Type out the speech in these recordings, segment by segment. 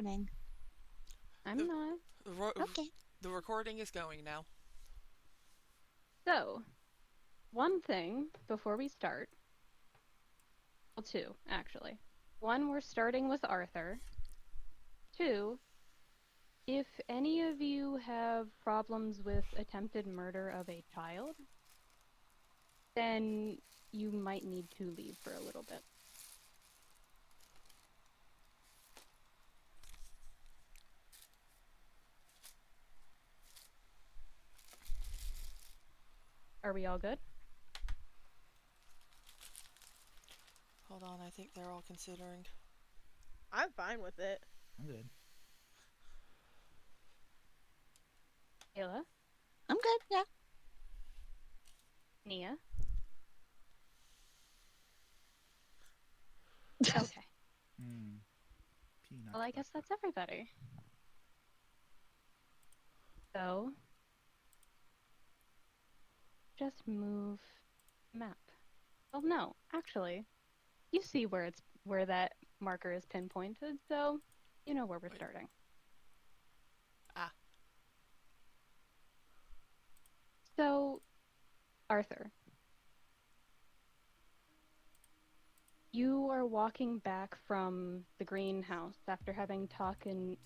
happening? I'm The, not. the, ro- Okay. the recording is going now. So, one thing before we start, well, two, actually. One, we're starting with Arthur. Two, if any of you have problems with attempted murder of a child, then you might need to leave for a little bit. Are we all good? Hold on, I think they're all considering. I'm fine with it. I'm good. Ayla? I'm good, yeah. Nia? Okay. Peanut Well, I guess butter. that's everybody. So, just move map. Well, no, actually, you see where that marker is pinpointed, so you know where we're Wait. starting. Ah. So, Arthur, you are walking back from the greenhouse after having talking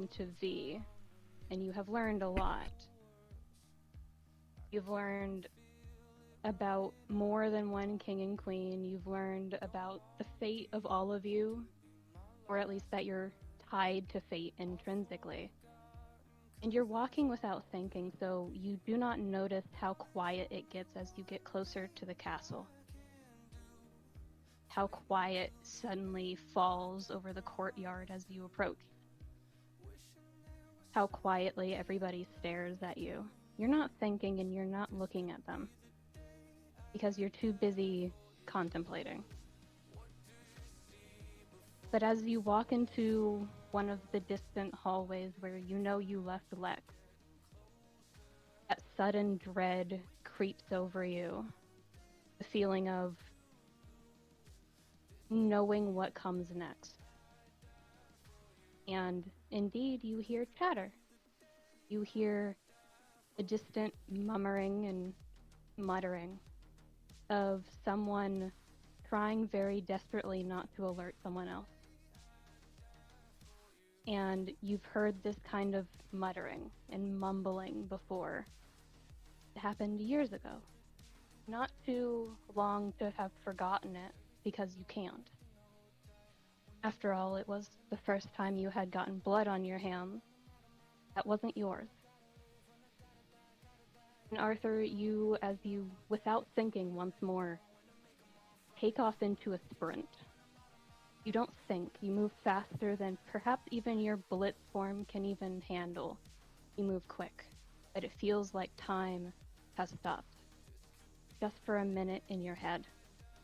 to V, and you have learned a lot. You've learned about more than one king and queen. You've learned about the fate of all of you, or at least that you're tied to fate intrinsically. And you're walking without thinking, so you do not notice how quiet it gets as you get closer to the castle. How quiet suddenly falls over the courtyard as you approach. How quietly everybody stares at you. You're not thinking and you're not looking at them because you're too busy contemplating. But as you walk into one of the distant hallways where you know you left Lex, that sudden dread creeps over you. The feeling of knowing what comes next. And indeed, you hear chatter. You hear a distant murmuring and muttering of someone trying very desperately not to alert someone else. And you've heard this kind of muttering and mumbling before. It happened years ago. Not too long to have forgotten it, because you can't. After all, it was the first time you had gotten blood on your hands. That wasn't yours. And Arthur, as you, without thinking once more, take off into a sprint. You don't think. You move faster than perhaps even your blitz form can even handle. You move quick, but it feels like time has stopped. Just for a minute in your head,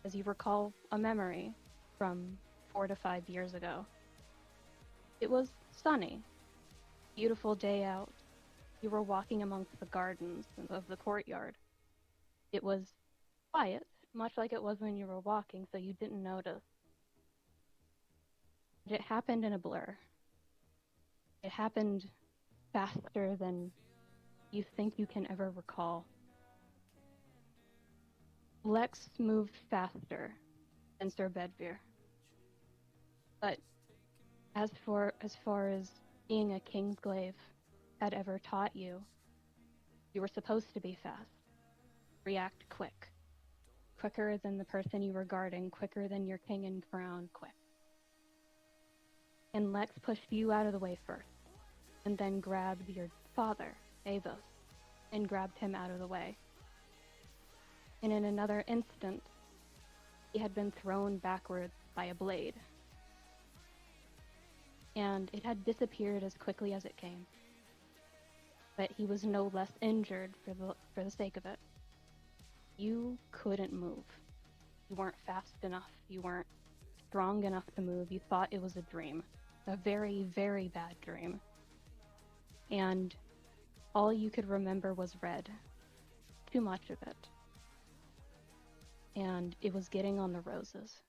as you recall a memory from 4 to 5 years ago. It was sunny, beautiful day out. You were walking amongst the gardens of the courtyard. It was quiet, much like it was when you were walking, so you didn't notice. But it happened in a blur. It happened faster than you think you can ever recall. Lex moved faster than Sir Bedvere. But as far as being a Kingsglaive had ever taught you, you were supposed to be fast. React quick. Quicker than the person you were guarding, quicker than your king and crown, quick. And Lex pushed you out of the way first, and then grabbed your father, Avos, and grabbed him out of the way. And in another instant, he had been thrown backwards by a blade. And it had disappeared as quickly as it came. But he was no less injured for the sake of it. You couldn't move. You weren't fast enough. You weren't strong enough to move. You thought it was a dream. A very, very bad dream. And all you could remember was red. Too much of it. And it was getting on the roses.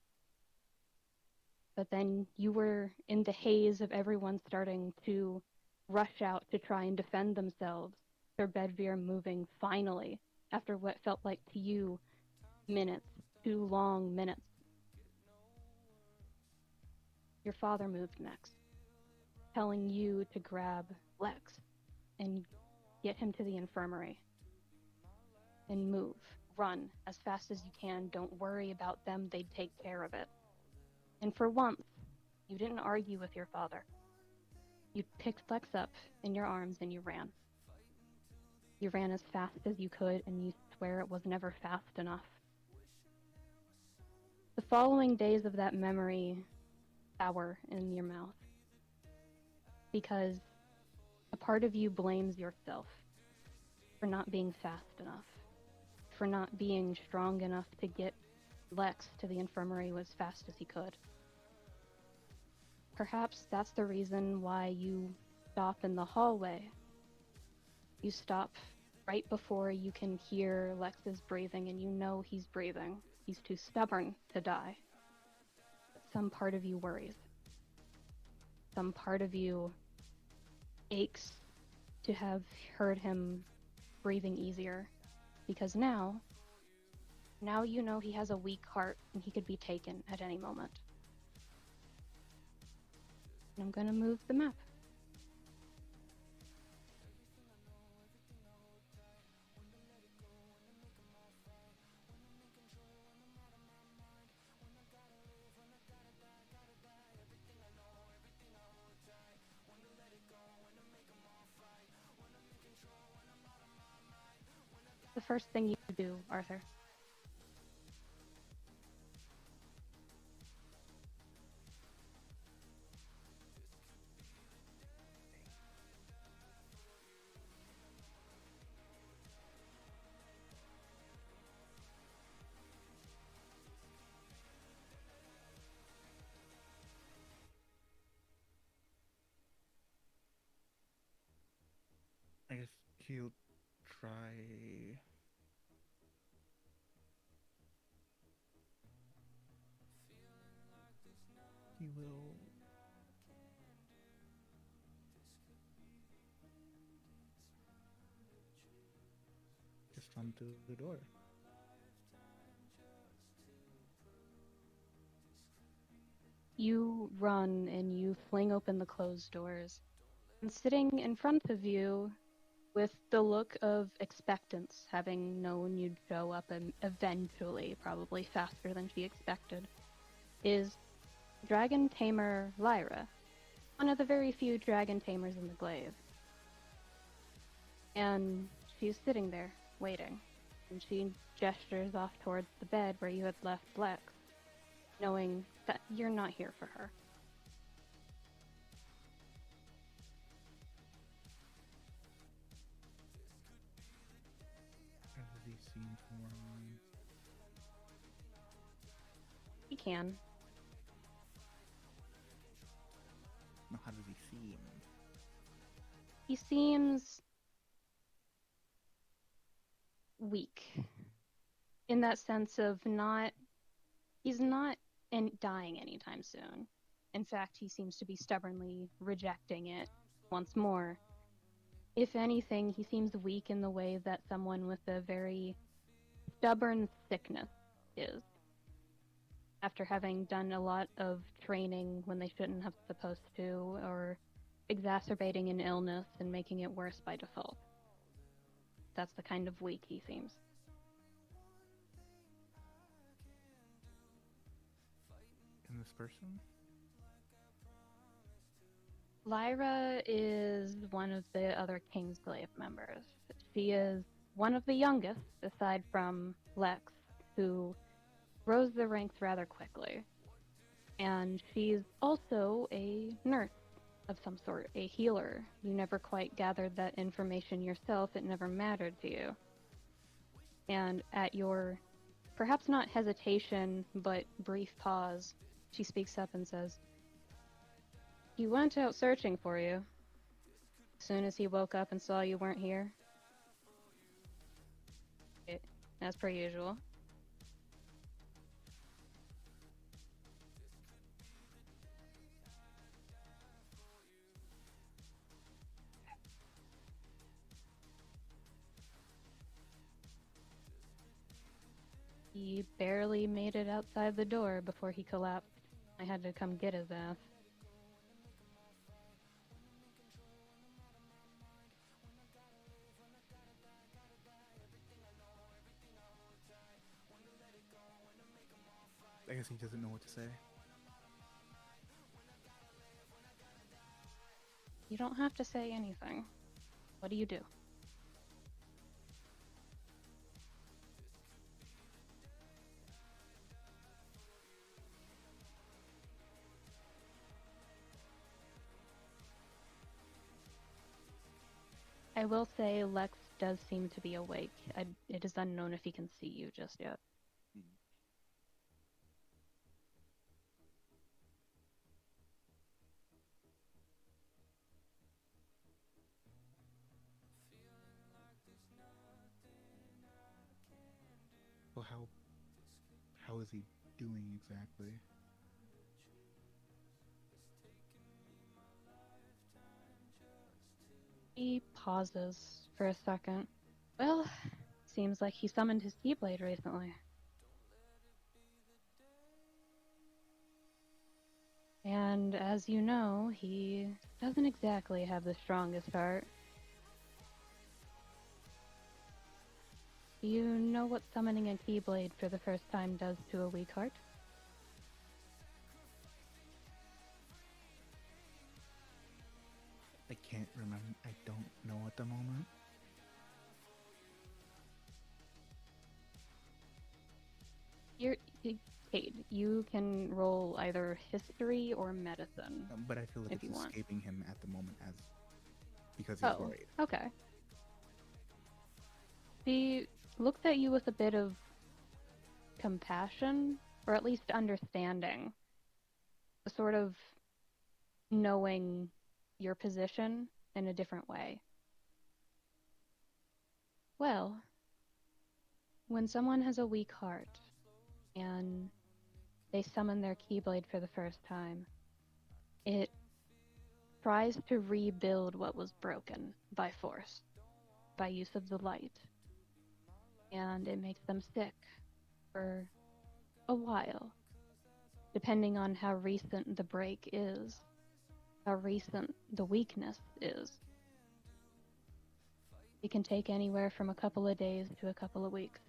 But then you were in the haze of everyone starting to rush out to try and defend themselves. Their Bedveer moving finally, after what felt like to you minutes, 2 long minutes. Your father moved next, telling you to grab Lex and get him to the infirmary. And move. Run as fast as you can. Don't worry about them. They'd take care of it. And for once, you didn't argue with your father. You picked Lex up in your arms and you ran. You ran as fast as you could, and you swear it was never fast enough. The following days of that memory sour in your mouth, because a part of you blames yourself for not being fast enough, for not being strong enough to get Lex to the infirmary as fast as he could. Perhaps that's the reason why you stop in the hallway. You stop right before you can hear Lex's breathing, and you know he's breathing. He's too stubborn to die. But some part of you worries. Some part of you aches to have heard him breathing easier, because now you know he has a weak heart and he could be taken at any moment. And I'm gonna move the map. The first thing you do, Arthur. I guess he'll try. He will just run through the door. You run and you fling open the closed doors. And sitting in front of you, with the look of expectance, having known you'd show up and eventually, probably faster than she expected, is Dragon Tamer Lyra, one of the very few dragon tamers in the glaive. And she's sitting there, waiting, and she gestures off towards the bed where you had left Lex, knowing that you're not here for her. How does he seem from? He can. No, how does he seem? He seems weak, in that sense of he's not dying anytime soon. In fact, he seems to be stubbornly rejecting it once more. If anything, he seems weak in the way that someone with a very stubborn sickness is. After having done a lot of training when they shouldn't have supposed to, or exacerbating an illness and making it worse by default. That's the kind of weak he seems. And this person? Lyra is one of the other Kingsglaive members. She is one of the youngest, aside from Lex, who rose the ranks rather quickly. And she's also a nurse of some sort, a healer. You never quite gathered that information yourself, it never mattered to you. And at your, perhaps not hesitation, but brief pause, she speaks up and says, "He went out searching for you. As soon as he woke up and saw you weren't here." As per usual. He barely made it outside the door before he collapsed. I had to come get his ass. I guess he doesn't know what to say. You don't have to say anything. What do you do? I will say Lex does seem to be awake. It is unknown if he can see you just yet. Well, how is he doing exactly? He pauses for a second. Well, seems like he summoned his Keyblade recently. And as you know, he doesn't exactly have the strongest heart. Do you know what summoning a Keyblade for the first time does to a weak heart? I can't remember. I don't know at the moment. Cayde, you can roll either history or medicine. But I feel like If it's you want. escaping him at the moment because he's worried. Okay. He looks at you with a bit of compassion, or at least understanding. A sort of knowing your position in a different way. Well, when someone has a weak heart and they summon their Keyblade for the first time, it tries to rebuild what was broken by force, by use of the light. And it makes them sick for a while, depending on how recent the break is, how recent the weakness is. It can take anywhere from a couple of days to a couple of weeks.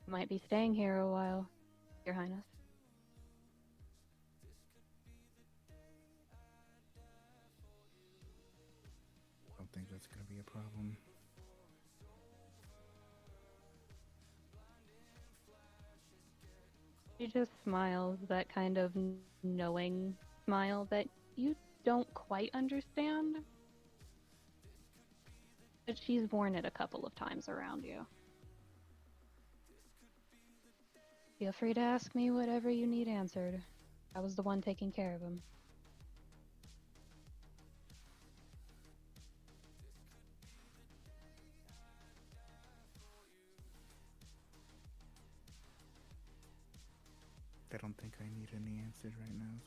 Might be staying here a while, Your Highness. I don't think that's going to be a problem. She just smiles, that kind of knowing smile that you don't quite understand. But she's worn it a couple of times around you. Feel free to ask me whatever you need answered. I was the one taking care of him. I don't think I need any answers right now.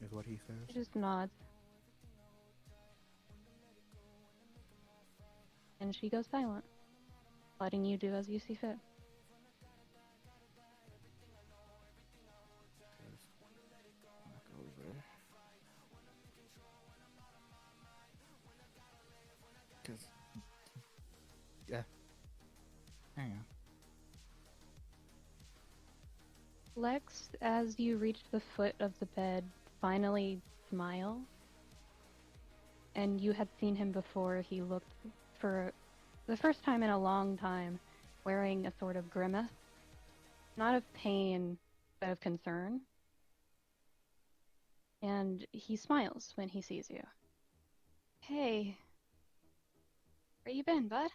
Is what he She says. just nods. And she goes silent, letting you do as you see fit. Knock over. Cause yeah. Hang on. Lex, as you reach the foot of the bed, finally smiles. And you had seen him before. He looked, for the first time in a long time, wearing a sort of grimace. Not of pain, but of concern. And he smiles when he sees you. Hey. Where you been, bud?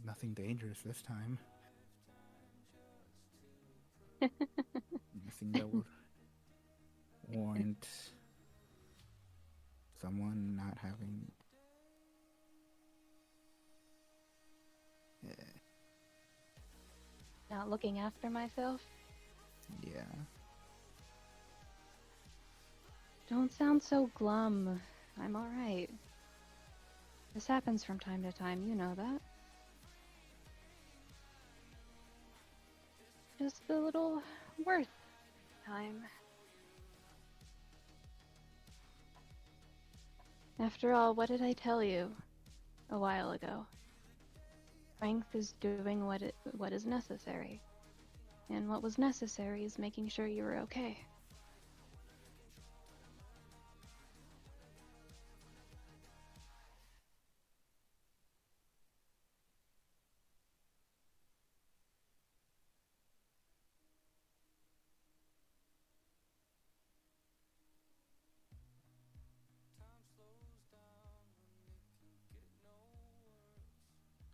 Nothing dangerous this time. Nothing that would warrant someone not having. Not looking after myself? Yeah. Don't sound so glum. I'm alright. This happens from time to time, you know that. Just a little worth time. After all, what did I tell you a while ago? Strength is doing what is necessary. And what was necessary is making sure you were okay.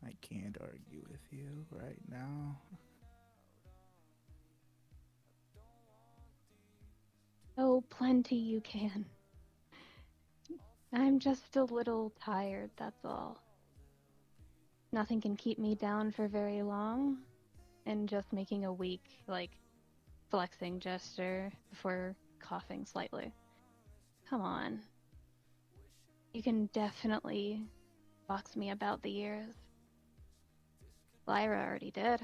I can't argue with you right now. Oh, plenty you can. I'm just a little tired, that's all. Nothing can keep me down for very long, and just making a weak, flexing gesture before coughing slightly. Come on. You can definitely box me about the ears. Lyra already did.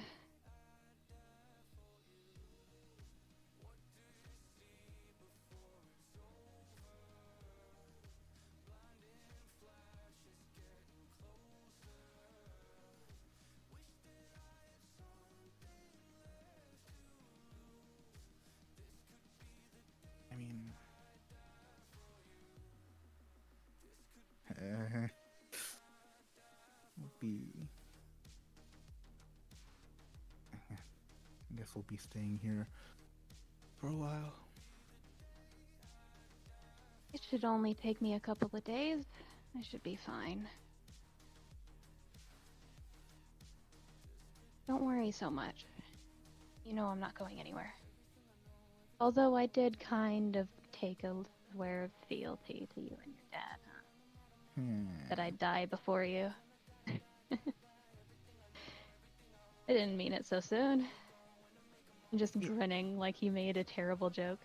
I mean, be. I guess we'll be staying here for a while. It should only take me a couple of days. I should be fine. Don't worry so much. You know I'm not going anywhere. Although I did kind of take a swear of fealty to you and your dad, huh? That I'd die before you. I didn't mean it so soon. I'm just grinning like he made a terrible joke.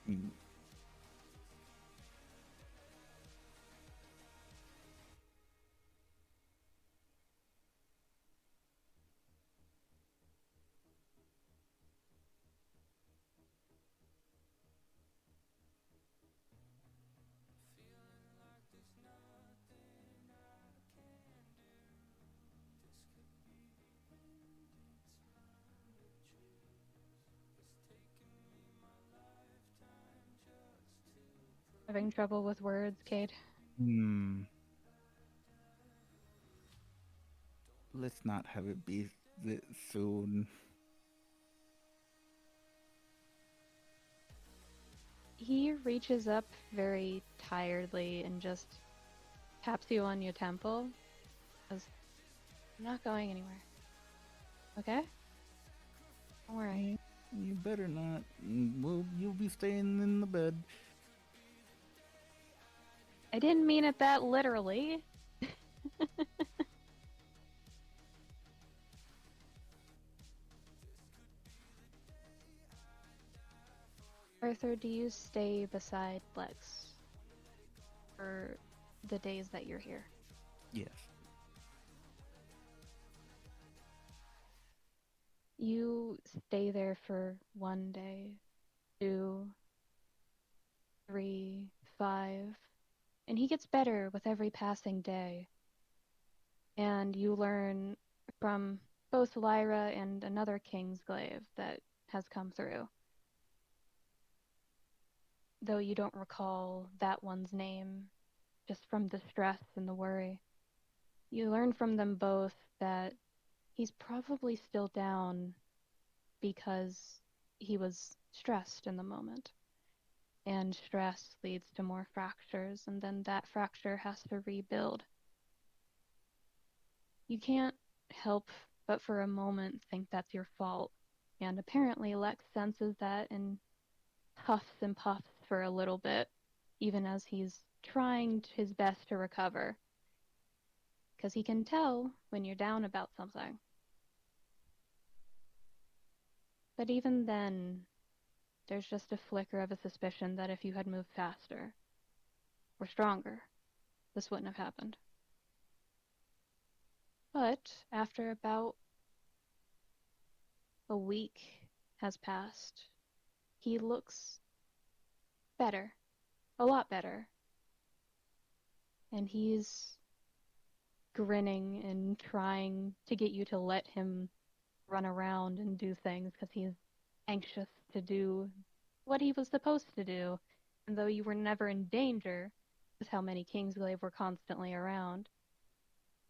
Mm. Having trouble with words, Cayde? Let's not have it be this soon. He reaches up very tiredly and just taps you on your temple. Says, I'm not going anywhere. Okay? Don't worry. You better not. You'll be staying in the bed. I didn't mean it that literally. Arthur, do you stay beside Lex for the days that you're here? Yes. You stay there for 1 day, 2, 3, 5, and he gets better with every passing day. And you learn from both Lyra and another Kingsglaive that has come through. Though you don't recall that one's name, just from the stress and the worry. You learn from them both that he's probably still down because he was stressed in the moment. And stress leads to more fractures, and then that fracture has to rebuild. You can't help but for a moment think that's your fault. And apparently Lex senses that and huffs and puffs for a little bit, even as he's trying his best to recover. Because he can tell when you're down about something. But even then, there's just a flicker of a suspicion that if you had moved faster or stronger, this wouldn't have happened. But after about a week has passed, he looks better, a lot better. And he's grinning and trying to get you to let him run around and do things because he's anxious to do what he was supposed to do. And though you were never in danger, with how many Kingsglaive were constantly around,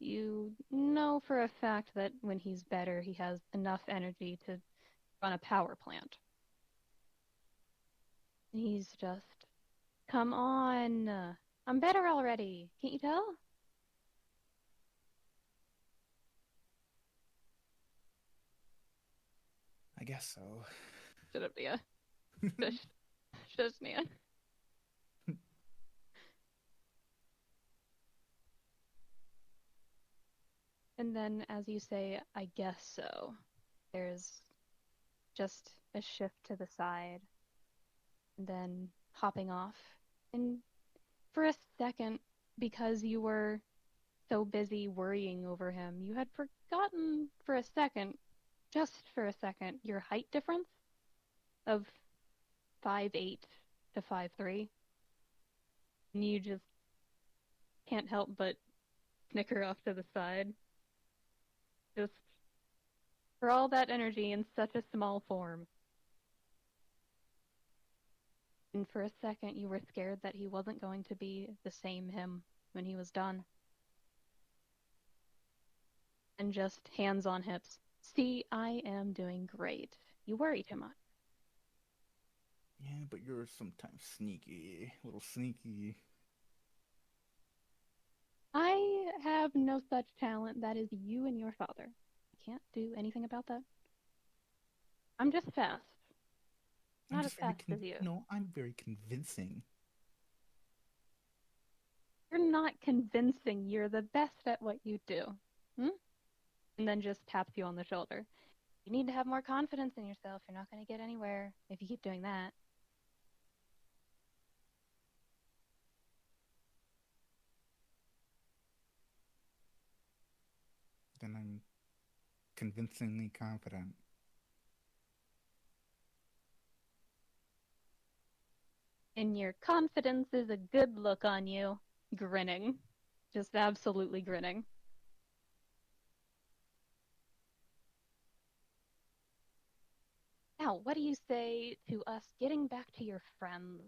you know for a fact that when he's better, he has enough energy to run a power plant. He's just, come on, I'm better already. Can't you tell? I guess so. Shut up, Nia. Shush. Shush, Nia. And then, as you say, I guess so, there's just a shift to the side, and then hopping off. And for a second, because you were so busy worrying over him, you had forgotten for a second, just for a second, your height difference of 5'8" to 5'3". And you just can't help but snicker off to the side. Just for all that energy in such a small form. And for a second, you were scared that he wasn't going to be the same him when he was done. And just hands on hips. See, I am doing great. You worry too much. Yeah, but you're sometimes sneaky. A little sneaky. I have no such talent. That is you and your father. I can't do anything about that. I'm just fast. I'm Not as just very fast as you. No, I'm very convincing. You're not convincing. You're the best at what you do. Hmm? And then just taps you on the shoulder. You need to have more confidence in yourself. You're not going to get anywhere if you keep doing that. Then I'm convincingly confident. And your confidence is a good look on you. Grinning. Just absolutely grinning. Now, what do you say to us getting back to your friends?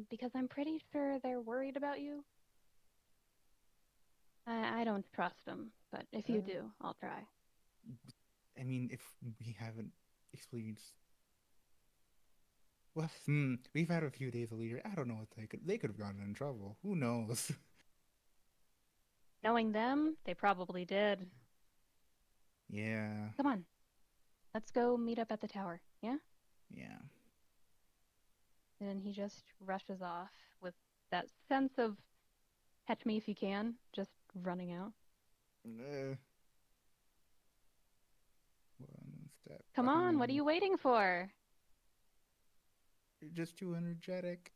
Because I'm pretty sure they're worried about you. I don't trust them, but if you do, I'll try. I mean, if we haven't experienced, well, we've had a few days of leisure. I don't know what they could have gotten in trouble. Who knows? Knowing them, they probably did. Yeah, Come on, let's go meet up at the tower, yeah? yeah. And then he just rushes off with that sense of catch me if you can, just running out. One step Come on, what are behind. you waiting for? You're just too energetic.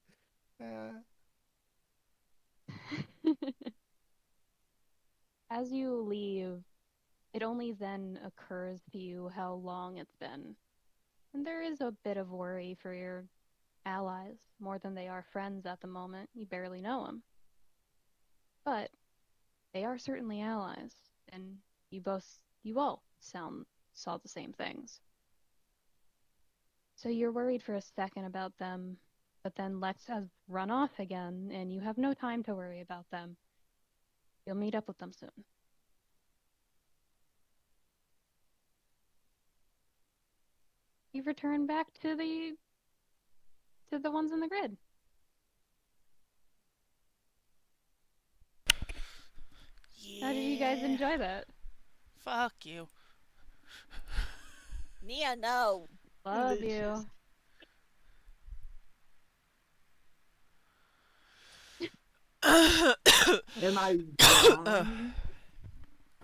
As you leave, it only then occurs to you how long it's been. And there is a bit of worry for your allies, more than they are friends at the moment. You barely know them. But they are certainly allies, and you all saw the same things. So you're worried for a second about them, but then Lex has run off again, and you have no time to worry about them. You'll meet up with them soon. You return back to the ones in the grid. Yeah. How did you guys enjoy that? Fuck you. Nia, no. Love Delicious. you. Am I wrong?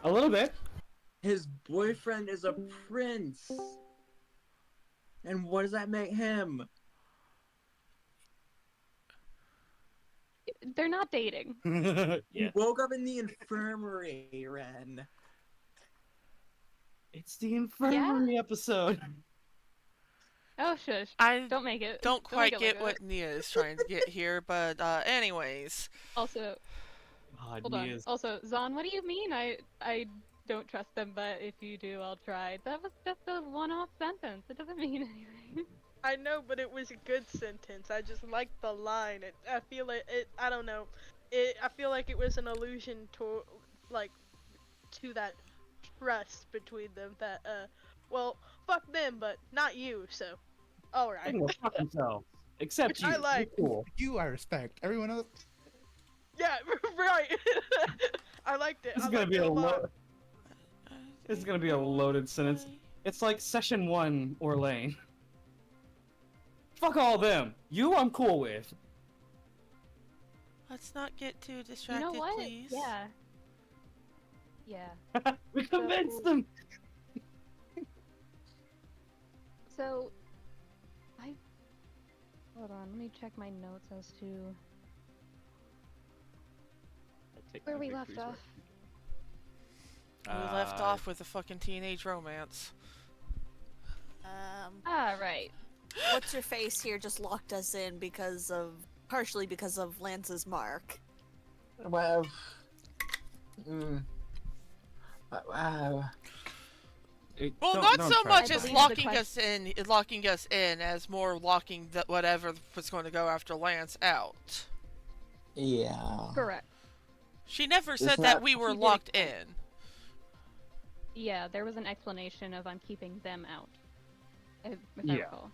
A little bit. His boyfriend is a prince. And what does that make him? They're not dating. Yeah. He woke up in the infirmary, Ren. It's the infirmary episode. Oh, shush. I Don't make it. don't make quite it get like what Nia is trying to get here, but anyways. Also, God, hold on. Nia's- Also, Zahn, what do you mean? I don't trust them, but if you do, I'll try. That was just a one-off sentence. It doesn't mean anything. I know, but it was a good sentence. I just liked the line. I feel like it. I don't know. I feel like it was an allusion to, like, to that trust between them. That well, fuck them, but not you. So, all They right. can go fuck themselves. Except Which you. I You're like. cool. You I respect. Everyone else. Yeah, right. I liked it. This I is gonna liked be it a a lot. lo- This is gonna be a loaded sentence. It's like session 1 Orlane. Fuck all them. You, I'm cool with. Let's not get too You distracted, know what? please. Yeah. Yeah. We convinced them. So, hold on. Let me check my notes as to where we left off. We left off with a fucking teenage romance. Ah, right. What's your face here just locked us in partially because of Lance's mark. Well, wow. Well, Don't- not don't so try much to as believe the locking us in, as more locking whatever was going to go after Lance out. Yeah. Correct. She never said Isn't that that- we were She did locked explain. in. Yeah, there was an explanation of I'm keeping them out. If I Yeah. recall.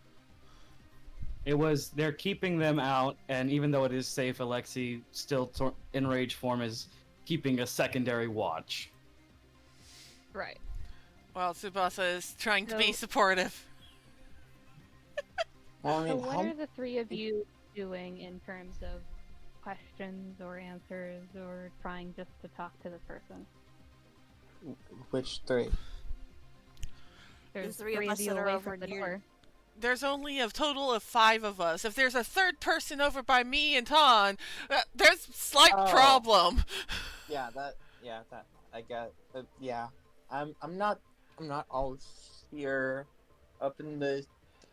It was, they're keeping them out, and even though it is safe, Alexei still in rage form is keeping a secondary watch. Right. Well, Tsubasa is trying to be So- supportive. I So mean, what how, are the three of you doing in terms of questions or answers or trying just to talk to this person? which three? There's three of three us of you that are away over from the near- door. There's only a total of 5 of us. If there's a third person over by me and Ton, there's a slight Oh. problem. Yeah, I get. Yeah, I'm not all here, up in the.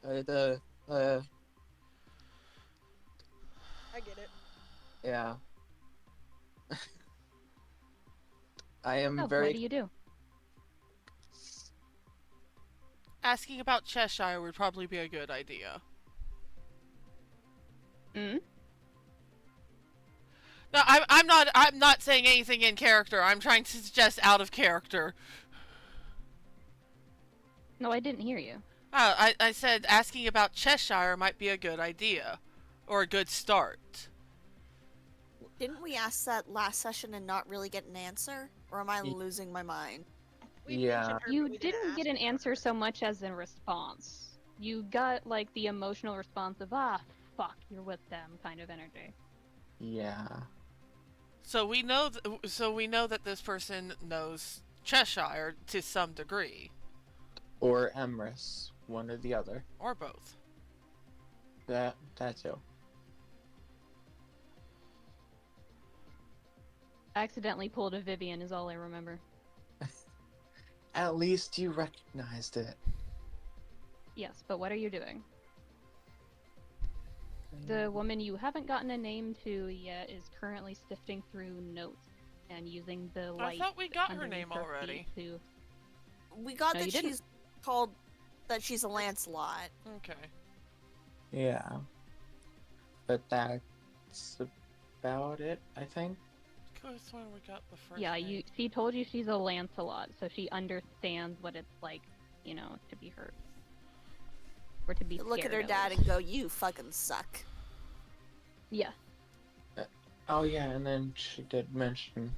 I get it. Yeah. I am Oh, very. what do you do? Asking about Cheshire would probably be a good idea. Hmm? No, I'm not saying anything in character. I'm trying to suggest out of character. No, I didn't hear you. I said asking about Cheshire might be a good idea. Or a good start. Didn't we ask that last session and not really get an answer? Or am I losing my mind? We Yeah. mentioned her, but You we didn't ask get an her. answer so much as a response. You got like the emotional response of fuck, you're with them kind of energy. Yeah. So we know that this person knows Cheshire to some degree, Or Emrys, one or the other. or both. That too. I accidentally pulled a Vivian is all I remember. At least you recognized it. Yes, but what are you doing? The woman you haven't gotten a name to yet is currently sifting through notes and using the light. I thought we got her underneath name already. feet to... We got No, that you didn't. she's called that she's a Lancelot. Okay. Yeah. But that's about it, I think. Could have sworn we got the first Yeah, name. she told you she's a Lancelot, so she understands what it's like, you know, to be hurt. Or to be scared. Look at her of dad it. and go, "You fucking suck." Yeah. Oh yeah, and then she did mention.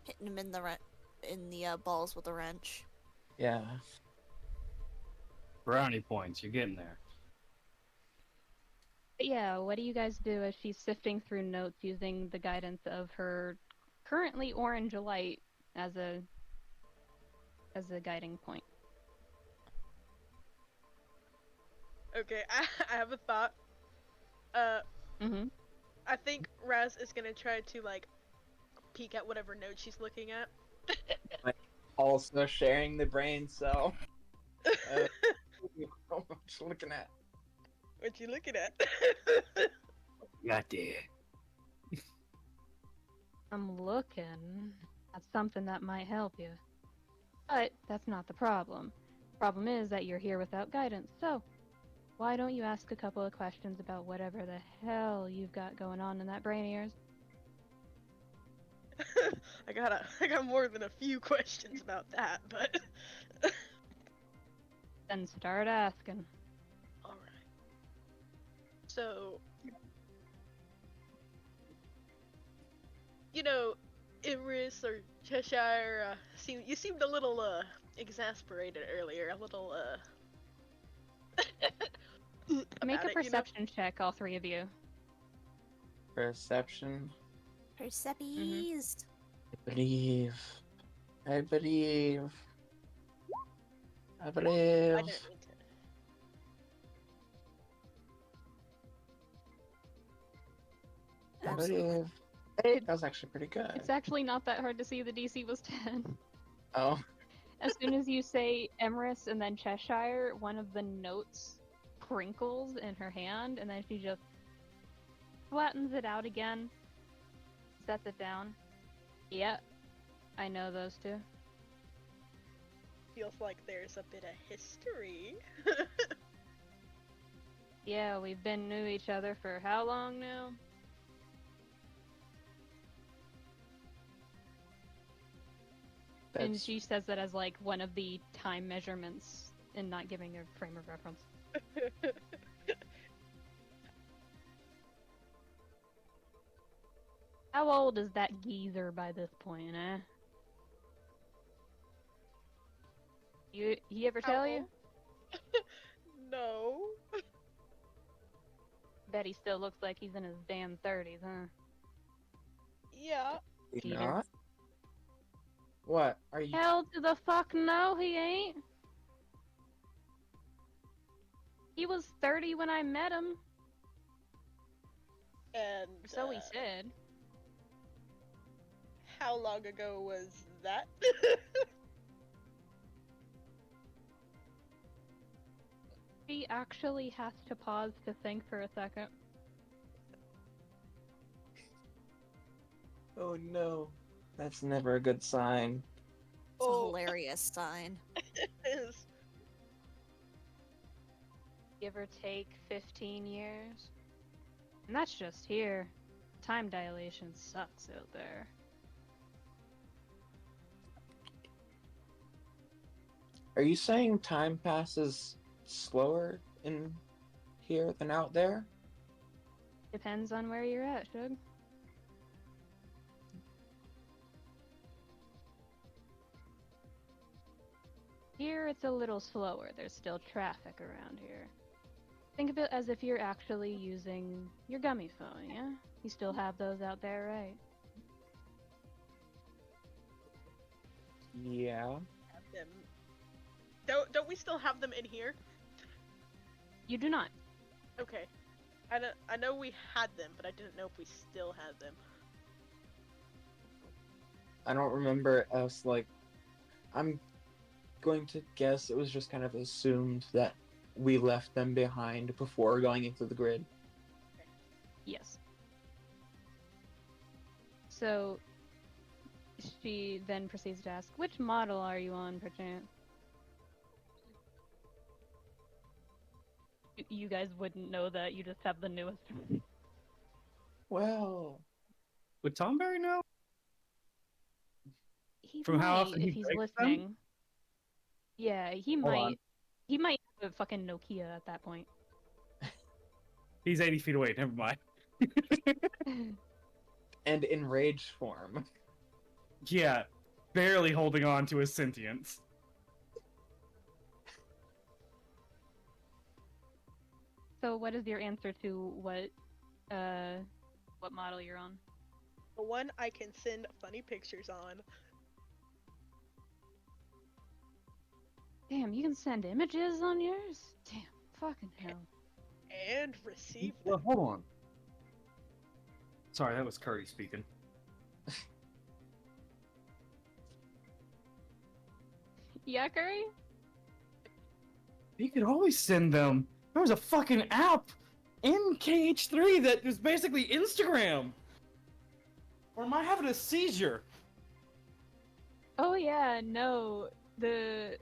Hitting him in the in the balls with a wrench. Yeah. Brownie points. You're getting there. But yeah, what do you guys do as she's sifting through notes using the guidance of her currently orange light as a guiding point? Okay, I have a thought. Mm-hmm. I think Razz is gonna try to like peek at whatever note she's looking at. Also sharing the brain cell. What you looking at? What you looking at? Got there. I'm looking at something that might help you. But that's not the problem. Problem is that you're here without guidance, so why don't you ask a couple of questions about whatever the hell you've got going on in that brain of yours? I got more than a few questions about that, but Then start asking. alright. So, Emrys or Cheshire, you seemed a little exasperated earlier, a little Make about a it, perception check, all three of you. Perception. Persepies. I believe. I believe. I I believe. don't need to. I Absolutely. believe. Hey, that was actually pretty good. It's actually not that hard to see. The DC was 10. Oh. As soon as you say Emrys and then Cheshire, one of the notes crinkles in her hand, and then she just flattens it out again, sets it down. Yep, I know those two. Feels like there's a bit of history. Yeah, we've been knew each other for how long now? And That's she says that as like one of the time measurements and not giving a frame of reference. How old is that geezer by this point, eh? He ever How tell you? old? No. Bet he still looks like he's in his damn 30s, huh? Yeah. you Peter. not. What are you? Hell to the fuck no, he ain't. He was 30 when I met him, And so he said. how long ago was that? He actually has to pause to think for a second. Oh no, that's never a good sign. It's a hilarious sign. Is Give or take 15 years. And that's just here. Time dilation sucks out there. Are you saying time passes slower in here than out there? Depends on where you're at, Shug. Here it's a little slower. There's still traffic around here. Think of it as if you're actually using your gummy phone, yeah? You still have those out there, right? Yeah. have them. Don't we still have them in here? You do not. Okay. I know we had them, but I didn't know if we still had them. I don't remember us like. I'm going to guess it was just kind of assumed that we left them behind before going into the grid. Yes. So, she then proceeds to ask, which model are you on, perchance? You guys wouldn't know that, you just have the newest. Well, Would Tonberry know? He From might, how often he if he's breaks listening. them? Yeah, he Hold on. might. He might have a fucking Nokia at that point. He's 80 feet away. Never mind. and in rage form. Yeah. barely holding on to his sentience. So what is your answer to what model you're on? The one I can send funny pictures on. Damn, you can send images on yours? Damn, fucking hell. And receive Well, them. hold on. Sorry, that was Kuri speaking. Yeah, Kuri? You could always send them. There was a fucking app in KH3 that was basically Instagram. Or am I having a seizure? Oh yeah, no. This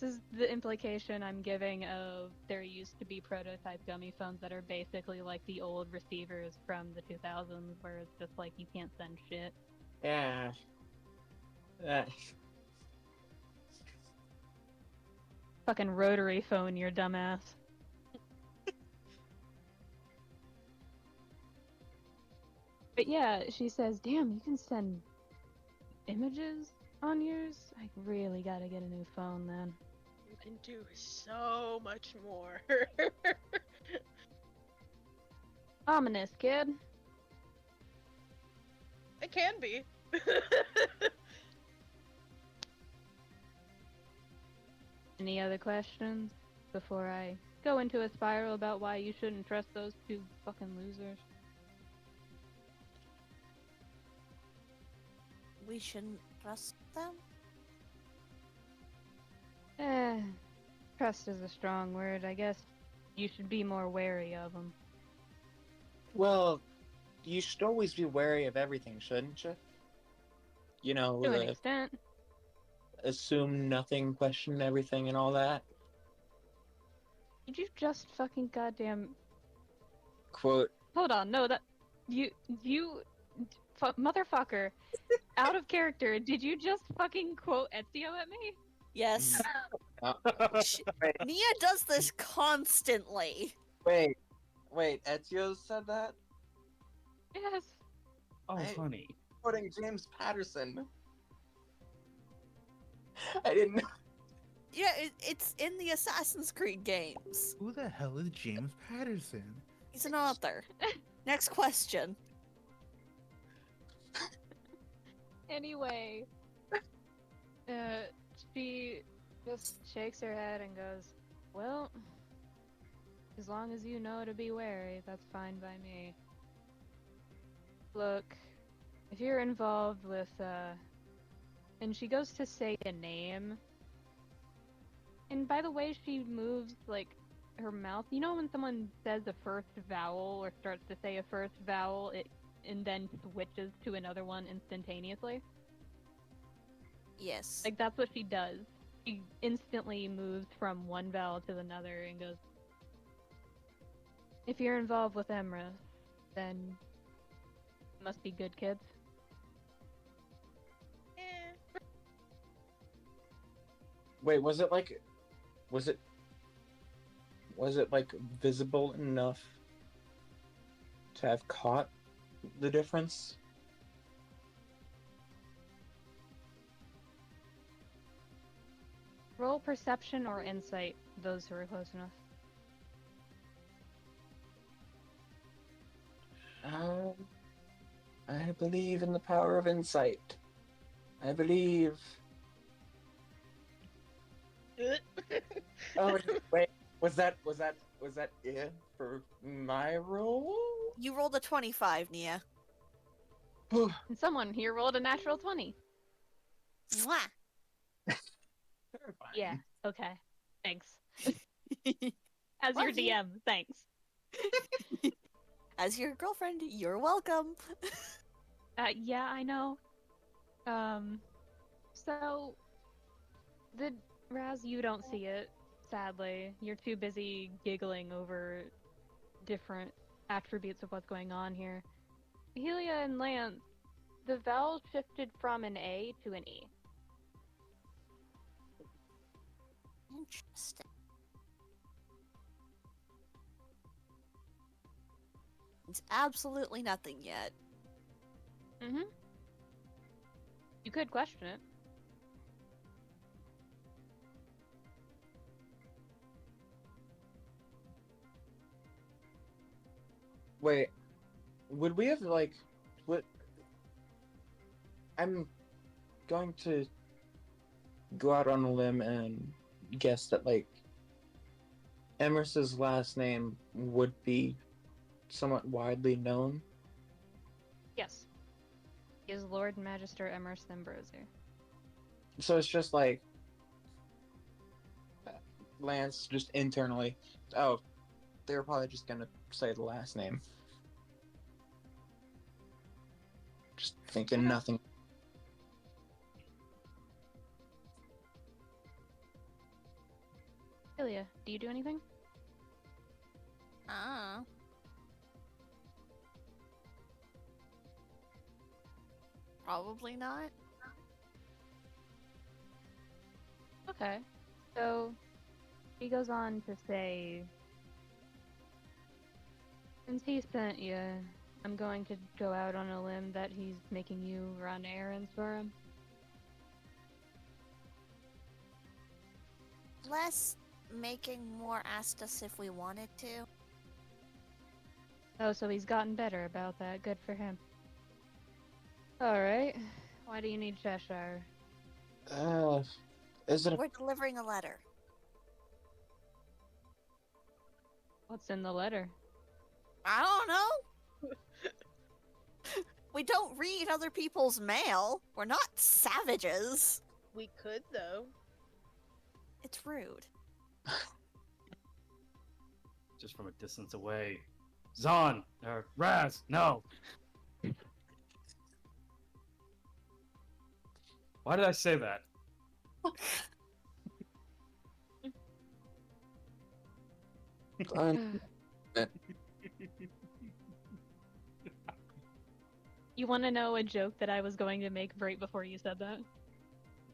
is the implication I'm giving of there used to be prototype gummy phones that are basically like the old receivers from the 2000s where it's just like you can't send shit. Yeah. Fucking rotary phone, your dumbass. But yeah, she says, damn, you can send images on yours? I really gotta get a new phone then. You can do so much more. Ominous, kid. It can be. Any other questions before I go into a spiral about why you shouldn't trust those two fucking losers? We shouldn't trust them? Trust is a strong word. I guess you should be more wary of them. Well, you should always be wary of everything, shouldn't you? You know, To an extent. assume nothing, question everything, and all that. Did you just fucking goddamn... Quote, Hold on, no, that... Motherfucker. Out of character, did you just fucking quote Ezio at me? Yes. uh, Nia does this constantly. wait, Ezio said that? Yes. Oh, I- honey. Quoting James Patterson. I didn't know. Yeah, it's in the Assassin's Creed games. Who the hell is James Patterson? He's an author. Next question. Anyway, she just shakes her head and goes, well, as long as you know to be wary, that's fine by me. Look, if you're involved with, and she goes to say a name, and by the way she moves, like, her mouth, you know when someone says a first vowel or starts to say a first vowel, and then switches to another one instantaneously? Yes. Like, that's what she does. She instantly moves from one vowel to another and goes, if you're involved with Emrys, then you must be good kids. Eh. Wait, was it like visible enough to have caught the difference? Roll perception or insight, those who are close enough. I believe in the power of insight. I believe. Oh wait, was that it for my roll? You rolled a 25, Nia. And someone here rolled a natural 20. Mwah! Terrifying. Yeah, okay. Thanks. As your Love you. DM, thanks. As your girlfriend, you're welcome. Yeah, I know. So, Razz, you don't see it, sadly. You're too busy giggling over different attributes of what's going on here. Helia and Lance, the vowel shifted from an A to an E. Interesting. It's absolutely nothing yet. Mm-hmm. You could question it. Wait, would we have like, what? I'm going to go out on a limb and guess that like Emrys's last name would be somewhat widely known. Yes. He is Lord Magister Emrys Ambrosier. So it's just like Lance just internally. Oh, they were probably just gonna say the last name. Just thinking nothing. Helia, do you do anything? Ah. Probably not. Okay. So, he goes on to say, since he sent you, I'm going to go out on a limb that he's making you run errands for him. Less making more asked us if we wanted to. Oh, so he's gotten better about that. Good for him. Alright. Why do you need Cheshire? Is it a We're delivering a letter. What's in the letter? I don't know. We don't read other people's mail. We're not savages. We could though. It's rude. Just from a distance away. Zon! Or Razz! No! Why did I say that? You want to know a joke that I was going to make right before you said that?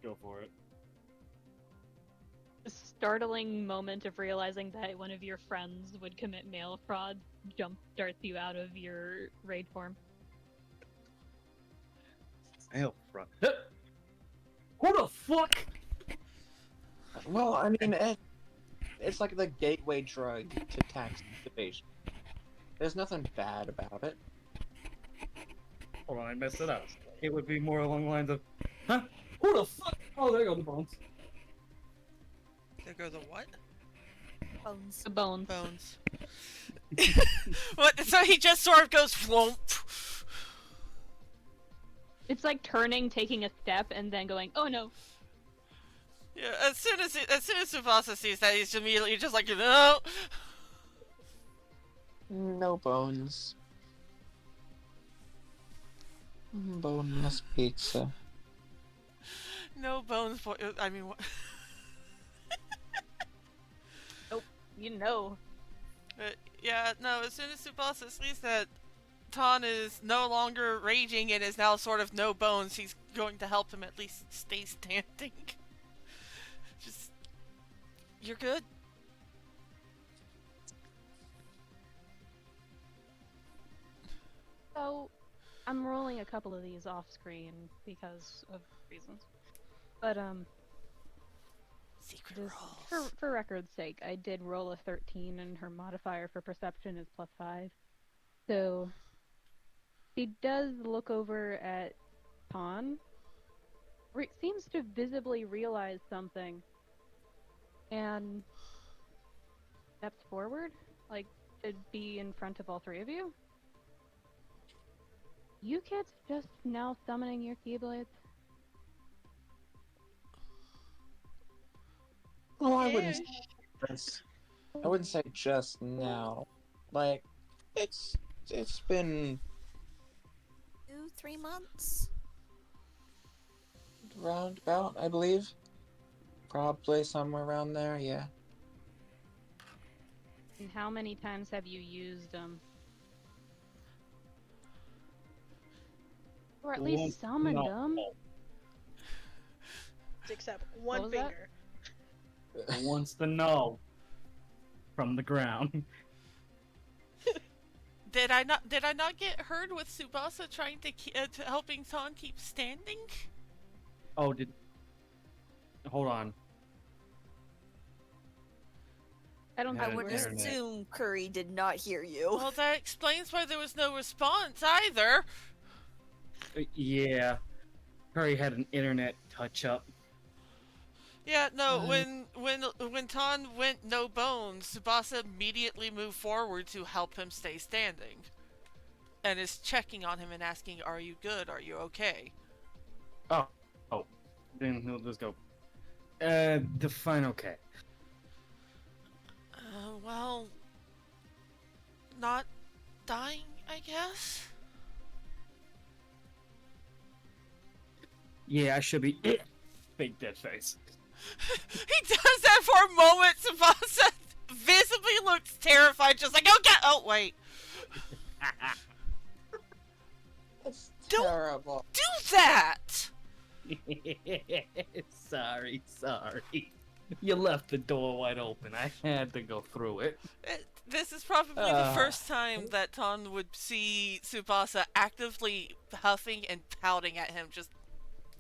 Go for it. A startling moment of realizing that one of your friends would commit mail fraud jump starts you out of your raid form. Mail fraud. Who the fuck? Well, I mean, it's like the gateway drug to tax evasion. There's nothing bad about it. Hold on, I messed it up. It would be more along the lines of, huh? Who the fuck? Oh, there go the bones. There go the what? Bones. The bones. Bones. What? So he just sort of goes flump. It's like turning, taking a step, and then going, oh no. Yeah, as soon as Tsubasa sees that, he's immediately just like, no. No bones. Boneless pizza. No bones for. I mean, what? You know. Yeah, no. As soon as Tsubasa sees that Ton is no longer raging and is now sort of no bones, he's going to help him at least stay standing. Just, you're good. So, I'm rolling a couple of these off screen because of reasons. But, Secret just rolls. for record's sake, I did roll a 13 and her modifier for perception is +5. So, she does look over at Ton. Seems to visibly realize something. And steps forward, like, to be in front of all three of you. You kids just now summoning your Keyblades? Well, I wouldn't say just now. Like, it's been 2-3 months. roundabout, I believe. Probably somewhere around there, yeah. And how many times have you used them? Or at least summoned them? Except What one was that? finger. Who wants to know? From the ground. Did I not get heard with Tsubasa trying to helping Ton keep standing? Oh, hold on. I don't Had I think an would we're internet. assume Kuri did not hear you. Well, that explains why there was no response either. Yeah. Curry had an internet touch-up. Yeah, no, when Ton went no bones, Tsubasa immediately moved forward to help him stay standing. And is checking on him and asking, "Are you good? Are you okay?" Oh. Then he'll just go. Define okay. Well, not dying, I guess. Yeah, I should be. Fake dead face. He does that for a moment. Tsubasa visibly looks terrified, just like, "Okay, oh wait, That's Don't- terrible. do that." Sorry. You left the door wide open. I had to go through it. This is probably the first time that Ton would see Tsubasa actively huffing and pouting at him. Just,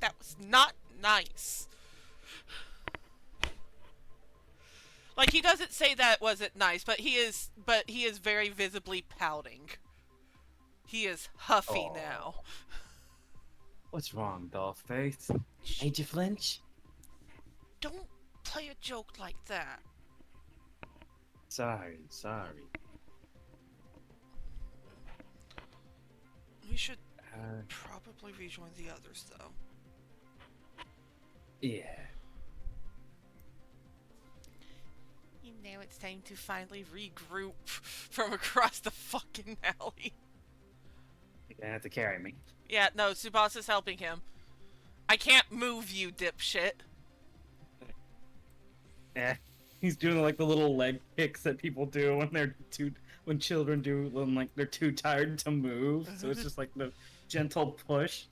that was not nice. Like, he doesn't say that wasn't nice, but he is very visibly pouting. He is huffy Aw. now. What's wrong, Dollface? Made you flinch? Don't play a joke like that. Sorry. We should Uh, probably rejoin the others, though. yeah. Now it's time to finally regroup from across the fucking alley. You're gonna have to carry me. Yeah, no, Tsubasa's helping him. I can't move you, dipshit. He's doing like the little leg kicks that people do when children do when like they're too tired to move. So it's just like the gentle push.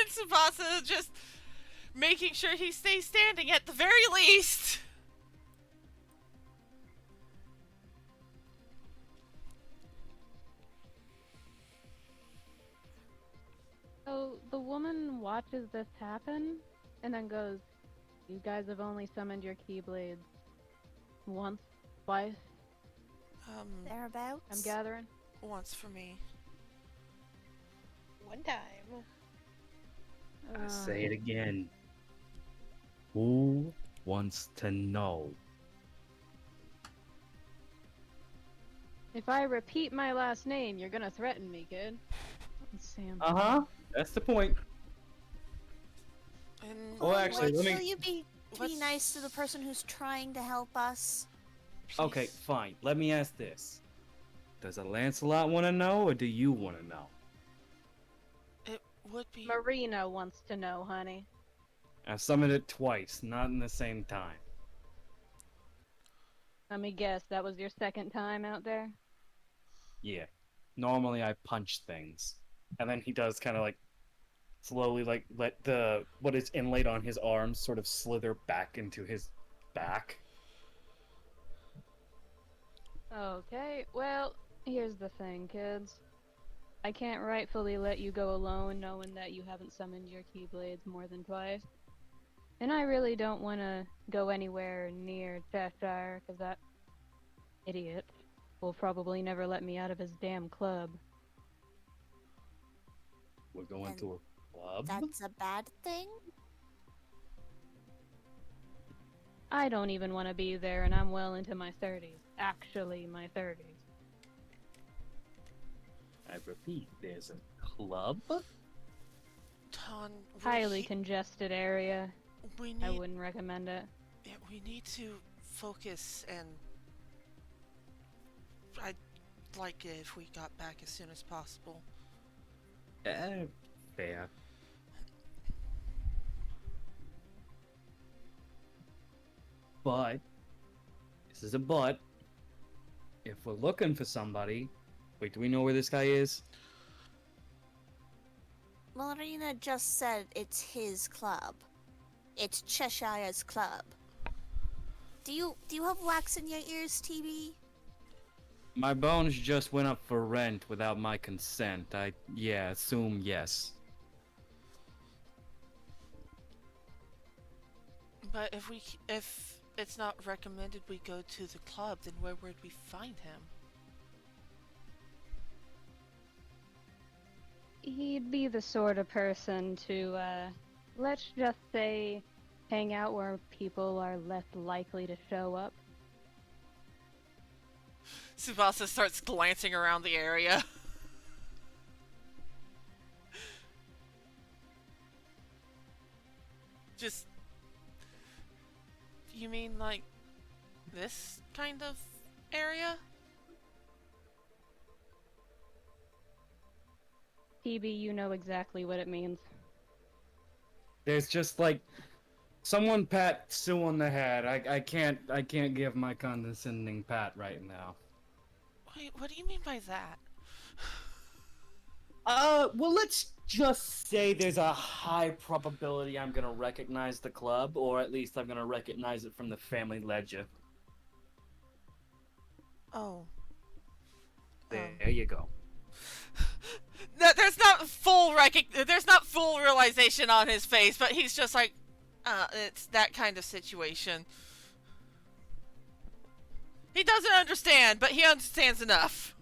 Tsubasa just making sure he stays standing at the very least. So the woman watches this happen and then goes, "You guys have only summoned your keyblades once, twice, Thereabouts. I'm gathering." Once for me. One time. I say it again. Who wants to know? If I repeat my last name, you're gonna threaten me, kid. Sam. That's the point. And Oh, actually, let me. Will you be What's- nice to the person who's trying to help us? Okay, fine. Let me ask this: does a Lancelot want to know, or do you want to know? It would be. Marina wants to know, honey. I summoned it twice, not in the same time. Let me guess, that was your second time out there? Yeah. Normally I punch things. And then he does kind of like slowly like let the what is inlaid on his arms sort of slither back into his back. Okay, well, here's the thing, kids. I can't rightfully let you go alone knowing that you haven't summoned your keyblades more than twice. And I really don't want to go anywhere near Cheshire, because that idiot will probably never let me out of his damn club. We're going And to a club? That's a bad thing? I don't even want to be there, and I'm well into my 30s. Actually, my 30s. I repeat, there's a club? Ton, Highly congested area. we I need. wouldn't recommend it. Yeah, we need to focus, and I'd like it if we got back as soon as possible. Fair. But, this is a but. If we're looking for somebody, wait, do we know where this guy is? Marina just said it's his club. It's Cheshire's club. Do you have wax in your ears, TB? My bones just went up for rent without my consent. Assume yes. But if it's not recommended we go to the club, then where would we find him? He'd be the sort of person to, let's just say, hang out where people are less likely to show up. Tsubasa starts glancing around the area. Just... You mean, like, this kind of area? TB, you know exactly what it means. There's just like someone pat Sue on the head. I can't give my condescending pat right now. Wait, what do you mean by that? Well, let's just say there's a high probability I'm gonna recognize the club, or at least I'm gonna recognize it from the family ledger. Oh. There you go. There's not full realization on his face, but he's just like, it's that kind of situation. He doesn't understand, but he understands enough.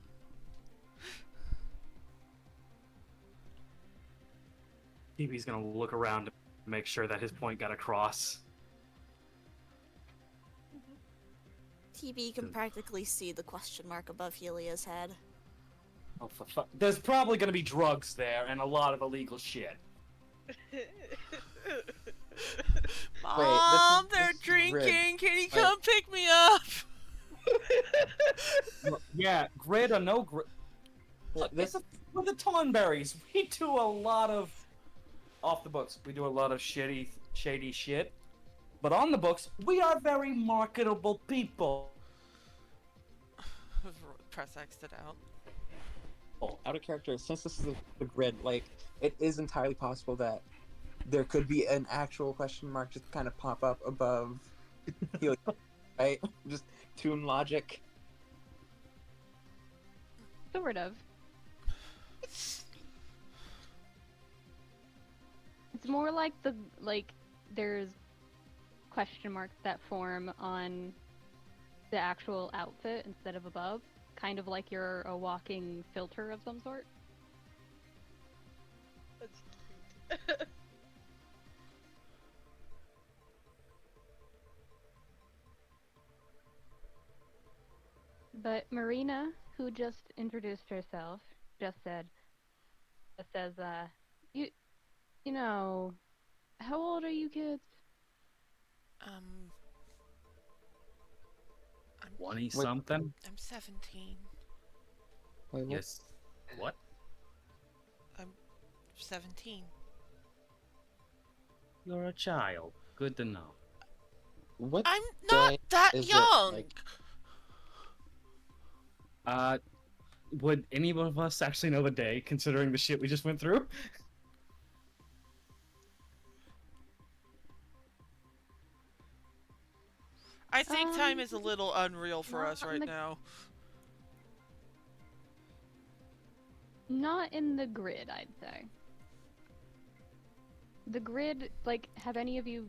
TB's gonna look around to make sure that his point got across. TB can practically see the question mark above Helia's head. Oh, for fuck. There's probably gonna be drugs there and a lot of illegal shit. Mom, they're this is drinking. Grid. Can you come pick me up? Yeah, grid or no grid. Look, With the Tonberries, we do a lot of off the books. We do a lot of shady shit. But on the books, we are very marketable people. Press X'd it out. out of character, since this is a grid, like, it is entirely possible that there could be an actual question mark just kind of pop up above Helia, right? Just tune logic. Sort of. It's more like there's question marks that form on the actual outfit instead of above. Kind of like you're a walking filter of some sort. That's cute. But Marina, who just introduced herself, just says, you know, how old are you kids? I'm 20-something? I'm 17. Wait, what? Yes. What? I'm 17. You're a child. Good to know. What I'm not day that is it, young. like- Would any of us actually know the day, considering the shit we just went through? I think time is a little unreal for us right now. Not in the grid, I'd say. The grid, have any of a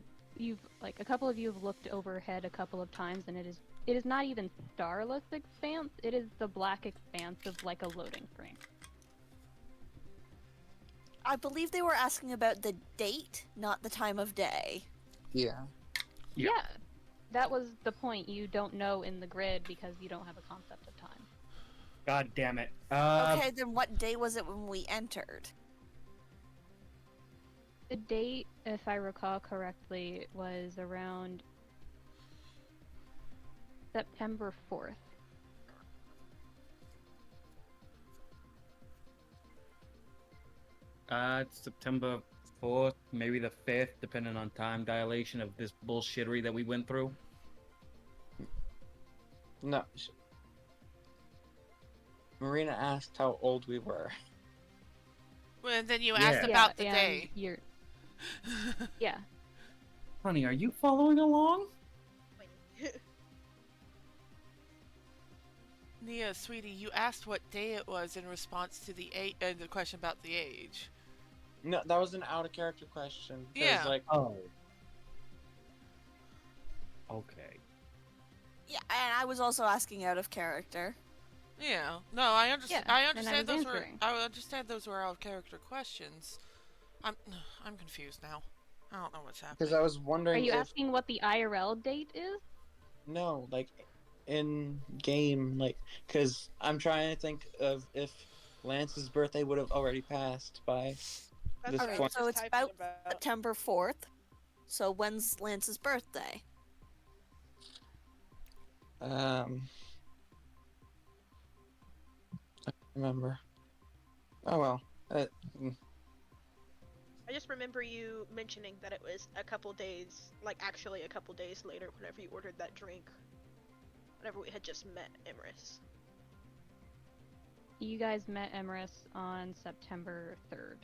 couple of you have looked overhead a couple of times, and it is not even starless expanse, it is the black expanse of, a loading screen. I believe they were asking about the date, not the time of day. Yeah. Yeah. Yeah, that was the point. You don't know in the grid because you don't have a concept of time. God damn it. Okay, then what day was it when we entered? The date, if I recall correctly, was around September 4th. It's September 4th, maybe the 5th, depending on time dilation of this bullshittery that we went through. No. Marina asked how old we were. Well, then you Yeah. asked about the and day. Yeah. Honey, are you following along? Nia, sweetie, you asked what day it was in response to the question about the age. No, that was an out of character question. 'Cause, Yeah. Like, Oh. Okay. Yeah, and I was also asking out of character. Yeah. No, I understand. Yeah, I and I understand was those were. answering. I understand those were out of character questions. I'm. I'm confused now. I don't know what's Because happening. I was Are wondering you if asking what the IRL date is? no, like in game, like because I'm trying to think of if Lance's birthday would have already passed by That's this what I point. was So just it's typing about about. September 4th. So when's Lance's birthday? I remember. Oh well. Mm, I just remember you mentioning that it was a couple days, like actually a couple days later, whenever you ordered that drink. Whenever we had just met Emrys. You guys met Emrys on September 3rd,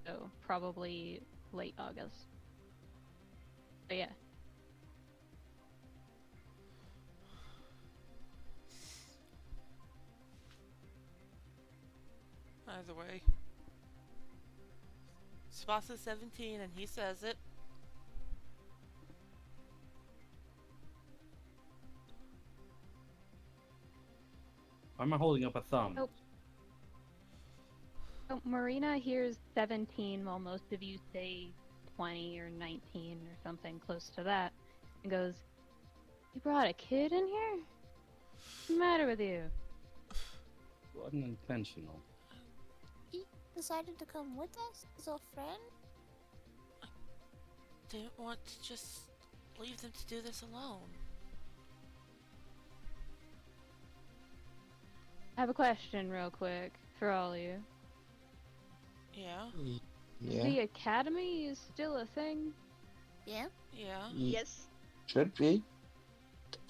so probably late August. But yeah. Either way. Tsubasa's 17 and he says it. Why am I holding up a thumb? Oh. So Marina hears 17 while most of you say 20 or 19 or something close to that, and goes, "You brought a kid in here? What's the matter with you?" Wasn't intentional. He decided to come with us as a friend? Didn't want to just leave them to do this alone. I have a question real quick for all of you. Yeah? yeah, The academy is still a thing? Yeah? Yeah? Yes. should be,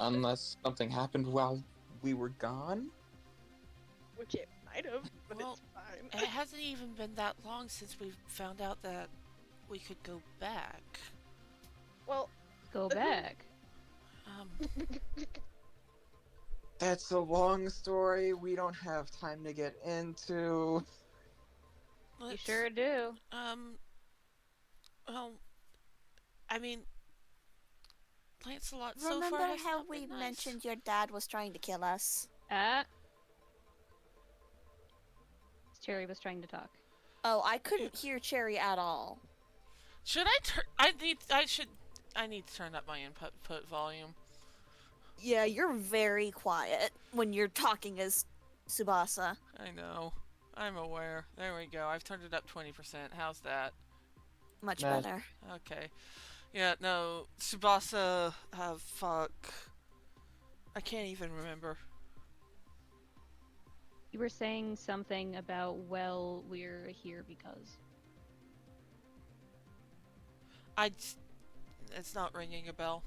unless something happened while we were gone. Which it might have, but Well, it's fine. It hasn't even been that long since we found out that we could go back. Well, Go back. That's a long story. We don't have time to get into. You let's- sure do. Well, I mean, Lancelot so Remember far has how not we been nice. mentioned your dad was trying to kill us? Cherry was trying to talk. Oh, I couldn't hear Cherry at all. Should I turn? I need to turn up my input volume. Yeah, you're very quiet when you're talking as Tsubasa. I know. I'm aware. There we go. I've turned it up 20%. How's that? Much Nice. better. Okay. Yeah, no. Tsubasa, fuck. I can't even remember. You were saying something about, well, we're here because. It's not ringing a bell.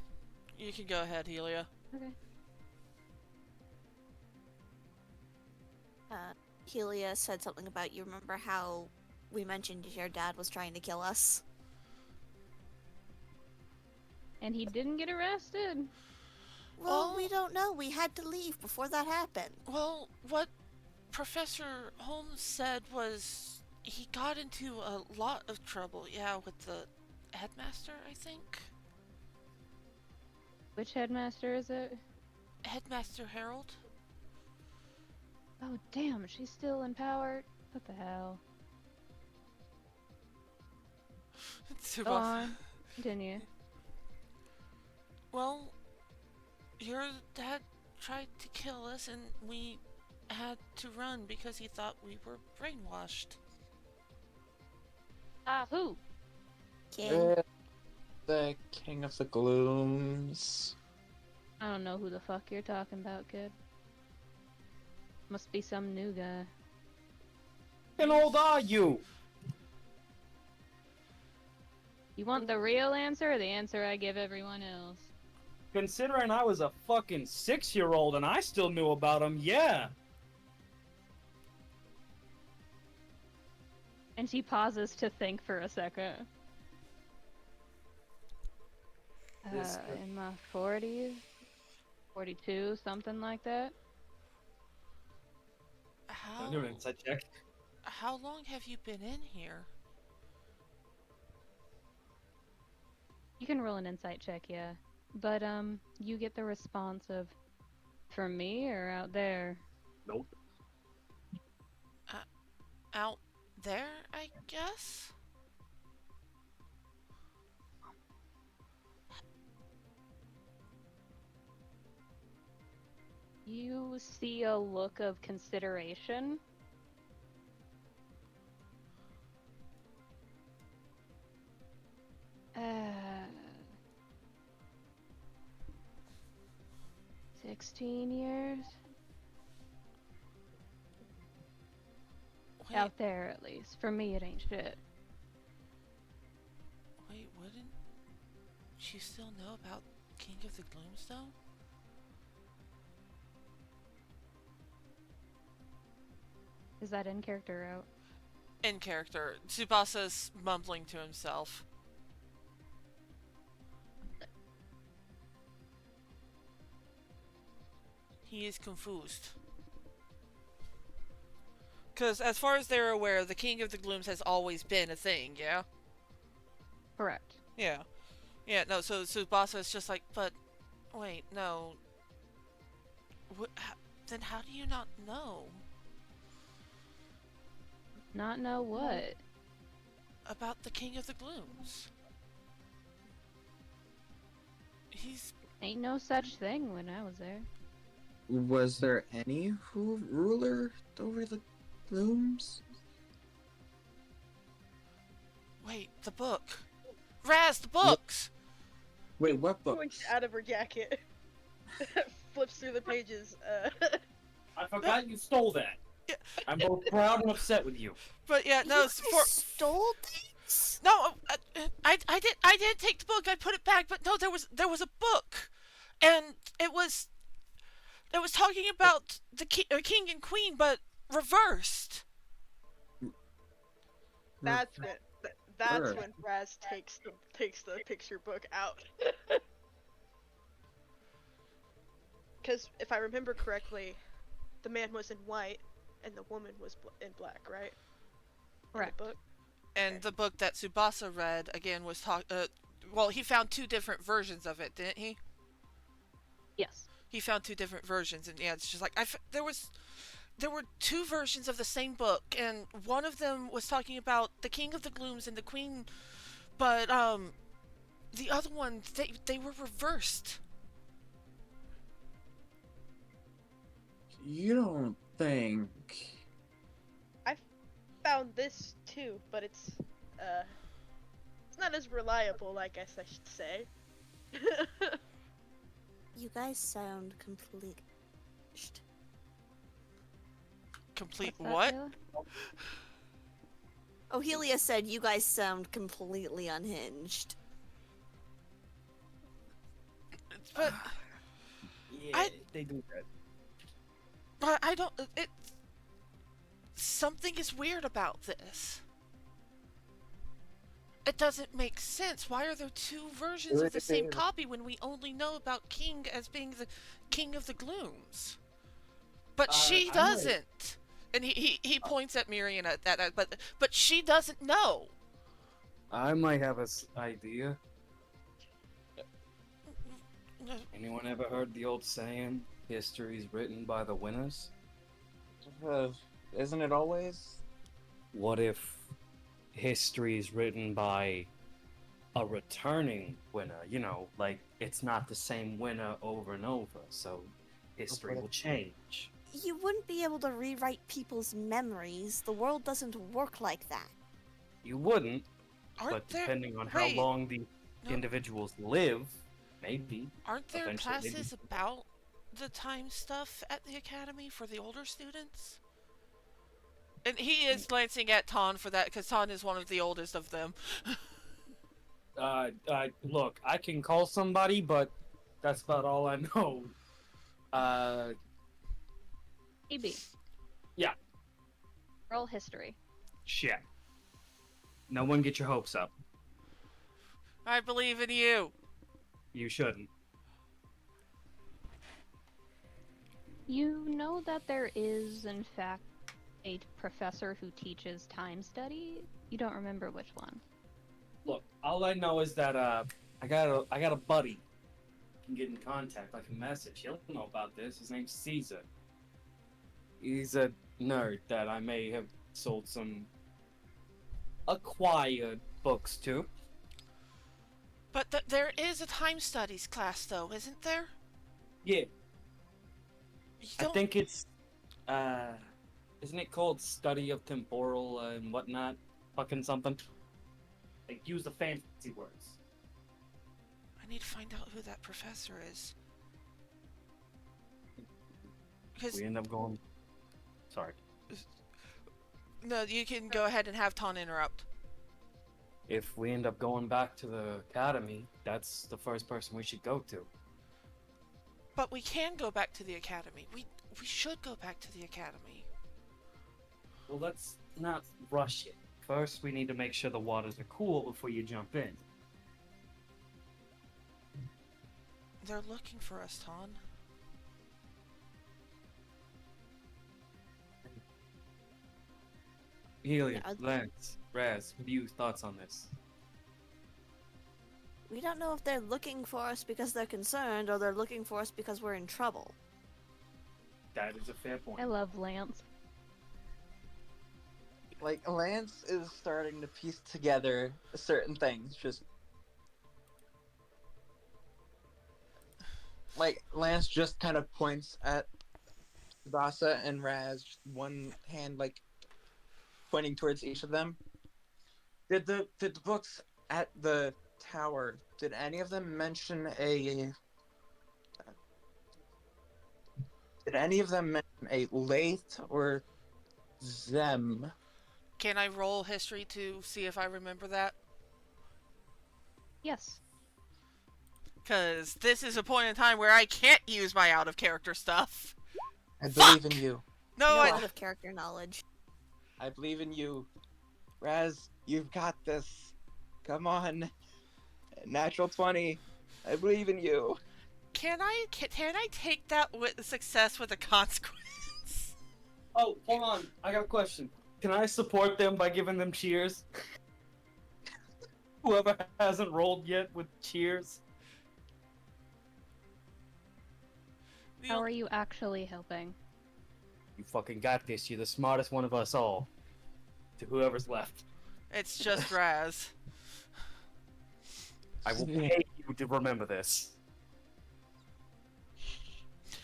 You can go ahead, Helia. Okay. Helia said something about you remember how we mentioned your dad was trying to kill us? And he didn't get arrested. Well, Oh. we don't know. We had to leave before that happened. Well, what Professor Holmes said was he got into a lot of trouble, yeah, with the headmaster, I think? Which headmaster is it? Headmaster Harold? Oh, damn, she's still empowered? What the hell? Go Tsubasa. on. Continue. Well, your dad tried to kill us and we had to run because he thought we were brainwashed. Who? King. The King of the Glooms. I don't know who the fuck you're talking about, kid. Must be some new guy. How old are you? You want the real answer or the answer I give everyone else? Considering I was a fucking 6-year-old and I still knew about him, yeah. And she pauses to think for a second. This- In my 40s? 42, something like that? How, I'm doing an inside check. how long have you been in here? You can roll an insight check, yeah. but you get the response of, from me or out there? Nope. Out there, I guess? You see a look of consideration. Uh, 16 years? Wait, Out there, at least. For me, it ain't shit. wait, wouldn't she still know about King of the Glooms, though? Is that in character or out? In character, Tsubasa's mumbling to himself. He is confused. Because as far as they're aware, the King of the Glooms has always been a thing, yeah? Correct. Yeah. Yeah, no, so Tsubasa is just like, but, wait, no. Then how do you not know Not know what? about the King of the Glooms? He's... Ain't no such thing when I was there. Was there any ruler over the Glooms? Wait, the book. Razz, the books! Wait, what Pulls books? out of her jacket. Flips through the pages. I forgot you stole that. Yeah. I'm both proud and upset with you. But yeah, no, You it's guys stole things? No, I did take the book. I put it back, but no, there was a book, and it was talking about the king and queen, but reversed. That's when that's Sure. when Razz takes the picture book out. Because if I remember correctly, the man was in white and the woman was in black, right? Correct. In the book. And the book that Tsubasa read again was well, he found two different versions of it, didn't he? Yes. He found two different versions, and yeah, it's just like there were two versions of the same book, and one of them was talking about the King of the Glooms and the Queen, but the other one they were reversed. You don't think... Found this too, but it's not as reliable, I guess I should say. You guys sound complete. Complete What's that, what? Taylor? Oh, Helia said you guys sound completely unhinged. But Yeah, they do that. but I don't. Something is weird about this. It doesn't make sense. Why are there two versions of the same copy when we only know about King as being the King of the Glooms? But she I might- doesn't. And he points at Miriam at that, but she doesn't know. I might have an idea. Anyone ever heard the old saying, history's written by the winners? Isn't it always? What if history is written by a returning winner? You know, like, it's not the same winner over and over, so history will change. You wouldn't be able to rewrite people's memories. The world doesn't work like that. You wouldn't, Aren't but there? depending on how wait, long the no. individuals live, maybe. Aren't there Eventually, maybe. classes about the time stuff at the academy for the older students? And he is glancing at Ton for that because Ton is one of the oldest of them. Look, I can call somebody, but that's about all I know. EB. Yeah. Roll history. Shit. No one get your hopes up. I believe in you. You shouldn't. You know that there is, in fact, a professor who teaches time study. You don't remember which one. Look, all I know is that I got a buddy can get in contact, like a message. He'll know about this. His name's Caesar. He's a nerd that I may have sold some acquired books to. But there is a time studies class, though, isn't there? Yeah, You I don't- think it's, isn't it called Study of Temporal and whatnot? Fucking something. Like, use the fancy words. I need to find out who that professor is. Because We end up going. Sorry. no, you can go ahead and have Ton interrupt. If we end up going back to the academy, that's the first person we should go to. But we can go back to the academy. We should go back to the academy. Well, let's not rush it. First, we need to make sure the waters are cool before you jump in. They're looking for us, Ton. Helia, Yeah, Lance, Razz, what are your thoughts on this? We don't know if they're looking for us because they're concerned or they're looking for us because we're in trouble. That is a fair point. I love Lance. Like, Lance is starting to piece together certain things. Just like Lance just kind of points at Tsubasa and Razz, just one hand like pointing towards each of them. Did the books at the tower? Did any of them mention a? Did any of them mention a lathe or Zem? Can I roll history to see if I remember that? Yes. Because this is a point in time where I can't use my out-of-character stuff. I believe in you. No, No I... out of character knowledge. I believe in you. Raz, you've got this. Come on. Natural 20. I believe in you. Can I take that with success with a consequence? Oh, hold on. I got a question. Can I support them by giving them cheers? Whoever hasn't rolled yet with cheers. How are you actually helping? You fucking got this. You're the smartest one of us all. To whoever's left. It's just Razz. I will pay you to remember this.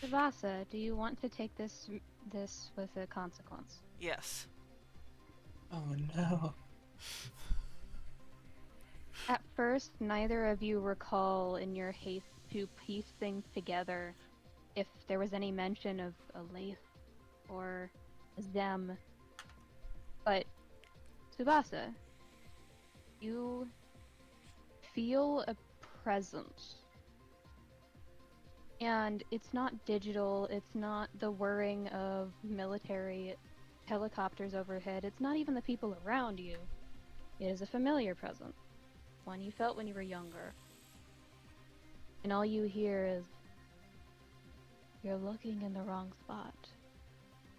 Tsubasa, do you want to take this with a consequence? Yes. Oh no. At first, neither of you recall in your haste to piece things together if there was any mention of a lathe or a Zem. But, Tsubasa, you feel a presence. And it's not digital, it's not the whirring of military helicopters overhead, it's not even the people around you. It is a familiar presence, one you felt when you were younger. And all you hear is, "You're looking in the wrong spot."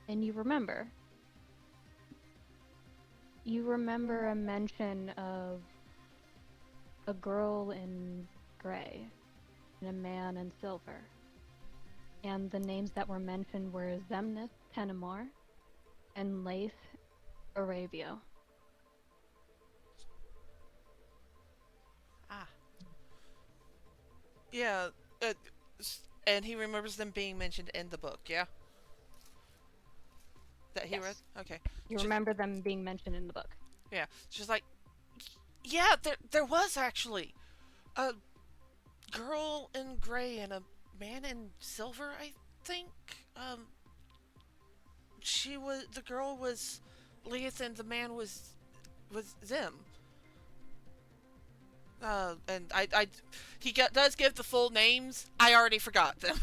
And you remember. You remember a mention of a girl in gray and a man in silver. And the names that were mentioned were Zemnis Tenamor and Laith Aravio. Ah. Yeah, and he remembers them being mentioned in the book, yeah? That he Yes. read? Okay. You Ju- remember them being mentioned in the book. Yeah, she's like, yeah, there was actually a girl in gray and a man in silver, I think. The girl was Leith and the man was Zim. And he does give the full names. I already forgot them.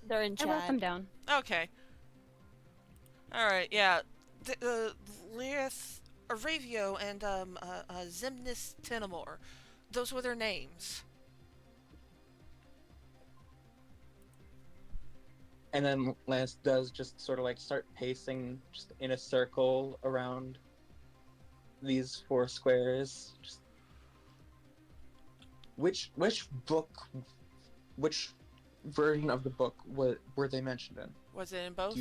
They're in I wrote them chat. down. Okay. Alright, yeah. Leith Aravio and Zimnis Tenamor. Those were their names. And then Lance does just sort of like start pacing just in a circle around these four squares. Just which book which version of the book were they mentioned in? Was it in both?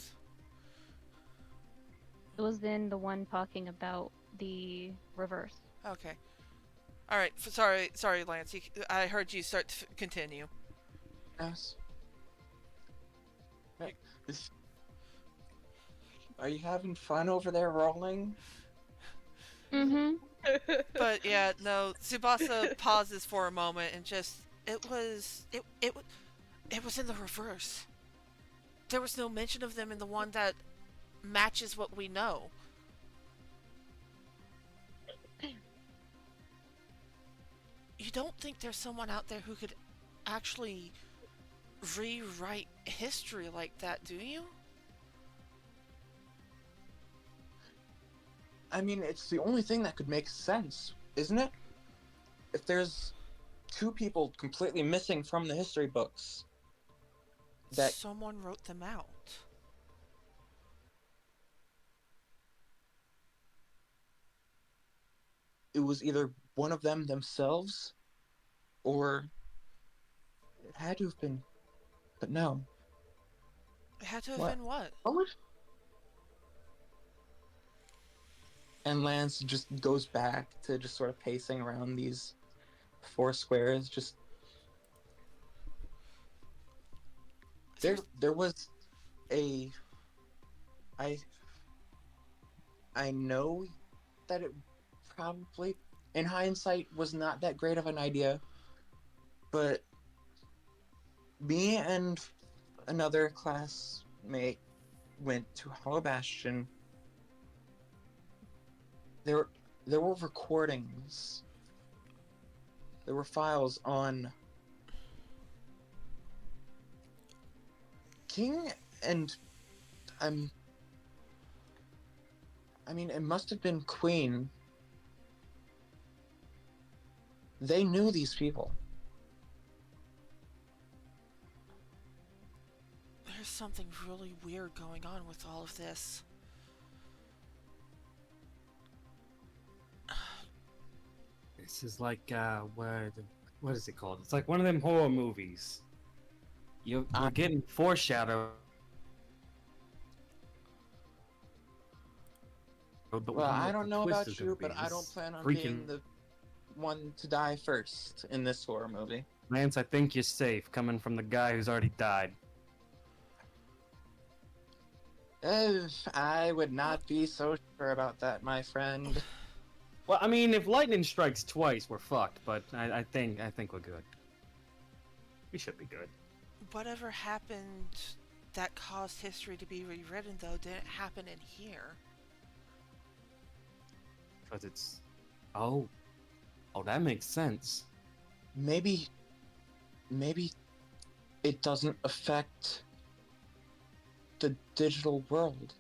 It was in the one talking about the reverse. Okay. All right. Sorry, Lance. I heard you start to continue. Yes. Are you having fun over there rolling? Mm-hmm. But yeah, no. Tsubasa pauses for a moment and just it was in the reverse. There was no mention of them in the one that matches what we know. You don't think there's someone out there who could actually rewrite history like that, do you? I mean, it's the only thing that could make sense, isn't it? If there's two people completely missing from the history books, that someone wrote them out. it was either one of them themselves, or it had to have been, but no. It had to have What? been what? What? And Lance just goes back to just sort of pacing around these four squares. Just there was a. I know that it probably, in hindsight, was not that great of an idea, but me and another classmate went to Hollow Bastion. There were recordings. There were files on King and I mean, it must have been Queen. They knew these people. There's something really weird going on with all of this. This is like what is it called? It's like one of them horror movies. You're getting foreshadowed. Well, I don't know about you, but I don't plan on being the one to die first in this horror movie. Lance, I think you're safe, coming from the guy who's already died. I would not be so sure about that, my friend. Well, I mean, if lightning strikes twice, we're fucked. But I think we're good. We should be good. Whatever happened that caused history to be rewritten, though, didn't happen in here. Because it's... Oh, that makes sense. Maybe it doesn't affect the digital world.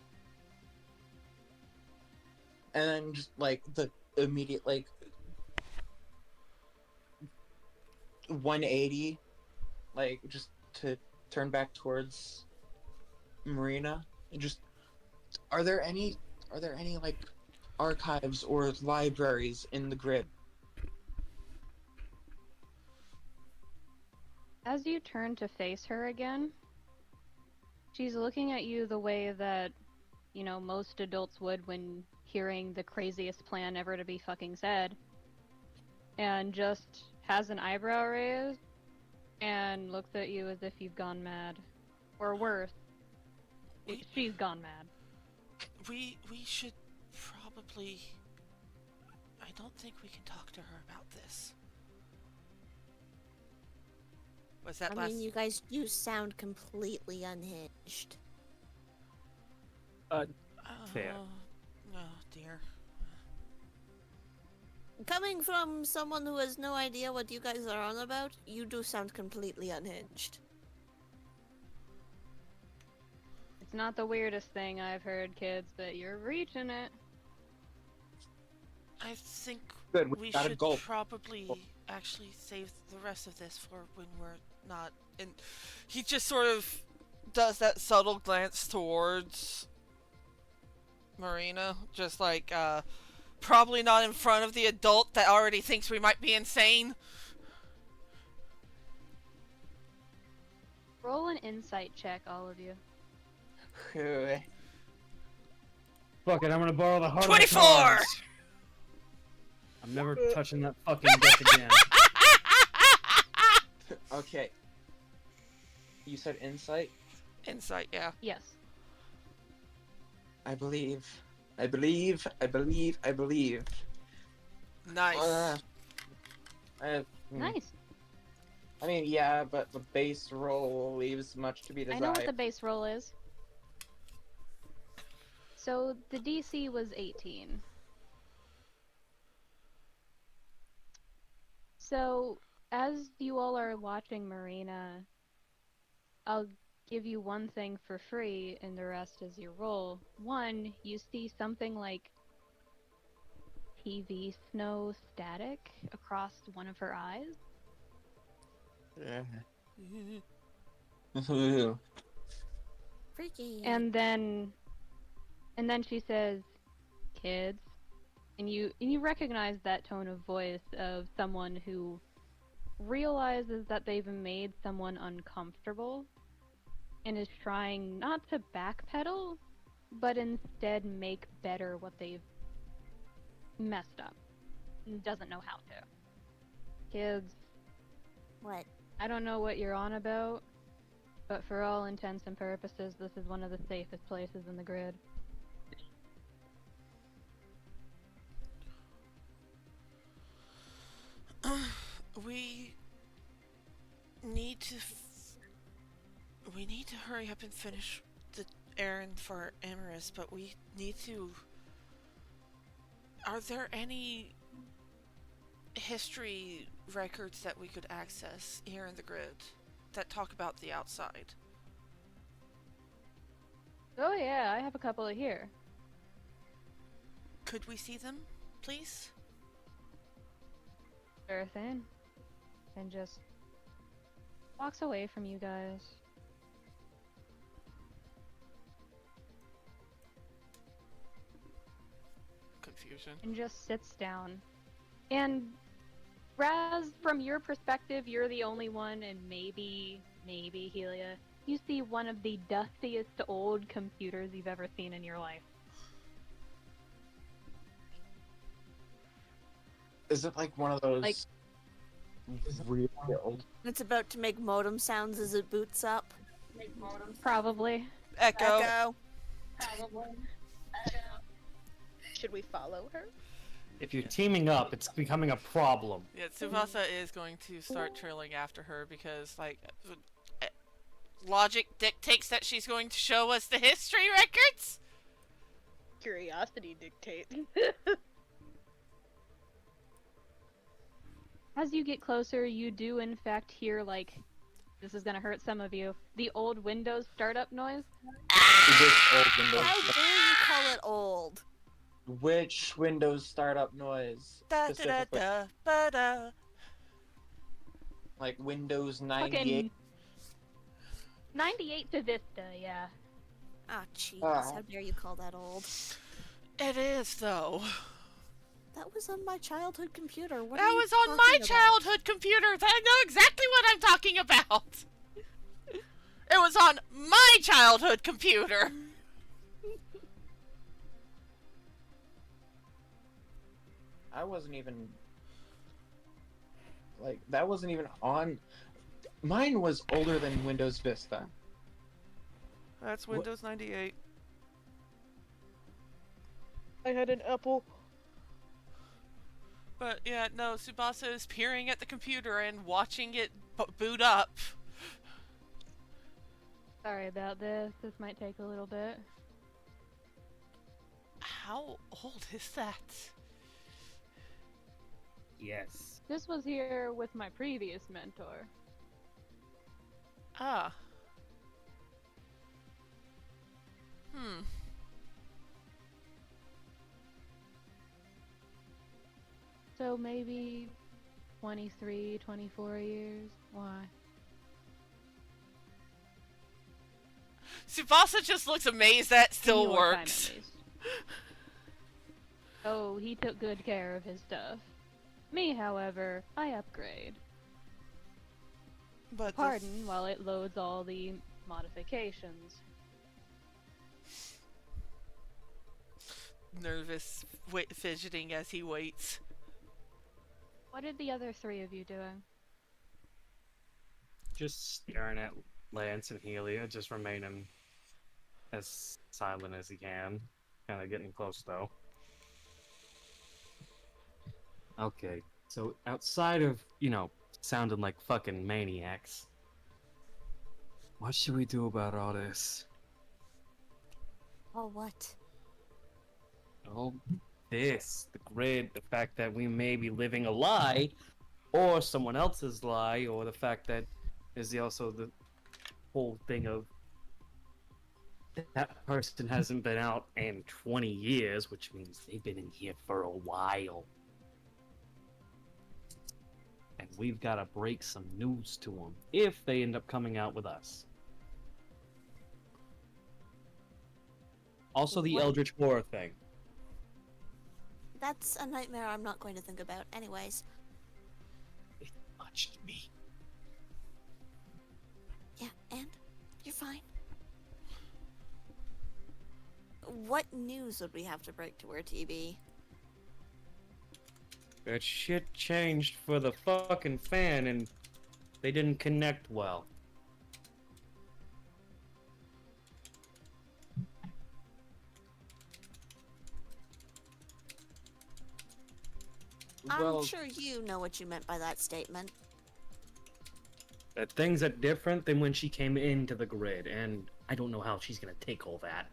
And then just, like, the immediate, like, 180, like, just to turn back towards Marina. And just, are there any, like, archives or libraries in the grid? As you turn to face her again, she's looking at you the way that, you know, most adults would when hearing the craziest plan ever to be fucking said, and just has an eyebrow raised and looks at you as if you've gone mad. Or worse, she's gone mad. We should probably... I don't think we can talk to her about this. Was that I mean, you guys do sound completely unhinged. Fair. Oh dear. Coming from someone who has no idea what you guys are on about, you do sound completely unhinged. It's not the weirdest thing I've heard, kids, but you're reaching it. I think Good, we gotta should go. probably actually save the rest of this for when we're not. And he just sort of does that subtle glance towards Marina, just like, probably not in front of the adult that already thinks we might be insane. Roll an insight check, all of you. Fuck it, I'm gonna borrow the heart 24! of the cards. I'm never touching that fucking deck again. Okay. You said insight? Insight, yeah. Yes. I believe. Nice. Nice. I mean, yeah, but the base roll leaves much to be desired. I know what the base roll is. So the DC was 18. So as you all are watching Marina, I'll give you one thing for free and the rest is your roll. One, you see something like TV snow static across one of her eyes. Freaky. And then she says, "Kids," and you recognize that tone of voice of someone who realizes that they've made someone uncomfortable and is trying not to backpedal, but instead make better what they've messed up and doesn't know how to. Kids, What? I don't know what you're on about, but for all intents and purposes, this is one of the safest places in the grid. We need to hurry up and finish the errand for Emrys, but we need to... Are there any history records that we could access here in the grid that talk about the outside? Oh yeah, I have a couple here. Could we see them, please? Sure thing. And just walks away from you guys. Confusion. And just sits down. And Razz, from your perspective, you're the only one, and maybe Helia, you see one of the dustiest old computers you've ever seen in your life. Is it like one of those Like- really old? It's about to make modem sounds as it boots up. Probably. Echo. Should we follow her? If you're teaming up, it's becoming a problem. Yeah, Tsubasa is going to start trailing after her because, like, logic dictates that she's going to show us the history records? Curiosity dictates. As you get closer, you do in fact hear, like, this is gonna hurt some of you, the old Windows startup noise. Which old Windows? How dare you call it old? Which Windows startup noise? Da da da Specifically? da ba da. Like Windows 98? Fucking 98 to Vista, yeah. Ah, jeez. Ah. How dare you call that old? It is, though. That was on my childhood computer. What That are you was on my talking about? childhood computer. I know exactly what I'm talking about. It was on my childhood computer. I wasn't even... Like, that wasn't even on... Mine was older than Windows Vista. That's What? Windows 98. I had an Apple. But yeah, no, Tsubasa is peering at the computer and watching it boot up. Sorry about this. This might take a little bit. How old is that? Yes. This was here with my previous mentor. Ah. Hmm. So maybe 23, 24 years. Why? Tsubasa just looks amazed that still In your time, works. at least. Oh, he took good care of his stuff. Me, however, I upgrade. But Pardon while it loads all the modifications. nervous, fidgeting as he waits. What are the other three of you doing? Just staring at Lance and Helia, just remaining as silent as he can. Kind of getting close, though. Okay, so outside of, sounding like fucking maniacs, what should we do about all this? Oh, what? Oh, this, the grid, the fact that we may be living a lie, or someone else's lie, or the fact that there's also the whole thing of that person hasn't been out in 20 years, which means they've been in here for a while. And we've got to break some news to them if they end up coming out with us. Also, the What? Eldritch Horror thing. That's a nightmare I'm not going to think about. Anyways, It touched me. yeah, and? You're fine. What news would we have to break to our TV? That shit changed for the fucking fan and they didn't connect well. I'm sure you know what you meant by that statement. That things are different than when she came into the grid, and I don't know how she's gonna take all that.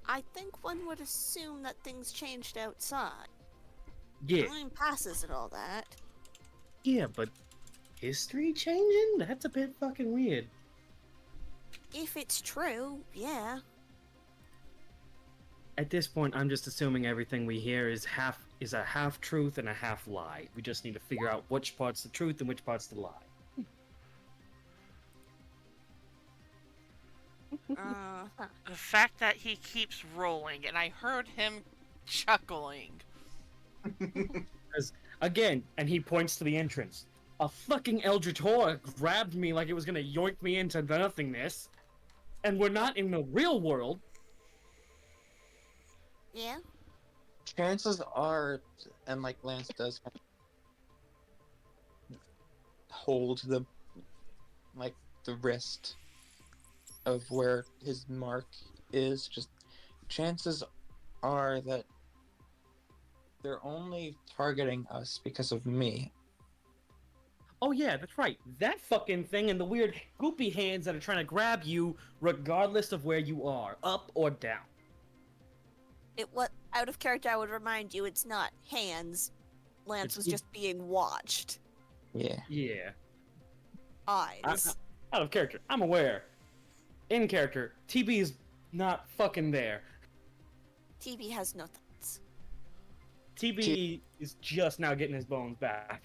I think one would assume that things changed outside. Yeah, Time passes and all that. yeah, but history changing? That's a bit fucking weird. If it's true, yeah. At this point, I'm just assuming everything we hear is a half truth and a half lie. We just need to figure out which part's the truth and which part's the lie. The fact that he keeps rolling, and I heard him chuckling. Again, and he points to the entrance. A fucking Eldritch Horror grabbed me like it was gonna yoink me into nothingness. And we're not in the real world. Yeah? Chances are, and like Lance does hold the wrist of where his mark is, just chances are that they're only targeting us because of me. Oh yeah, that's right. That fucking thing and the weird goopy hands that are trying to grab you regardless of where you are, up or down. What out of character I would remind you, it's not hands. Lance It's- was just being watched. Yeah. Yeah. Eyes. Out of character, I'm aware. In character, TB is not fucking there. TV has no thoughts. TB is just now getting his bones back.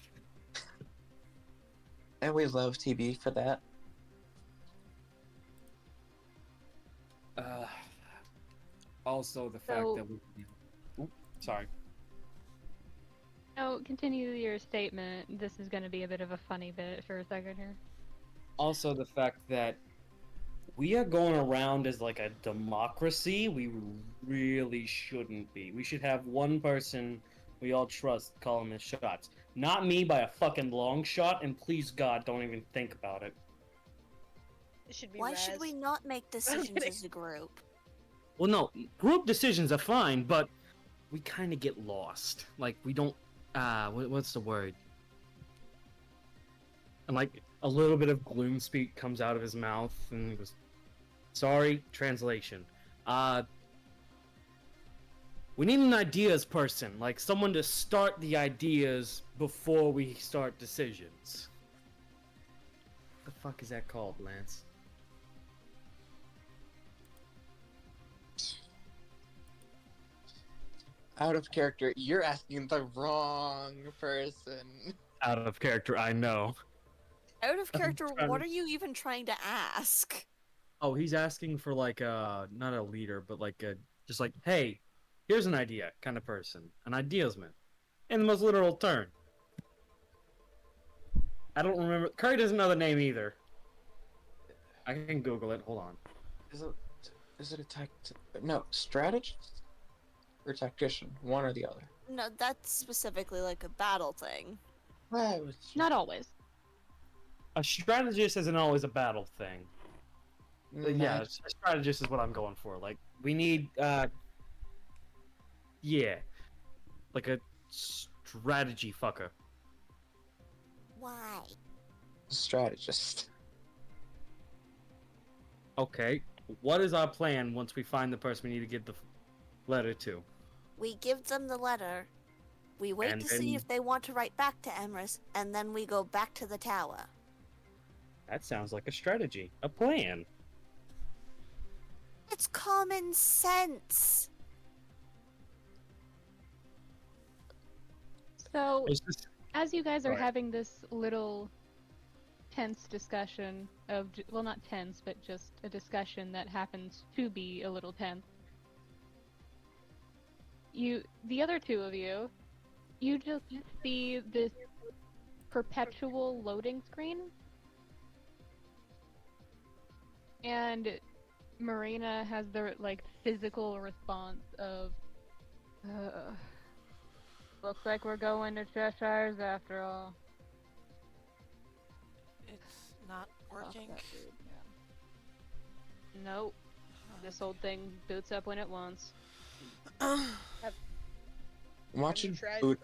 And we love TB for that. Also, the fact So- that we... Oop, sorry. No, continue your statement. This is going to be a bit of a funny bit for a second here. Also, the fact that we are going around as like a democracy, we really shouldn't be. We should have one person we all trust calling the shots. Not me by a fucking long shot, and please God, don't even think about it. It should be Why Razz. should we not make decisions kidding. as a group? Well, no, group decisions are fine, but we kind of get lost. Like, we don't, what's the word? And like, a little bit of gloom speak comes out of his mouth, and he goes, sorry, translation. We need an ideas person, like someone to start the ideas before we start decisions. What the fuck is that called, Lance? Out of character, you're asking the wrong person. Out of character, I know. Out of character, trying what to- are you even trying to ask? Oh, he's asking for like not a leader, but like just like, hey, here's an idea kind of person, an ideasman, in the most literal term. I don't remember. Curry doesn't know the name either. I can Google it. Hold on. Is it a tech? No, strategist or tactician, one or the other. No, that's specifically like a battle thing. Well, it's Not always. A strategist isn't always a battle thing. Yeah, a strategist is what I'm going for. Like, we need, yeah. Like a strategy fucker. Why? strategist. Okay, what is our plan once we find the person we need to give the letter to? We give them the letter. We wait And to see then- if they want to write back to Emrys, and then we go back to the tower. That sounds like a strategy. A plan. It's common sense. So, It's just, as you guys are Right. having this little tense discussion of, well, not tense, but just a discussion that happens to be a little tense, the other two of you, you just see this perpetual loading screen, and Marina has the, like, physical response of, looks like we're going to Cheshire's after all. It's not Fuck working. that dude. Nope. This whole thing boots up when it wants. Watch you it tried- boot.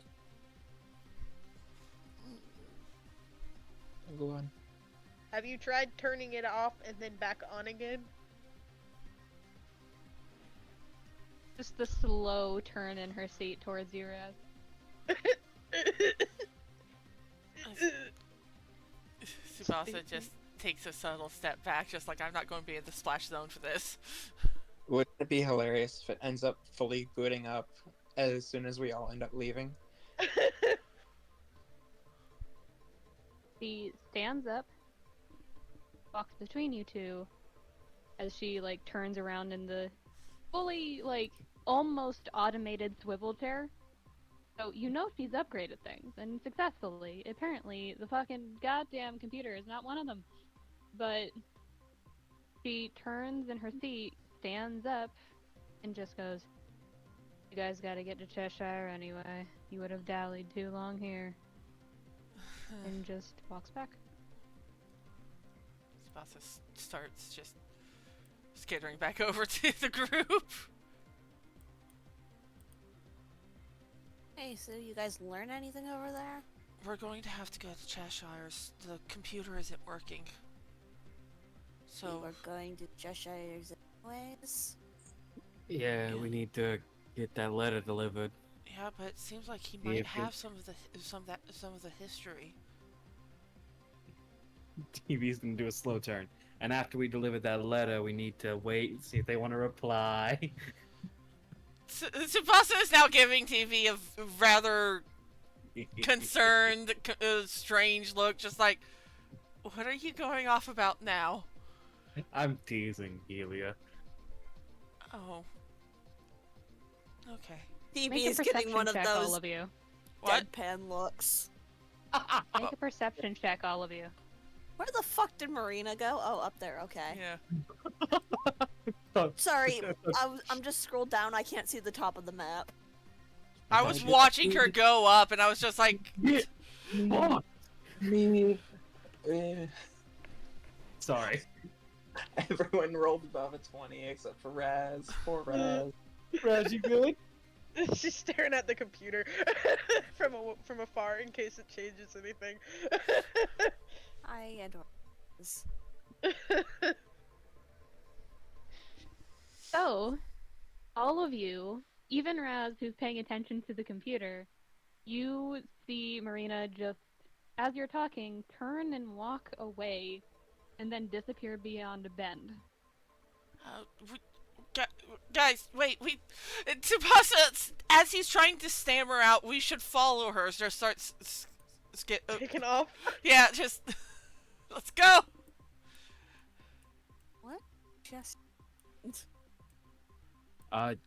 Go on. Have you tried turning it off and then back on again? Just the slow turn in her seat towards you, Razz. Tsubasa just takes a subtle step back, just like, I'm not going to be in the splash zone for this. Wouldn't it be hilarious if it ends up fully booting up as soon as we all end up leaving? She stands up, walks between you two, as she, like, turns around in the fully, like, almost automated swivel chair. So you know she's upgraded things, and successfully. Apparently, the fucking goddamn computer is not one of them. But she turns in her seat, stands up, and just goes, "You guys gotta get to Cheshire anyway. You would have dallied too long here." And just walks back. Tsubasa starts just skittering back over to the group. Hey, so you guys learn anything over there? We're going to have to go to Cheshire's. The computer isn't working. So, We're going to Cheshire's anyways. yeah, we need to get that letter delivered. yeah, but it seems like he Yeah, might if have some of the history. TV's gonna do a slow turn. And after we deliver that letter, we need to wait and see if they want to reply. Tsubasa is now giving TV a rather concerned, strange look, just like, what are you going off about now? I'm teasing Helia. Oh. Okay. TB Make a is getting perception one of check, all those of you. What? deadpan looks. Make a perception check, all of you. Where the fuck did Marina go? Oh, up there. Okay. Yeah. Sorry, I'm just scrolled down. I can't see the top of the map. I was watching her go up, and I was just like, What? Me. Sorry. Everyone rolled above a 20 except for Razz. Poor Razz. Razz, you good? She's staring at the computer from afar in case it changes anything. I adore this. So, all of you, even Razz, who's paying attention to the computer, you see Marina just, as you're talking, turn and walk away, and then disappear beyond a bend. guys, wait, Tsubasa, as he's trying to stammer out, we should follow her. Just starts Kicking off. yeah, just let's go. What? Just.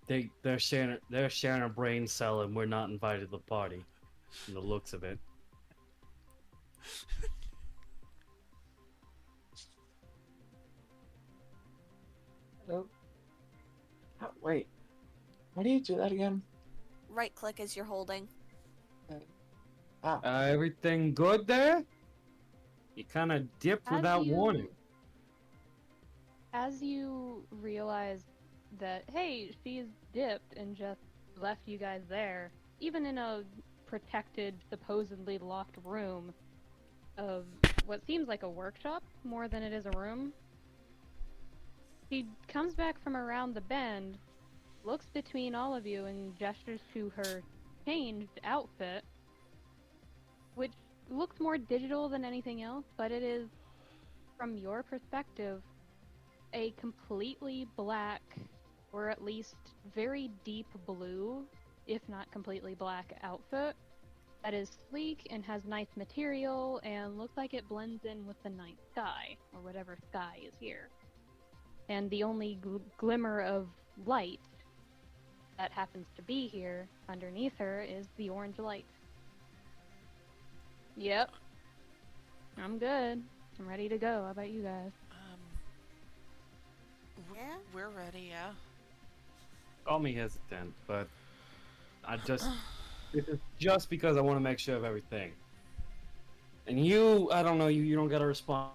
They're sharing a brain cell, and we're not invited to the party. From the looks of it. Oh. Wait. How do you do that again? Right click as you're holding. Ah. Everything good there? You kind of dipped As without you- warning. As you realize that, hey, she's dipped and just left you guys there, even in a protected, supposedly locked room of what seems like a workshop more than it is a room, she comes back from around the bend, looks between all of you, and gestures to her changed outfit, which looks more digital than anything else, but it is, from your perspective, a completely black, or at least very deep blue, if not completely black outfit that is sleek and has nice material and looks like it blends in with the night sky, or whatever sky is here. And the only glimmer of light that happens to be here underneath her is the orange light. Yep. I'm good. I'm ready to go. How about you guys? Yeah? We're ready, yeah. Call me hesitant, but I just this is just because I want to make sure of everything. And you, I don't know, you don't gotta respond.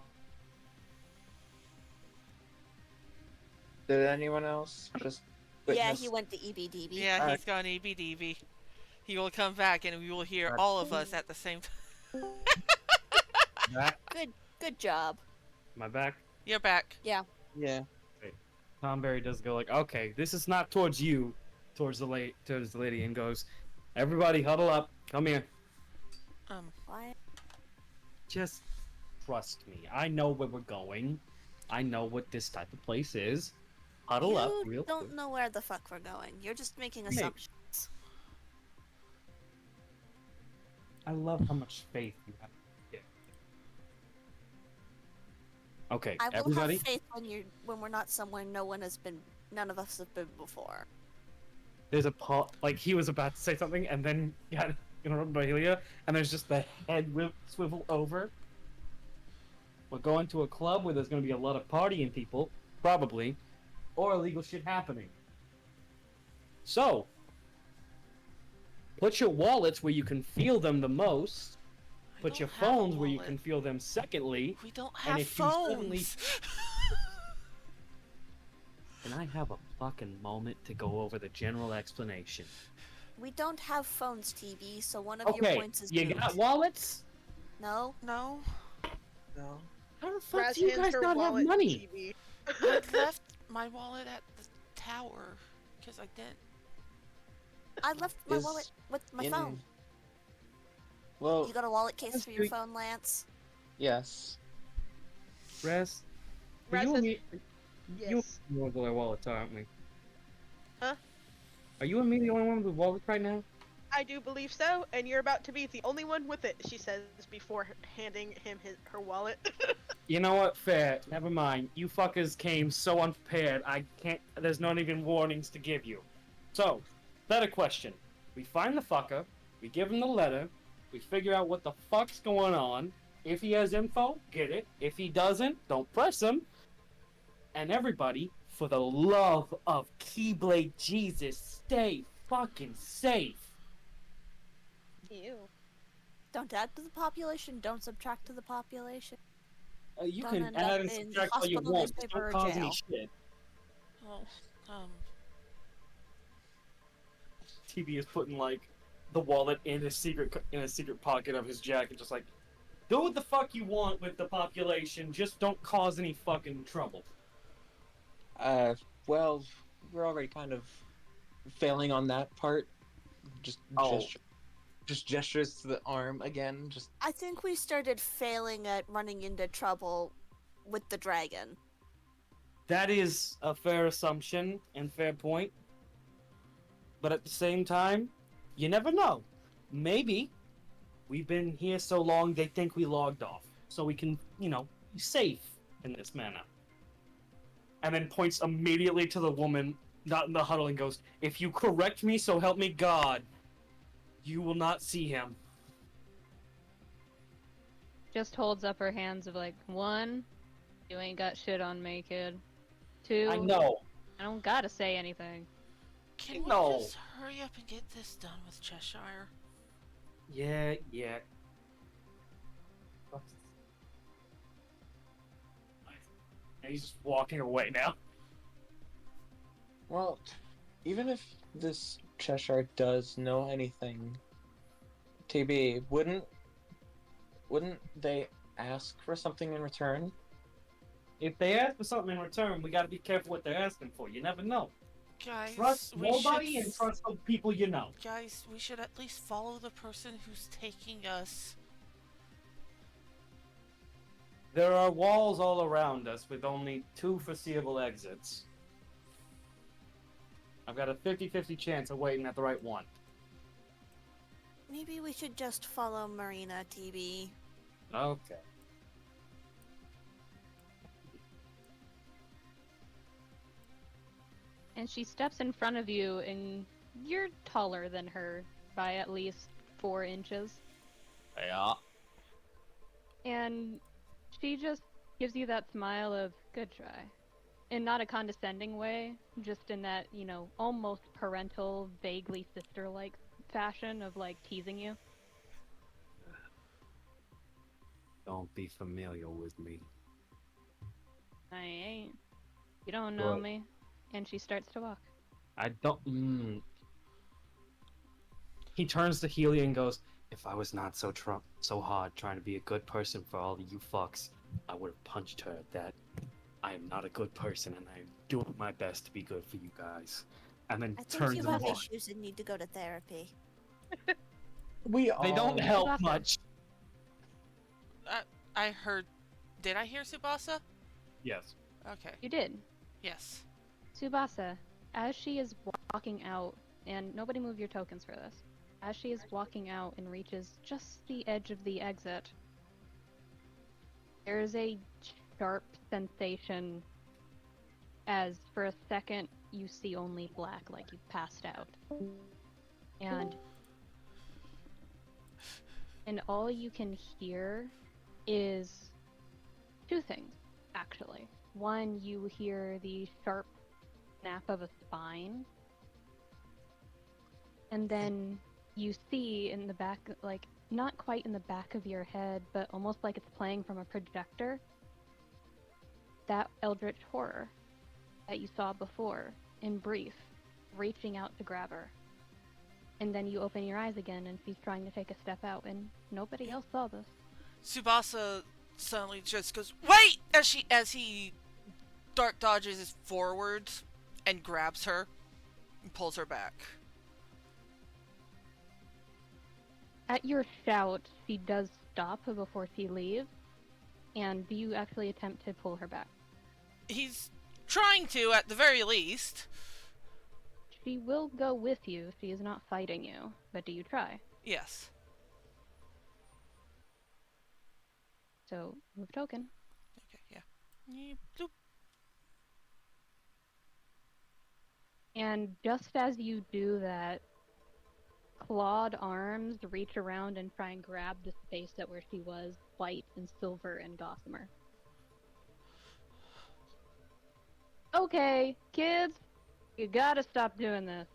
Did anyone else just Yeah, witness? he went to EBDB. Yeah, Alright. he's gone EBDB. He will come back and we will hear all of us at the same time. Back, Good job. my back. You're back. Yeah. Tonberry does go like, okay, this is not towards you, towards the lady, and goes, everybody huddle up, come here. What? Just trust me. I know where we're going. I know what this type of place is. Huddle up, You real don't quick. know where the fuck we're going. You're just making Mate. assumptions. I love how much faith you have. Yeah. Okay, I will everybody. have faith when we're not somewhere none of us have been before. There's a part like he was about to say something and then got interrupted by Helia, and there's just the head swivel over. We're going to a club where there's going to be a lot of partying people, probably, or illegal shit happening. So, put your wallets where you can feel them the most. I Put don't your have a phones where you wallet. can feel them secondly. We don't And have if you phones. suddenly- And I have a fucking moment to go over the general explanation. We don't have phones, TV, so one of your Okay, points is you moot. got wallets? No? No, No. How the fuck Razz do you hands guys her not have wallet to money? TV. I left my wallet at the tower because I didn't. I left my Is wallet with my in- phone. Well, You got a wallet case for your Street- phone, Lance? yes. Raz, Razz you has- and me, you Yes. and me are the only wallets, aren't we? Huh? Are you and me the only one with wallets right now? I do believe so, and you're about to be the only one with it, she says before handing him her wallet. You know what? Fair. Never mind. You fuckers came so unprepared. I can't. There's not even warnings to give you. So, better question. We find the fucker. We give him the letter. We figure out what the fuck's going on. If he has info, get it. If he doesn't, don't press him. And everybody, for the love of Keyblade Jesus, stay fucking safe. Ew. Don't add to the population, don't subtract to the population. You Don't can end up add and in subtract all you hospital, want. Just newspaper, don't or cause any jail. shit. Well, TB is putting like the wallet in a secret pocket of his jacket, just like, do what the fuck you want with the population, just don't cause any fucking trouble. Well, we're already kind of failing on that part. Just Oh. just gestures to the arm again. Just I think we started failing at running into trouble with the dragon. That is a fair assumption and fair point. But at the same time, you never know. Maybe we've been here so long they think we logged off. So we can, be safe in this manner. And then points immediately to the woman, not in the huddle, and goes, if you correct me, so help me God, you will not see him. Just holds up her hands of like, one, you ain't got shit on me, kid. to. I know. I don't gotta say anything. Can we No. just hurry up and get this done with Cheshire? Yeah. And he's just walking away now. Well, even if this Cheshire does know anything, TB, wouldn't they ask for something in return? If they ask for something in return, we gotta be careful what they're asking for. You never know. Guys, Trust we nobody should... and trust the people you know. Guys, we should at least follow the person who's taking us. There are walls all around us with only 2 foreseeable exits. I've got a 50-50 chance of waiting at the right one. Maybe we should just follow Marina, TB. Okay. And she steps in front of you, and you're taller than her by at least 4 inches. Yeah. And she just gives you that smile of, good try. In not a condescending way, just in that, almost parental, vaguely sister-like fashion of, teasing you. Don't be familiar with me. I ain't. You don't know Good. me. And she starts to walk. I don't. He turns to Helia and goes, "If I was not so hard trying to be a good person for all of you fucks, I would have punched her at that. I am not a good person, and I'm doing my best to be good for you guys." And then I think turns you and have walks. issues and need to go to therapy. We They don't help Tsubasa. much. I heard... Did I hear Tsubasa? Yes. Okay. You did. Yes. Tsubasa, as she is walking out, and nobody move your tokens for this, as she is walking out and reaches just the edge of the exit, there is a sharp sensation as for a second you see only black, like you've passed out. And all you can hear is 2 things, actually. One, you hear the sharp snap of a spine, and then you see in the back, not quite in the back of your head, but almost like it's playing from a projector, that eldritch horror that you saw before, in brief, reaching out to grab her. And then you open your eyes again, and she's trying to take a step out, and nobody else saw this. Tsubasa suddenly just goes, "Wait!" as he dark dodges forwards and grabs her and pulls her back. At your shout, she does stop before she leaves, and do you actually attempt to pull her back? He's trying to, at the very least. She will go with you. She is not fighting you, but do you try? Yes. So, move token. Okay, yeah. Yep, bloop. And just as you do that, clawed arms reach around and try and grab the space that where she was, white and silver and gossamer. Okay, kids, you gotta stop doing this.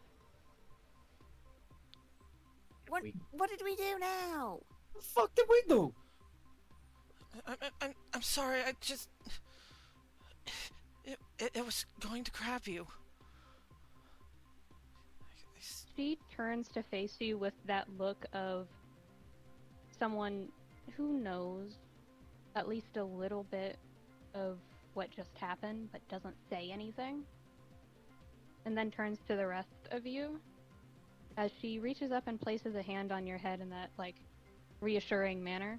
What did we do now? What the fuck did we do? I'm sorry, I just... It was going to grab you. She turns to face you with that look of someone who knows at least a little bit of what just happened, but doesn't say anything. And then turns to the rest of you as she reaches up and places a hand on your head in that, reassuring manner.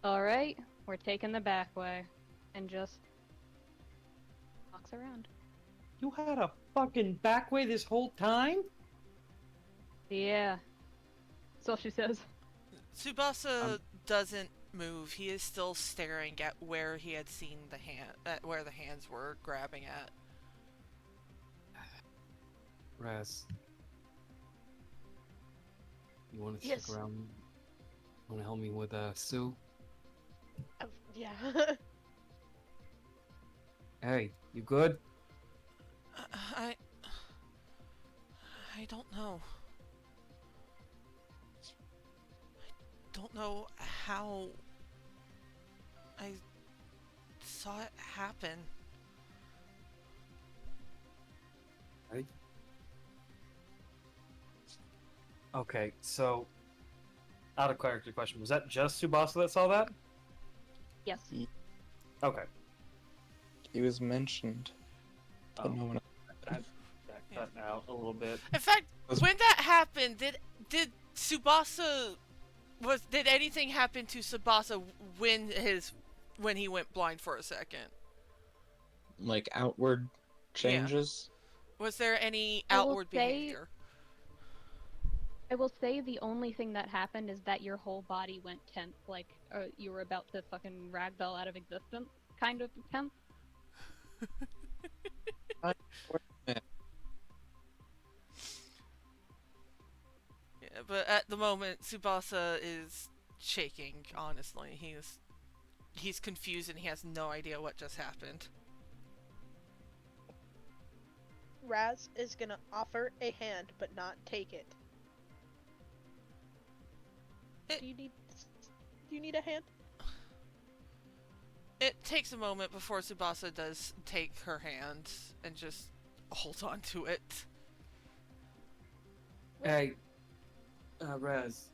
Alright, we're taking the back way. And just walks around. You had a fucking back way this whole time? Yeah. That's all she says. Tsubasa doesn't move. He is still staring at where he had seen the hand, where the hands were grabbing at. Razz, you want to Yes. stick around? Want to help me with Sue? Yeah. Hey, You good? I don't know. I don't know how I saw it happen. Right. Okay, so out of character question, was that just Tsubasa that saw that? Yes. Okay. He was mentioned, but Oh. no one. That cut out a little bit. In fact, when that happened, did Tsubasa did anything happen to Tsubasa when he went blind for a second? Like outward changes. Was there any I will outward say- behavior? I will say the only thing that happened is that your whole body went tense, like you were about to fucking ragdoll out of existence, kind of tense. Yeah, but at the moment, Tsubasa is shaking. Honestly, he's confused and he has no idea what just happened. Razz is gonna offer a hand, but not take it. Do you need a hand? It takes a moment before Tsubasa does take her hand and just hold on to it. Hey, Razz.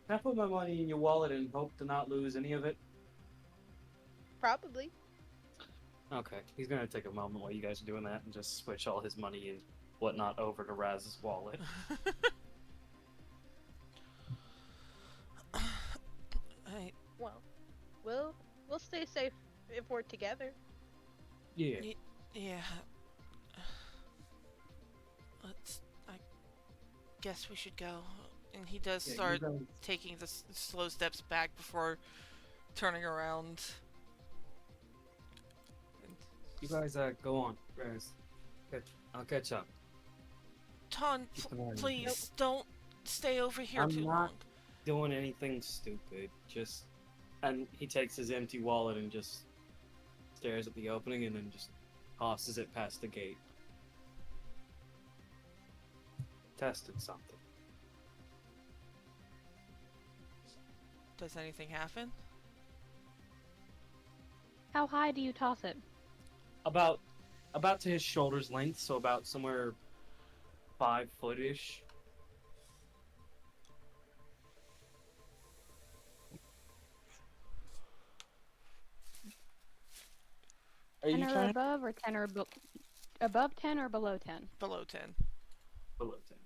Can I put my money in your wallet and hope to not lose any of it? Probably. Okay, he's gonna take a moment while you guys are doing that and just switch all his money and whatnot over to Razz's wallet. Well, we'll stay safe if we're together. Yeah. Yeah. I guess we should go. And he does Yeah, start you guys- taking the slow steps back before turning around. You guys, go on, Razz. I'll catch up. Ton, Keep an eye on you. please don't stay over here I'm too not- long. Doing anything stupid, just... And he takes his empty wallet and just stares at the opening and then just tosses it past the gate. Tested something. Does anything happen? How high do you toss it? About to his shoulder's length, so about somewhere 5 foot-ish. Are 10 you or trying? above, or 10 or above 10 or below 10? Below 10. Below 10.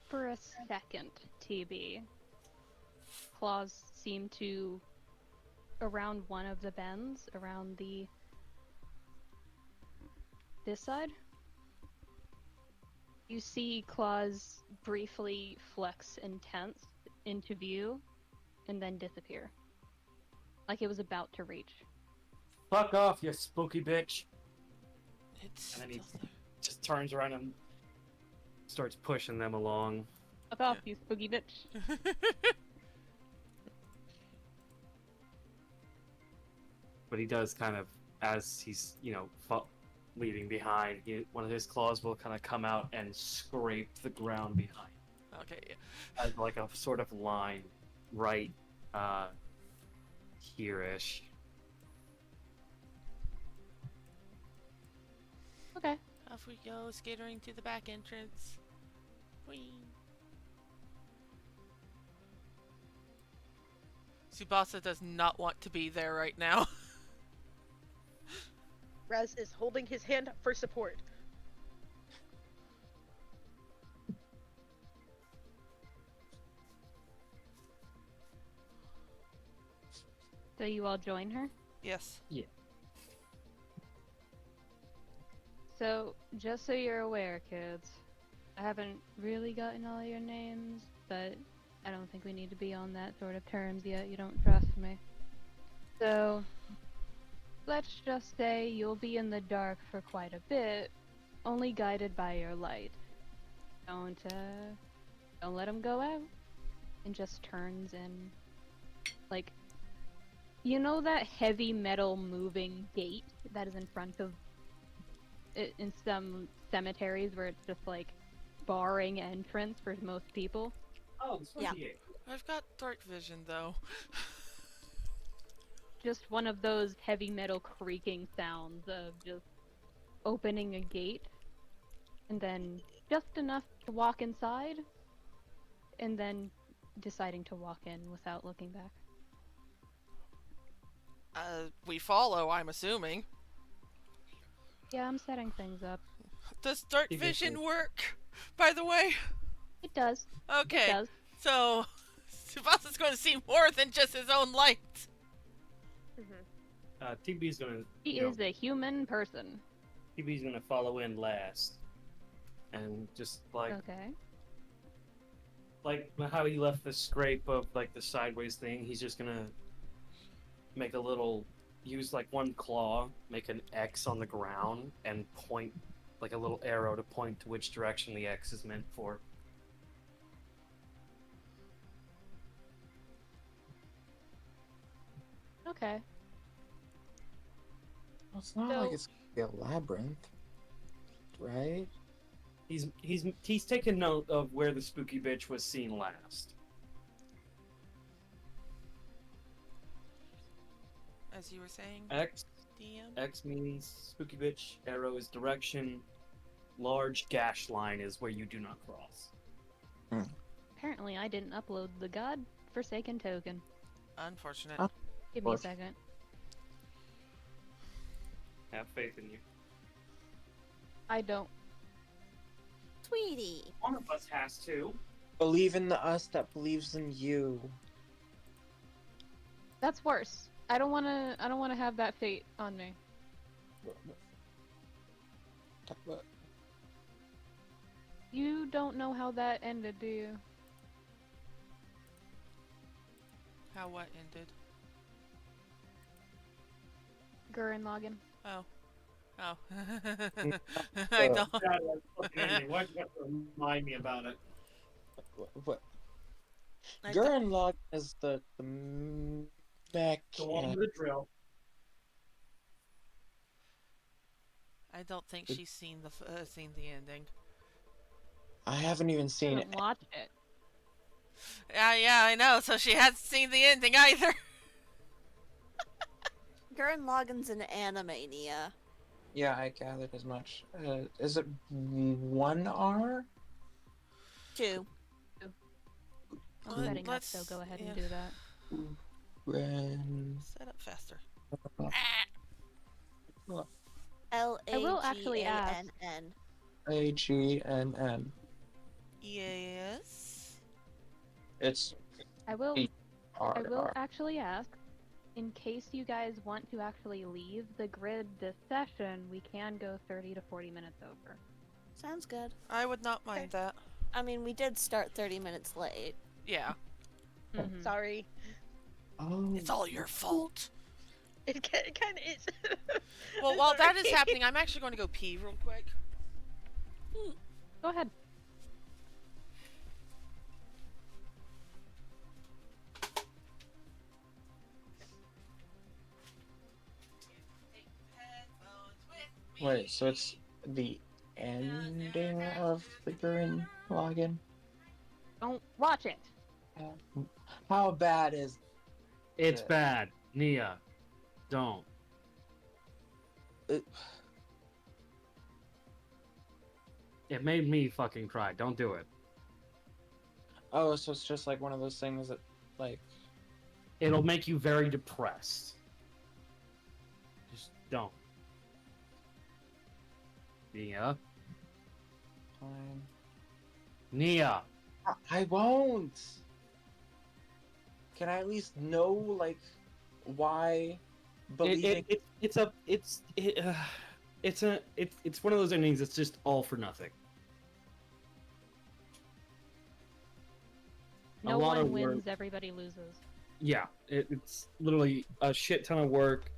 For a second, TB, claws seem to, around one of the bends, around this side, you see claws briefly flex and tense into view, and then disappear. Like it was about to reach. Fuck off, you spooky bitch! It's And then he- still there. Just turns around and starts pushing them along. Fuck off, you spooky bitch. But he does kind of, as he's, leaving behind, one of his claws will kind of come out and scrape the ground behind. Okay, yeah. As like a sort of line right here-ish. Okay. Off we go, skatering to the back entrance. Whee! Tsubasa does not want to be there right now. Razz is holding his hand for support. So you all join her? Yes. So, just so you're aware, kids, I haven't really gotten all your names, but I don't think we need to be on that sort of terms yet. You don't trust me. So, let's just say you'll be in the dark for quite a bit, only guided by your light. Don't let him go out. And just turns and, like, you know that heavy metal moving gate that is in front of in some cemeteries where it's just like barring entrance for most people? Oh, this Yeah. I've got dark vision though. Just one of those heavy metal creaking sounds of just opening a gate and then just enough to walk inside and then deciding to walk in without looking back. We follow, I'm assuming. Yeah, I'm setting things up. Does dark You vision can- work, by the way? It does. Okay, It does. so Tsubasa's going to see more than just his own light. TB's gonna. He you know, is a human person. TB's gonna follow in last, and just Okay. like how he left the scrape of like the sideways thing. He's just gonna make a little, use like one claw, make an X on the ground, and point like a little arrow to point to which direction the X is meant for. Okay. Well, it's not So- like it's gonna be a labyrinth, right? He's taken note of where the spooky bitch was seen last. As you were saying, X DM? means spooky bitch. Arrow is direction. Large gash line is where you do not cross. Apparently I didn't upload the God-forsaken token. Unfortunate. Huh? Give me a Or- second. Have faith in you. I don't. Sweetie. One of us has to. Believe in the us that believes in you. That's worse. I don't wanna have that fate on me. You don't know how that ended, do you? How what ended? Gurren Lagann. Oh. Oh. I don't. Why'd you have to remind me about it? What? I don't- Gurren Lagann is the mech. Go on with the drill. I don't think she's seen the ending. I haven't even I seen it. haven't watched it. Yeah, I know. So she hasn't seen the ending either. Gurren Lagann's an anime, Nia. Yeah, I gathered as much. Is it 1R? 2. I'm setting up, so go ahead and do that. Gurren. Set up faster. will actually ask. Lagann. AGNN. Yes. It's I will R. actually ask, in case you guys want to actually leave the grid this session, we can go 30 to 40 minutes over. Sounds good. I would not mind that. I mean, we did start 30 minutes late. Yeah. Mhm. Sorry. Oh. It's all your fault. It kind of is. Well, while that is Sorry. happening, I'm actually going to go pee real quick. Go ahead. Wait, so it's the ending of the Gurren Lagann? Don't watch it. How bad is It's Yeah. bad. Nia. Don't. it? It made me fucking cry. Don't do it. Oh, so it's just like one of those things that, like, It'll make you very depressed. Just don't. Nia. fine. Nia. I won't. Can I at least know, like, why believing? It's one of those endings that's just all for nothing. A No lot one of wins, work. everybody loses. Yeah, it's literally a shit ton of work.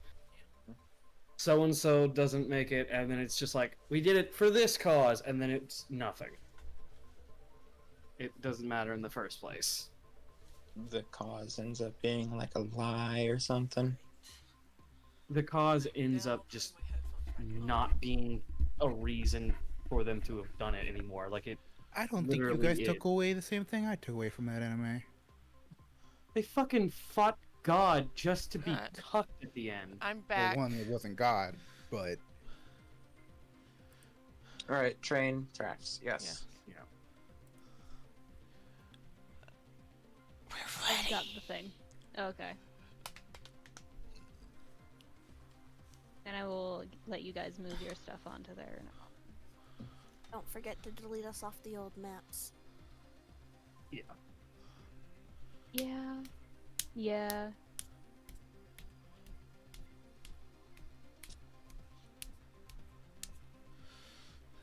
So and so doesn't make it, and then it's just like, we did it for this cause, and then it's nothing. it doesn't matter in the first place. The cause ends up being like a lie or something. The cause ends up just not being a reason for them to have done it anymore. Like, it I don't think you literally guys is. took away the same thing I took away from that anime. They fucking fought God just to be God. cucked at the end. I'm Well, back. one, it wasn't God, but All right, train tracks. Yes. Yeah. We're I've got ready. the thing. Okay. And I will let you guys move your stuff onto there. Don't forget to delete us off the old maps. Yeah. Yeah. Yeah.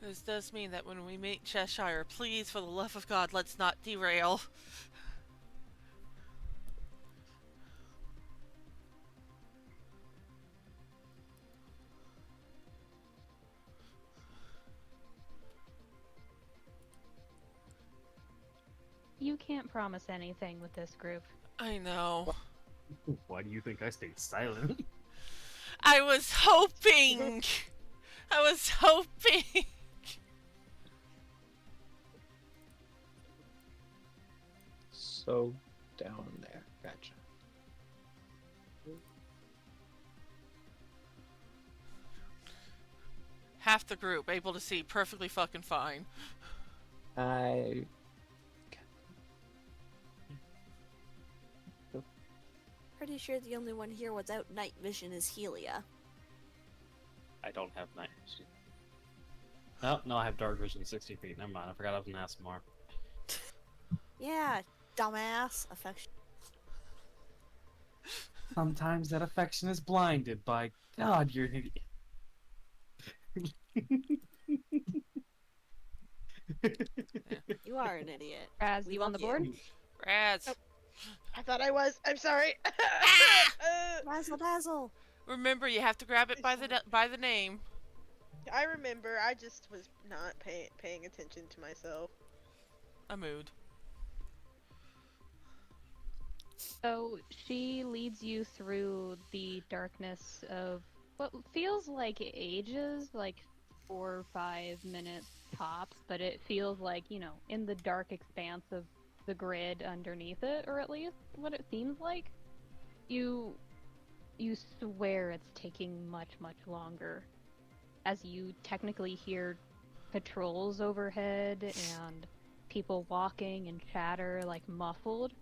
This does mean that when we meet Cheshire, please, for the love of God, let's not derail. You can't promise anything with this group. I know. Why do you think I stayed silent? I was hoping. I was hoping. So down there. Gotcha. Half the group able to see perfectly fucking fine. I Pretty sure the only one here without night vision is Helia. I don't have night vision. Oh, no, I have dark vision 60 feet. Never mind, I forgot I was an ASMR. Yeah, dumbass. Affection. Sometimes that affection is blinded by God, you're an idiot. You are an idiot. Raz, We you on the love board? you. Razz. Oh. I thought I was. I'm sorry. Razzle dazzle. Remember, you have to grab it by the name. I remember. I just was not paying attention to myself. A mood. So she leads you through the darkness of what feels like ages, like 4 or 5 minutes tops, but it feels like, you know, in the dark expanse of the grid underneath it, or at least what it seems like. You swear it's taking much, much longer, as you technically hear patrols overhead and people walking and chatter like muffled.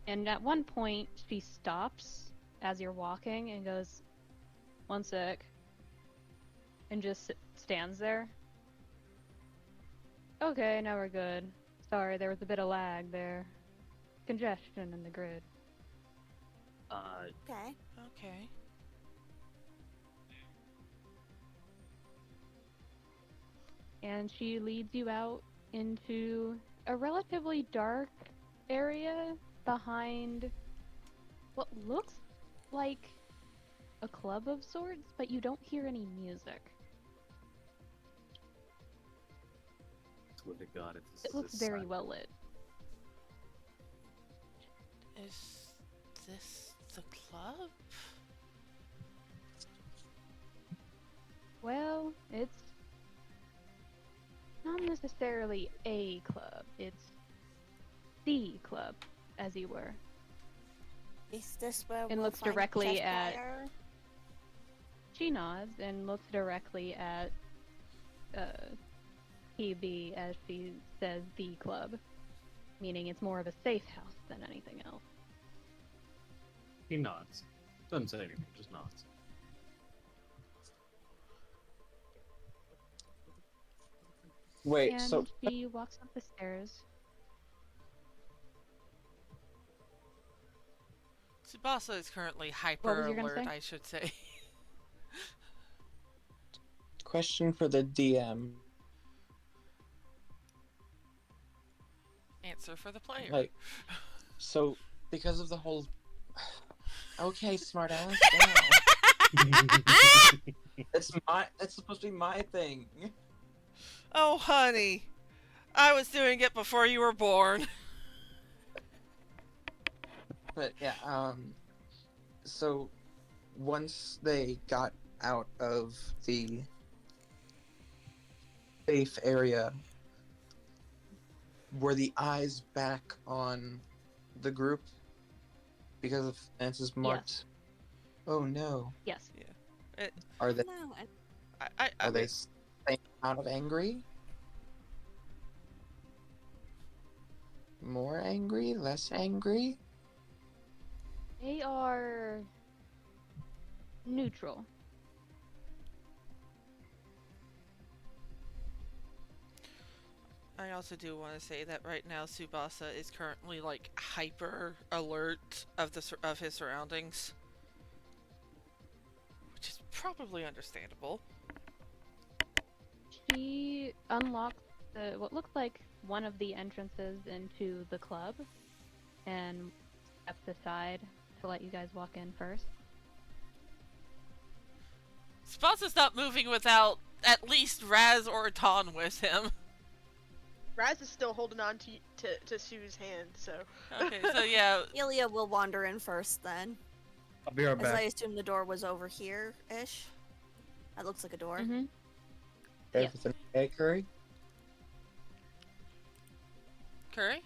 And at one point, she stops as you're walking and goes, "One sec," and just stands there. Okay, now we're good. Sorry, there was a bit of lag there. Congestion in the grid. Okay. Okay. And she leads you out into a relatively dark area behind what looks like a club of sorts, but you don't hear any music. Swear to God, It looks very well lit. Is this the club? Well, it's not necessarily a club. It's the club, as you were. Is this where And we'll looks find directly at- Cheshire? She nods and looks directly at PB as she says the club, meaning it's more of a safe house than anything else. He nods. Doesn't say anything, just nods. wait. And So she walks up the stairs. Tsubasa is currently What hyper was you gonna alert, say? I should say. question for the DM. Answer for the player. Like, so because of the whole. Okay, smartass. Wow. That's supposed to be my thing. Oh, honey. I was doing it before you were born. But yeah, so once they got out of the safe area, were the eyes back on the group because of Lance's marked? Oh no. Yes. Are they No, are they staying out of angry? More angry? Less angry? They are neutral. I also do want to say that right now Tsubasa is currently like hyper alert of of his surroundings, which is probably understandable. She unlocks what looks like one of the entrances into the club and steps aside to let you guys walk in first. Tsubasa's not moving without at least Razz or Ton with him. Razz is still holding on to Sue's hand, so. Okay, so yeah. Helia will wander in first then. I'll be right As I back. assume the door was over here-ish. That looks like a door. Mm-hmm. Everything okay, Kuri? Kuri?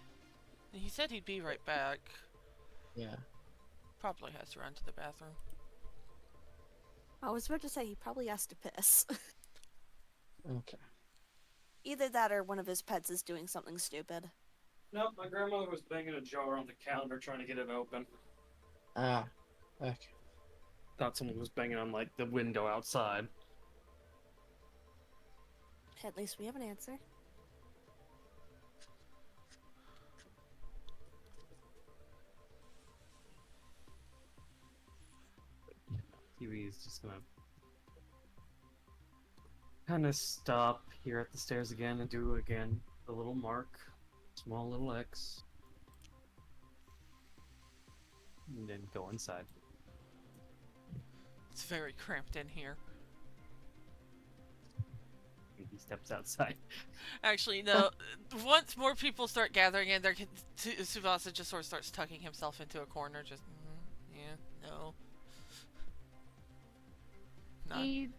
He said he'd be right back. Yeah. Probably has to run to the bathroom. I was about to say he probably has to piss. Okay. Either that or one of his pets is doing something stupid. Nope, my grandmother was banging a jar on the counter trying to get it open. Ah. Okay. Thought someone was banging on, like, the window outside. At least we have an answer. TV is just gonna kind of stop here at the stairs again and do again the little mark, small little X, and then go inside. It's very cramped in here. And he steps outside. Actually, no. Once more people start gathering in, Tsubasa just sort of starts tucking himself into a corner. Just, yeah, no. None. She,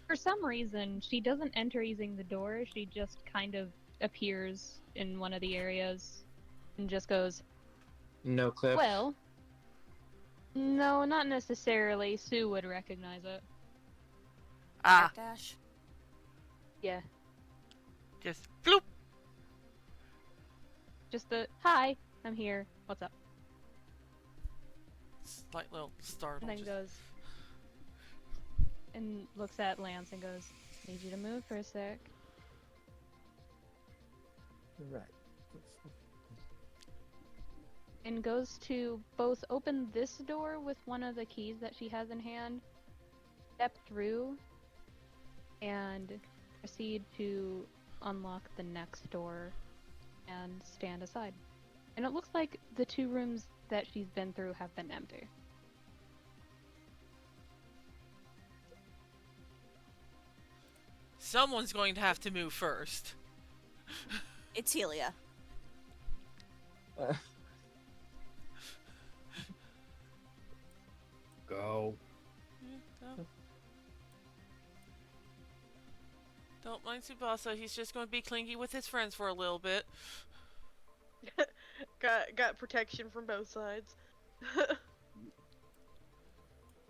for some reason, she doesn't enter using the door. She just kind of appears in one of the areas and just goes, No clip. well, no, not necessarily. Sue would recognize it. Ah, Dash. Yeah. just bloop. Just the, hi, I'm here. What's up? Slight little startle. And then just- goes and looks at Lance and goes, need you to move for a sec. Right. And goes to both open this door with one of the keys that she has in hand, step through, and proceed to unlock the next door and stand aside. And it looks like the two rooms that she's been through have been empty. Someone's going to have to move first. It's Helia. Go. Don't mind Tsubasa, he's just going to be clingy with his friends for a little bit. got protection from both sides.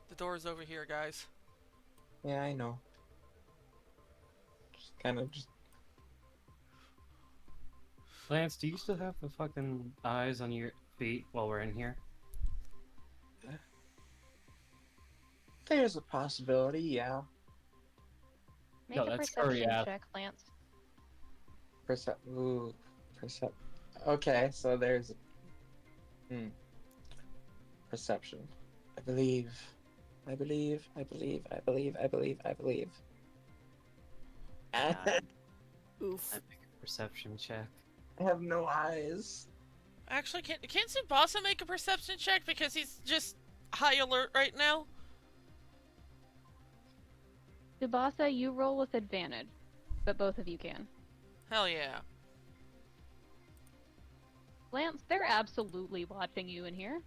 The door's over here, guys. Yeah, I know. Just kind of just. Lance, do you still have the fucking eyes on your feet while we're in here? There's a possibility, yeah. Make No, a that's perception Kuri, check, Lance. Percep. Okay, so there's. Perception. I believe. Oof. I make a perception check. I have no eyes. Actually, can Tsubasa make a perception check because he's just high alert right now? Tsubasa, you roll with advantage, but both of you can. Hell yeah. Lance, they're absolutely watching you in here.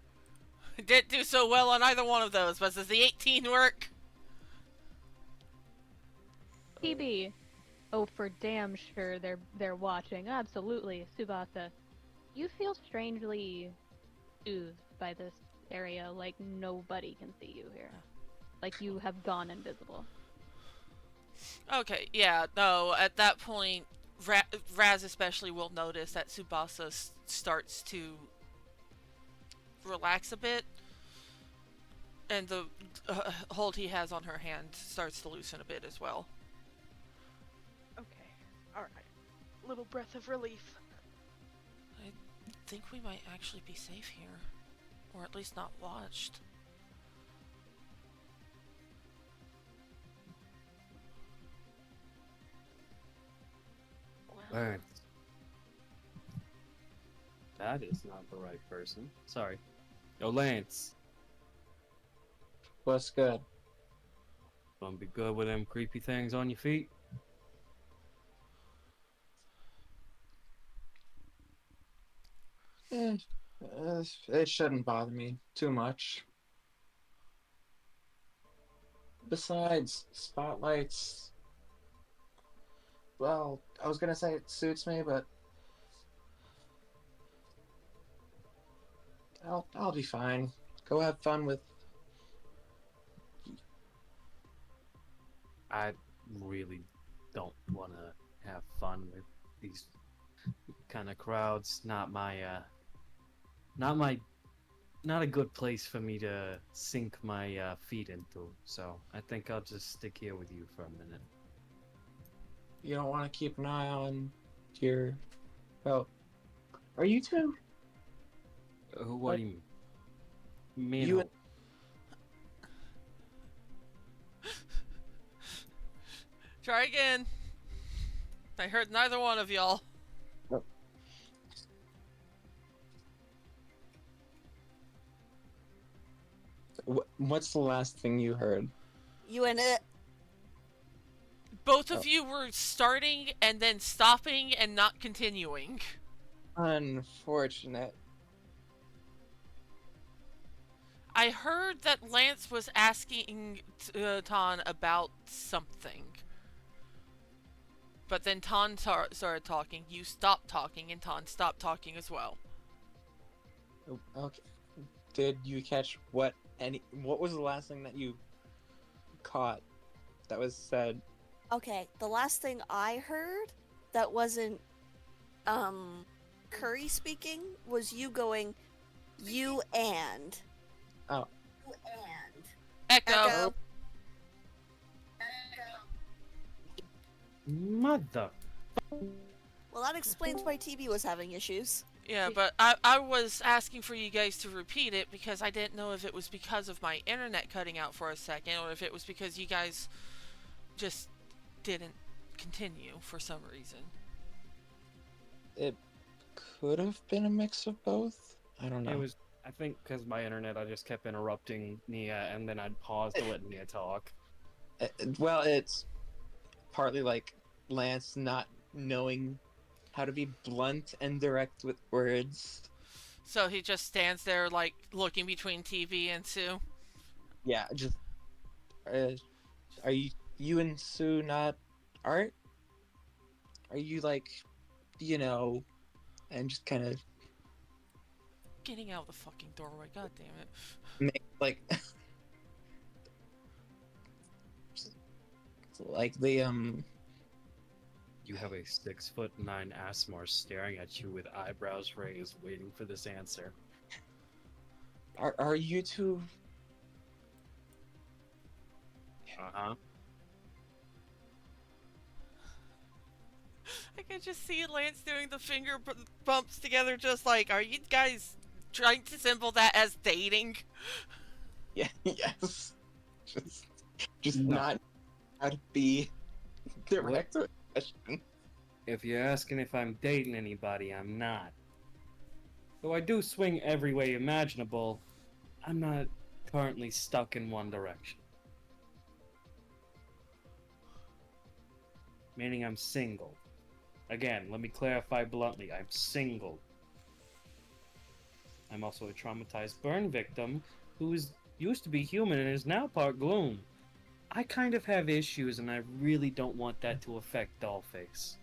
Didn't do so well on either one of those, but does the 18 work? TB. Oh, for damn sure they're watching. Absolutely, Tsubasa. You feel strangely soothed by this area, like nobody can see you here. Like you have gone invisible. Okay, yeah, no, at that point, Razz especially will notice that Tsubasa starts to relax a bit, and the hold he has on her hand starts to loosen a bit as well. Okay. Alright. Little breath of relief. I think we might actually be safe here. Or at least not watched. Lance. That is not the right person. Sorry. Yo, Lance. What's good? Gonna be good with them creepy things on your feet? It shouldn't bother me too much. Besides, spotlights. Well, I was gonna say it suits me, but I'll be fine. Go have fun with. I really don't want to have fun with these kind of crowds. Not a good place for me to sink my feet into. So I think I'll just stick here with you for a minute. You don't want to keep an eye on your. Well, are you two? What do you mean? Me and You who? Try again. I heard neither one of y'all. What's the last thing you heard? You and it. Both of you were starting and then stopping and not continuing. Unfortunate. I heard that Lance was asking Ton about something. But then Ton started talking, you stopped talking, and Ton stopped talking as well. Okay. Did you catch what was the last thing that you caught that was said? Okay, the last thing I heard that wasn't Kuri speaking was you going, you and. Oh. You and. Echo. Mother. Well, that explains why TV was having issues. Yeah, but I was asking for you guys to repeat it because I didn't know if it was because of my internet cutting out for a second or if it was because you guys just didn't continue for some reason. It could have been a mix of both. I don't know. It was, I think, because my internet, I just kept interrupting Nia, and then I'd pause to let Nia talk. Well, it's partly like Lance not knowing how to be blunt and direct with words. So he just stands there, like, looking between TV and Sue? Yeah, just... are you and Sue not art? Are you, like, and just kind of... Getting out of the fucking doorway, god damn it. make, like... like the, You have a 6'9" Asmar staring at you with eyebrows raised, waiting for this answer. Are you two... Uh-huh. I can just see Lance doing the finger bumps together just like, are you guys trying to symbol that as dating? Yeah, yes. Just No. not how to be direct with a question. If you're asking if I'm dating anybody, I'm not. Though I do swing every way imaginable, I'm not currently stuck in one direction. Meaning I'm single. Again, let me clarify bluntly, I'm single. I'm also a traumatized burn victim used to be human and is now part Gloom. I kind of have issues, and I really don't want that to affect Dollface.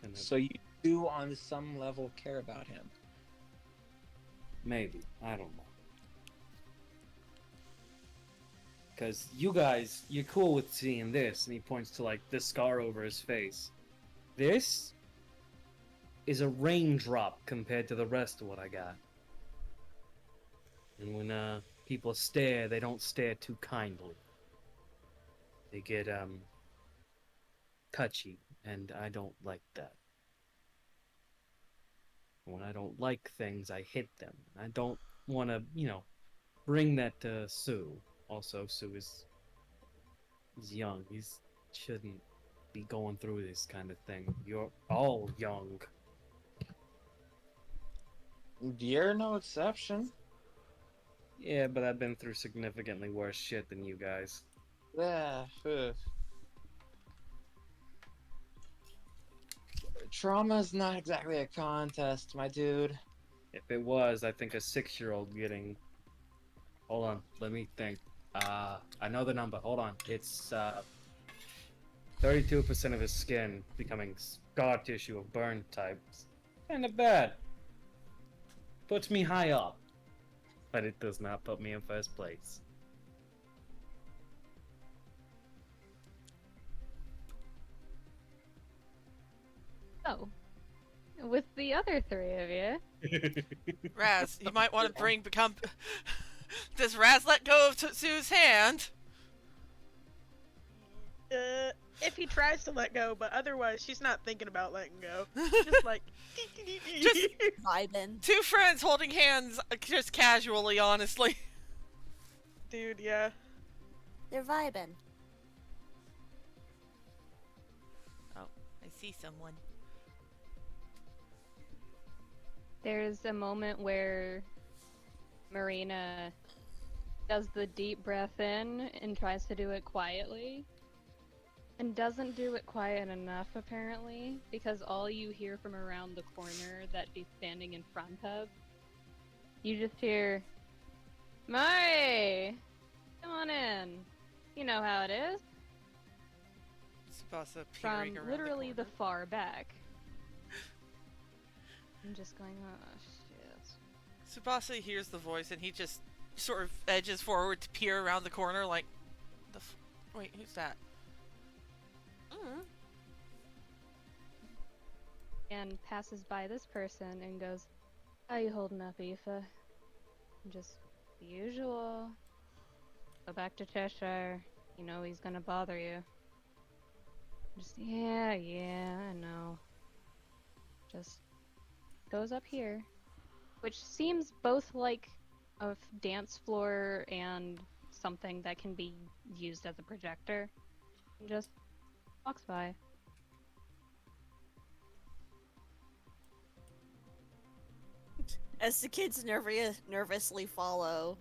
Kind of, So you do, on some level, care about him. maybe. I don't know. Because you guys, you're cool with seeing this, and he points to, like, the scar over his face. This is a raindrop compared to the rest of what I got. And when people stare, they don't stare too kindly. They get touchy, and I don't like that. When I don't like things, I hit them. I don't want to, bring that to Sue. Also, Sue is young. He shouldn't be going through this kind of thing. You're all young. You're no exception. Yeah, but I've been through significantly worse shit than you guys. Yeah. Trauma's not exactly a contest, my dude. If it was, I think a 6-year-old getting... Hold on, let me think. I know the number. Hold on. It's 32% of his skin becoming scar tissue of burn types. Kinda bad. Puts me high up. But it does not put me in first place. So, with the other three of you, Razz, you might want to become. Does Razz let go of Sue's hand? If he tries to let go, but otherwise she's not thinking about letting go. Just like Just Vibin'. two friends holding hands, just casually, honestly. dude, yeah. They're vibing. Oh, I see someone. there's a moment where Marina does the deep breath in and tries to do it quietly. And doesn't do it quiet enough, apparently, because all you hear from around the corner that she's standing in front of, you just hear, Mari! Come on in. You know how it is. Tsubasa From peering around literally the the far back. I'm just going, oh shit. Tsubasa hears the voice and he just sort of edges forward to peer around the corner like, wait, who's that? And passes by this person and goes, how you holding up, Aoife? Just the usual. Go back to Cheshire. You know he's gonna bother you. Just, yeah, I know. Just goes up here. Which seems both like a dance floor and something that can be used as a projector. And just walks by. As the kids nervously follow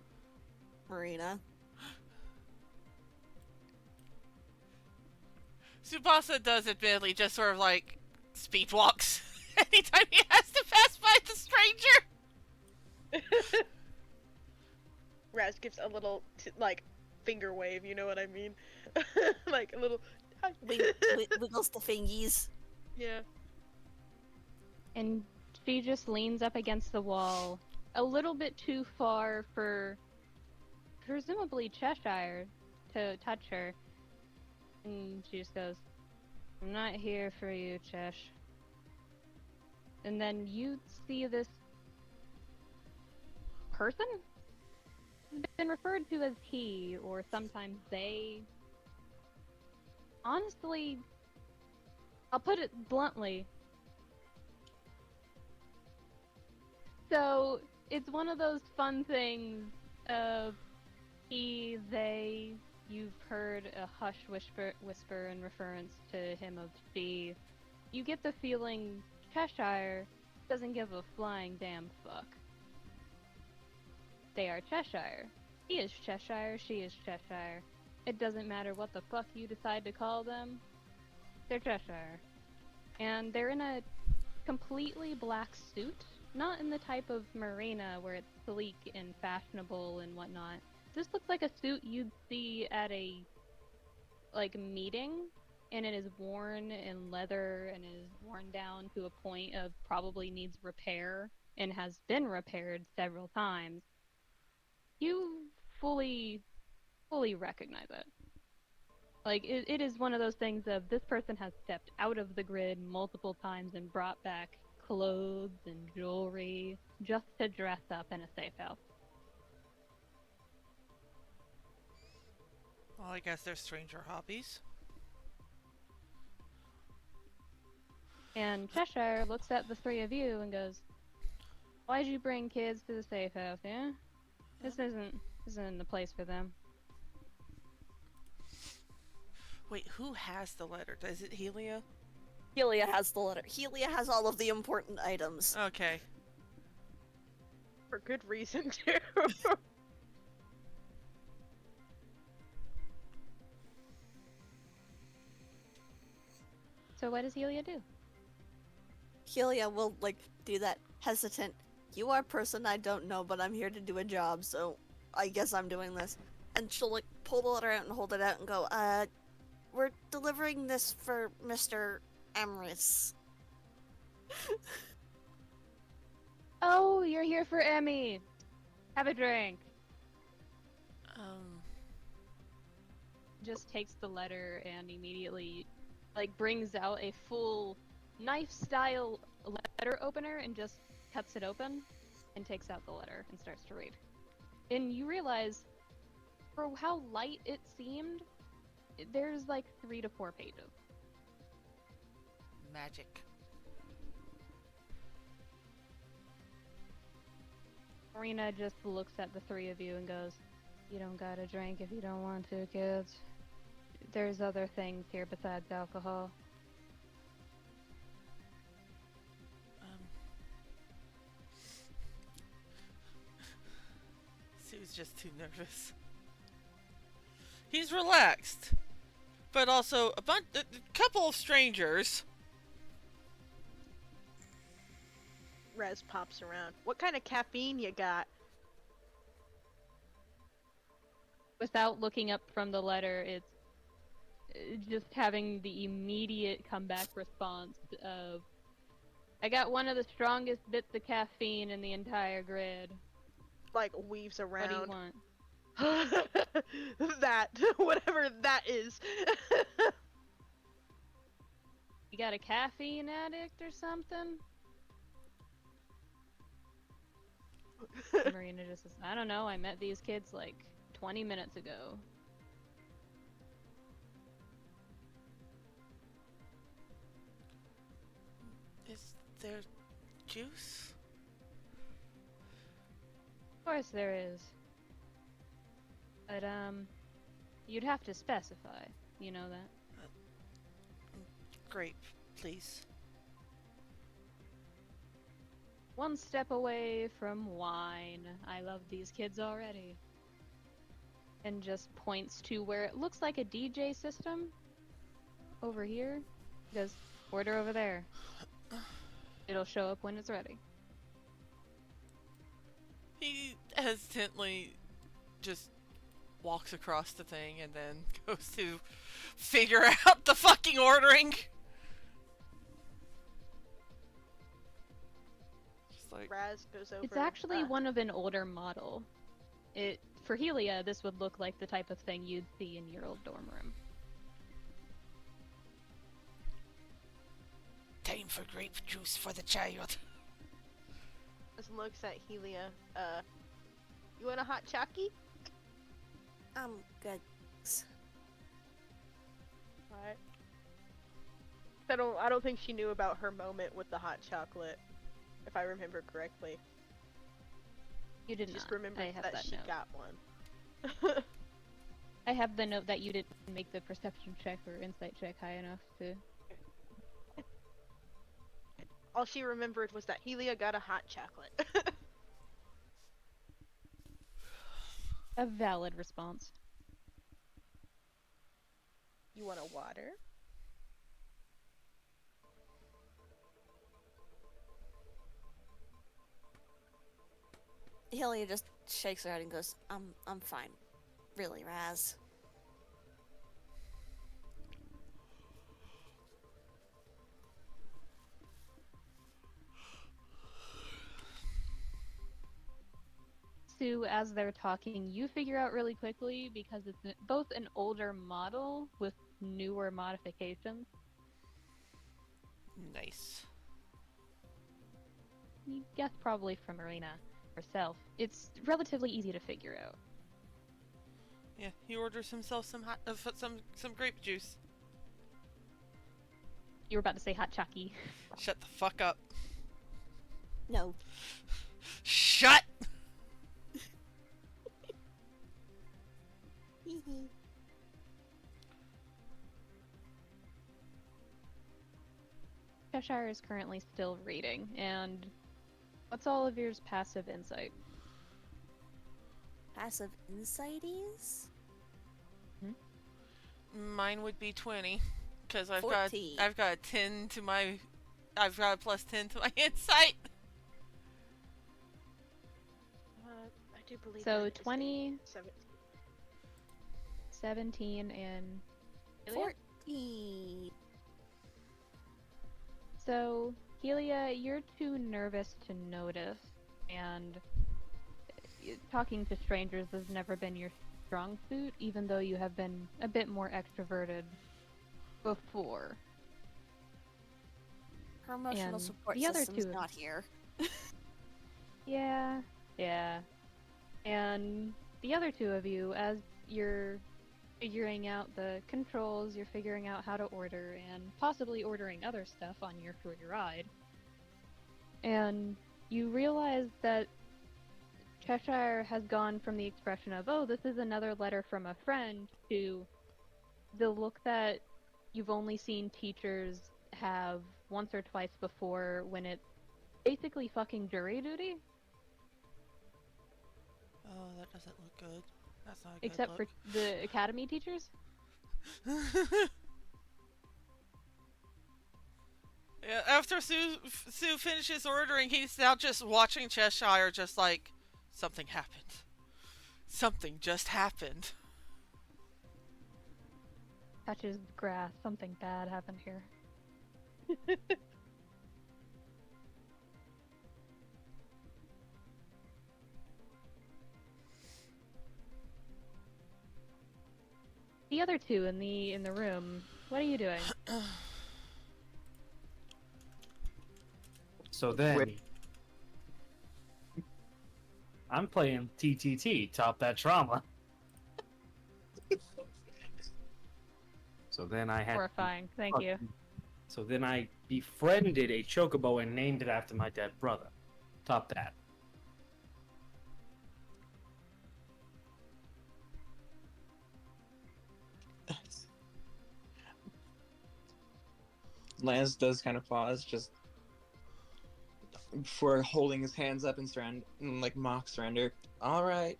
Marina. Tsubasa does admittedly just sort of like speed walks anytime he has to pass by the stranger. Razz gives a little finger wave, you know what I mean? Like a little Wiggles the fingies. yeah. And she just leans up against the wall, a little bit too far for presumably Cheshire to touch her. And she just goes, I'm not here for you, Chesh. And then you see this person? It's been referred to as he, or sometimes they. Honestly, I'll put it bluntly. So, it's one of those fun things of he, they, you've heard a hush whisper in reference to him of she. You get the feeling Cheshire doesn't give a flying damn fuck. They are Cheshire. He is Cheshire, she is Cheshire. It doesn't matter what the fuck you decide to call them. They're Cheshire. And they're in a completely black suit. Not in the type of marina where it's sleek and fashionable and whatnot. This looks like a suit you'd see at a, like, meeting, and it is worn and leather and is worn down to a point of probably needs repair and has been repaired several times. You fully recognize it. Like, it is one of those things of this person has stepped out of the grid multiple times and brought back clothes and jewelry just to dress up in a safe house. Well, I guess they're stranger hobbies. And Cheshire looks at the three of you and goes, "Why'd you bring kids to the safe house, yeah? This isn't the place for them." Wait, who has the letter? Is it Helia? Helia has the letter. Helia has all of the important items. Okay. For good reason, too. So what does Helia do? Helia will, like, do that hesitant, "You are a person I don't know, but I'm here to do a job, so I guess I'm doing this." And she'll, like, pull the letter out and hold it out and go, "We're delivering this for Mr. Emrys." Oh, you're here for Emmy. Have a drink. Just takes the letter and immediately, like, brings out a full knife-style letter opener and just cuts it open and takes out the letter and starts to read. And you realize, for how light it seemed, there's like 3 to 4 pages. Magic. Marina just looks at the three of you and goes, "You don't gotta drink if you don't want to, kids. There's other things here besides alcohol." Sue's just too nervous. He's relaxed, but also a couple of strangers. Razz pops around. "What kind of caffeine you got?" Without looking up from the letter, it's just having the immediate comeback response of, "I got one of the strongest bits of caffeine in the entire grid. Like, weaves What do you around. want?" That. Whatever that is. You got a caffeine addict or something? Marina just says, "I don't know, I met these kids like 20 minutes ago." Is there juice? Of course there is. But, you'd have to specify. You know that. Grape, please. One step away from wine. I love these kids already. And just points to where it looks like a DJ system. Over here. Goes, "Order over there. It'll show up when it's ready." He hesitantly just walks across the thing and then goes to figure out the fucking ordering. Just like, Razz goes over. It's actually one of an older model. For Helia, this would look like the type of thing you'd see in your old dorm room. time for grape juice for the child. Just looks at Helia. You want a hot chalky? Good. Alright. I don't think she knew about her moment with the hot chocolate, if I remember correctly. You did She just not. remembered I have that that she note. got one. I have the note that you didn't make the perception check or insight check high enough to... All she remembered was that Helia got a hot chocolate. A valid response. You want a water? Helia just shakes her head and goes, I'm fine. Really, Razz. Sue, as they're talking, you figure out really quickly because it's both an older model with newer modifications. Nice. You guess probably from Marina herself. It's relatively easy to figure out. Yeah, he orders himself some some grape juice. You were about to say hot chucky. Shut the fuck up. No. Shut! Cheshire is currently still reading, and what's all of yours passive insight? Passive insighties? Mine would be 20, because I've 14. got a 10 to my, I've got a plus 10 to my insight. I do believe So mine is 20, 17. 17, and Helia? 14. So, Helia, you're too nervous to notice, and talking to strangers has never been your strong suit, even though you have been a bit more extroverted before. Her emotional And support the other system's two- not here. Yeah. And the other two of you, as you're figuring out the controls, you're figuring out how to order, and possibly ordering other stuff on your free ride. And you realize that Cheshire has gone from the expression of, oh, this is another letter from a friend, to the look that you've only seen teachers have once or twice before when it's basically fucking jury duty. Oh, that doesn't look good. That's not a good Except for look. the academy teachers. Yeah, after Sue finishes ordering, he's now just watching Cheshire, just like, something happened. Something just happened. Touches grass. Something bad happened here. The other two in the room, what are you doing? So then, I'm playing TTT, Top That Trauma. So then I had. Horrifying. Thank you. So then I befriended a chocobo and named it after my dead brother. Top that. Lance does kind of pause, just before holding his hands up in like mock surrender. All right.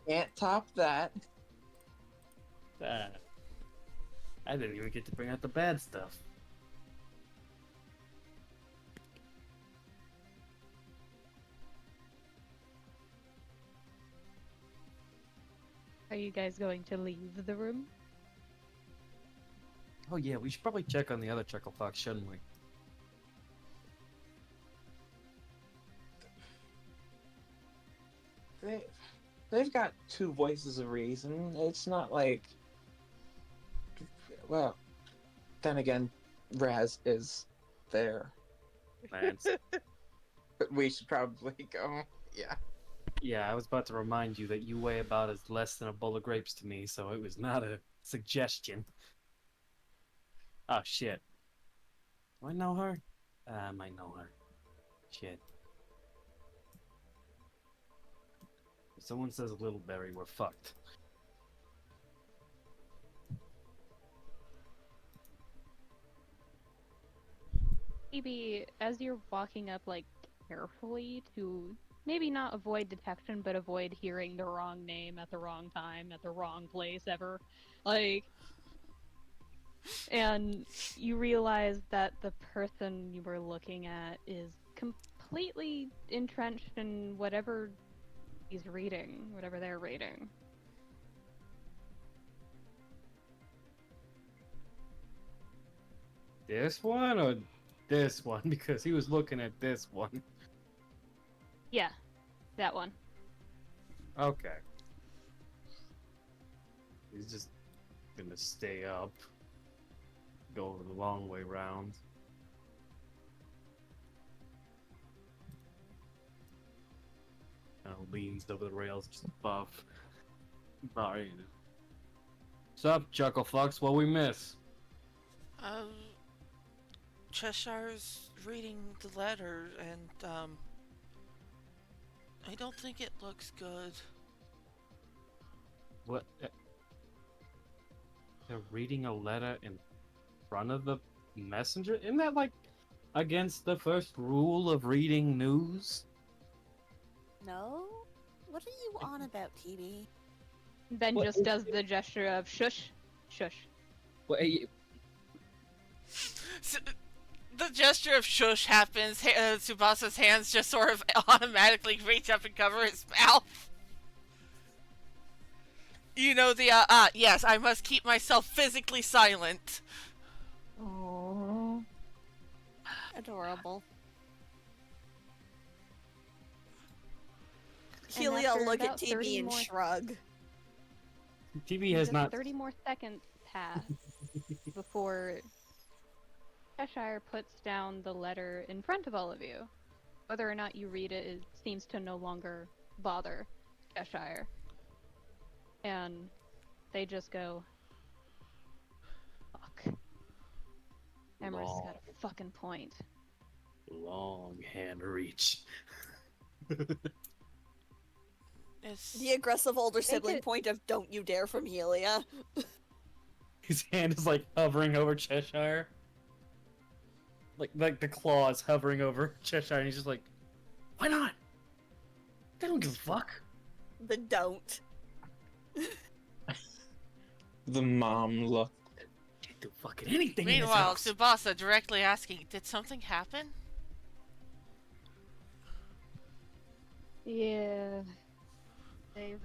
Can't top that. I didn't even get to bring out the bad stuff. Are you guys going to leave the room? Oh yeah, we should probably check on the other Chucklefox, shouldn't we? They've got two voices of reason. It's not like, well, then again, Razz is there. Lance. But we should probably go. Yeah. Yeah, I was about to remind you that you weigh about as less than a bowl of grapes to me, so it was not a suggestion. Oh shit. Do I know her? I might know her. Shit. If someone says Littleberry, we're fucked. Maybe as you're walking up, like, carefully to maybe not avoid detection, but avoid hearing the wrong name at the wrong time, at the wrong place ever. Like, and you realize that the person you were looking at is completely entrenched in whatever he's reading, whatever they're reading. This one or this one? Because he was looking at this one. Yeah, that one. Okay. He's just gonna stay up. Go the long way round. Kind of leans over the rails just above. Sorry. Sup, Chucklefucks? What we miss? Um, Cheshire's reading the letter, and, I don't think it looks good. What? They're reading a letter in front of the messenger? Isn't that like against the first rule of reading news? No? What are you on about, TB? Ben What just is does the gesture of shush, shush. Wait, So, the gesture of shush happens. Tsubasa's hands just sort of automatically reach up and cover his mouth. You know the, yes, I must keep myself physically silent. Oh. Adorable. And Helia after look at about 30 TB and more shrug. TV has Just not. 30 more seconds pass before Cheshire puts down the letter in front of all of you. Whether or not you read it, it seems to no longer bother Cheshire. And they just go, fuck. Emrys Long, got a fucking point. long hand reach. It's... The aggressive older sibling it- point of "Don't you dare" from Helia. His hand is like hovering over Cheshire. Like the claws hovering over Cheshire, and he's just like, why not? They don't give a fuck. The don't. The mom look. Can't do fucking anything. Meanwhile, in this house. Tsubasa directly asking, did something happen? Yeah. They've,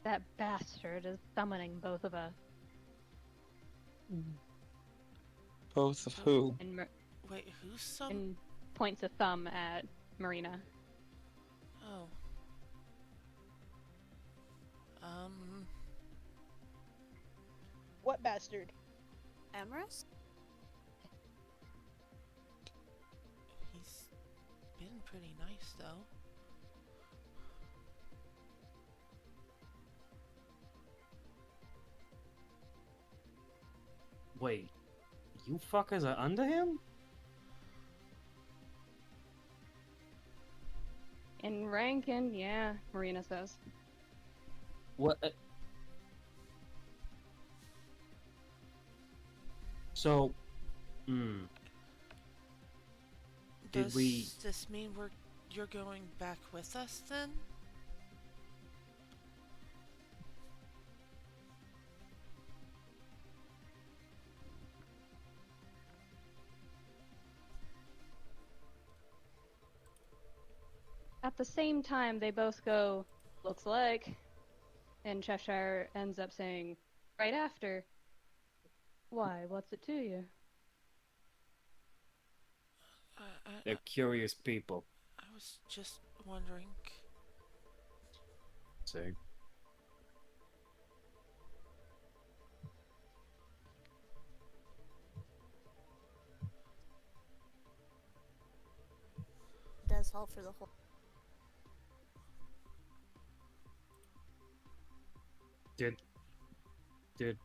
that bastard is summoning both of us. Both of who? And, Wait, who's some... and points a thumb at Marina. Oh. What bastard? Emrys? He's been pretty nice, though. Wait, you fuckers are under him? In Rankin, yeah, Marina says. What? So, Did Does we- this mean you're going back with us, then? At the same time, they both go, looks like. And Cheshire ends up saying, right after, why, what's it to you? They're curious people. I was just wondering. See? Does help for the whole. Did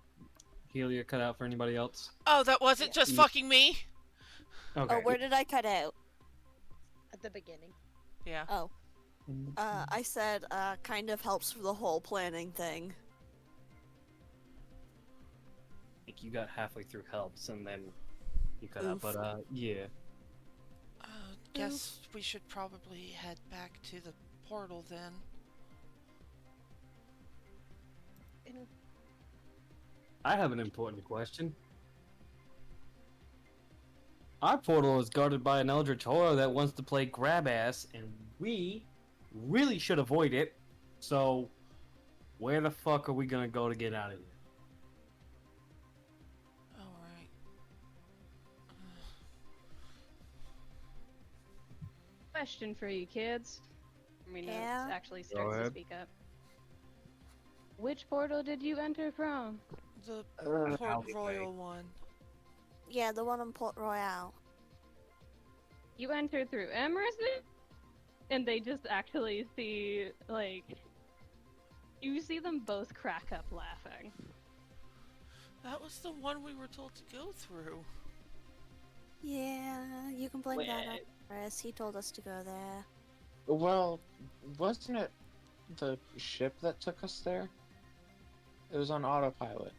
Helia cut out for anybody else? Oh, that wasn't just fucking me? Okay. Oh, where did I cut out? At the beginning. Yeah. Oh. I said, kind of helps for the whole planning thing. Like you got halfway through helps and then you cut out, Oof. but yeah. Guess we should probably head back to the portal then. I have an important question. Our portal is guarded by an eldritch horror that wants to play grab ass, and we really should avoid it. So, where the fuck are we gonna go to get out of here? Alright. Question for you kids. We know Yeah? it actually starts to ahead. speak up. Which portal did you enter from? The Uh, Port alleyway. Royal one. Yeah, the one in Port Royale. You entered through Emrys? And they just actually see, like... You see them both crack up laughing. That was the one we were told to go through. Yeah, you can blame that on Chris. He told us to go there. Well, wasn't it the ship that took us there? It was on autopilot.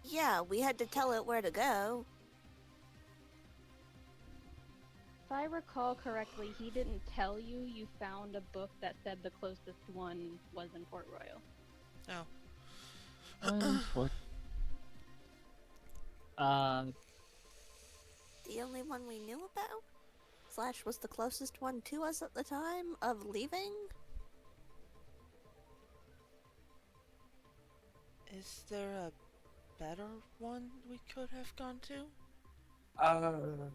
Yeah, we had to tell it where to go. If I recall correctly, he didn't tell you you found a book that said the closest one was in Port Royal. The only one we knew about? Slash was the closest one to us at the time of leaving? Is there a better one we could have gone to?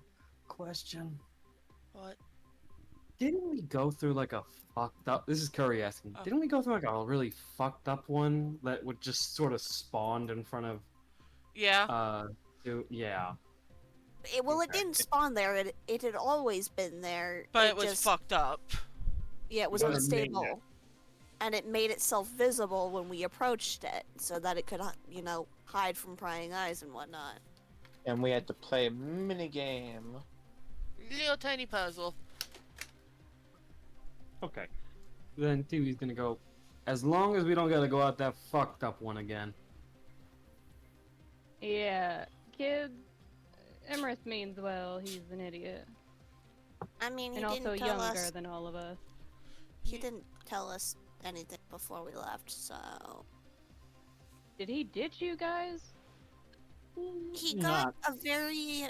Question. What? Didn't we go through like a fucked up? This is Kuri asking. Oh. Didn't we go through like a really fucked up one that would just sort of spawned in front of? Yeah. Yeah. Well, it didn't spawn there. It had always been there. But it was just, fucked up. Yeah, it was But it made unstable. And it made itself visible when we approached it, so that it could, you know, hide from prying eyes and whatnot. And we had to play a minigame. Little tiny puzzle. Okay. Then Tiwi's gonna go. As long as we don't gotta go out that fucked up one again. Yeah, kids, Emrys means well, he's an idiot. I mean, he And didn't also tell younger us. than all of us. He didn't tell us anything before we left, so Did he ditch you guys? he Not- got a very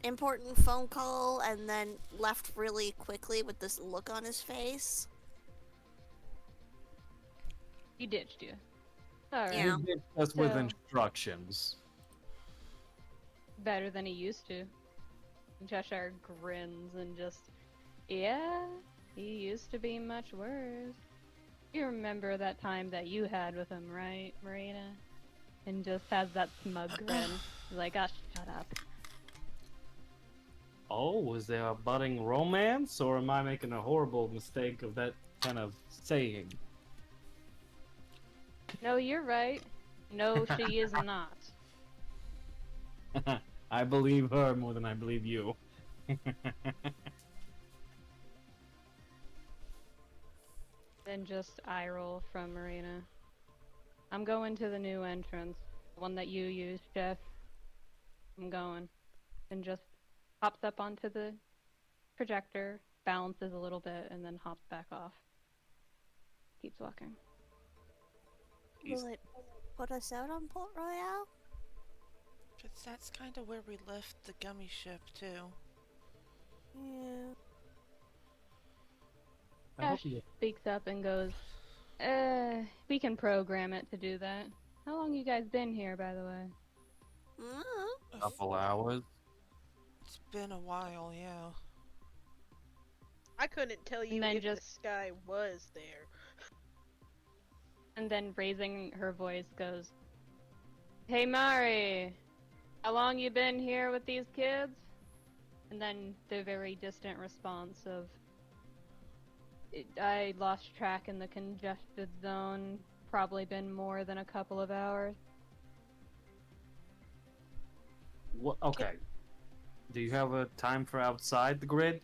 important phone call and then left really quickly with this look on his face. He ditched you. Alright. Yeah. He did us with So- instructions. Better than he used to. Cheshire grins and just, yeah, he used to be much worse. You remember that time that you had with him, right, Marina? And just has that smug grin. Like, ah, shut up. Oh, was there a budding romance, or am I making a horrible mistake of that kind of saying? No, you're right. No, she is not. I believe her more than I believe you. Then just eye roll from Marina. I'm going to the new entrance. The one that you used, Jeff. I'm going. And just hops up onto the projector, balances a little bit, and then hops back off. Keeps walking. He's- Will it put us out on Port Royale? Cause that's kind of where we left the gummy ship too. Yeah. I hope Ash you- speaks up and goes, we can program it to do that. How long you guys been here, by the way? Mm. Couple hours. It's been a while, yeah. I couldn't tell you then if just- the sky was there. And then raising her voice goes, Hey Mari, how long you been here with these kids? And then the very distant response of, I lost track in the congested zone. Probably been more than a couple of hours. What? Okay. Do you have a time for outside the grid?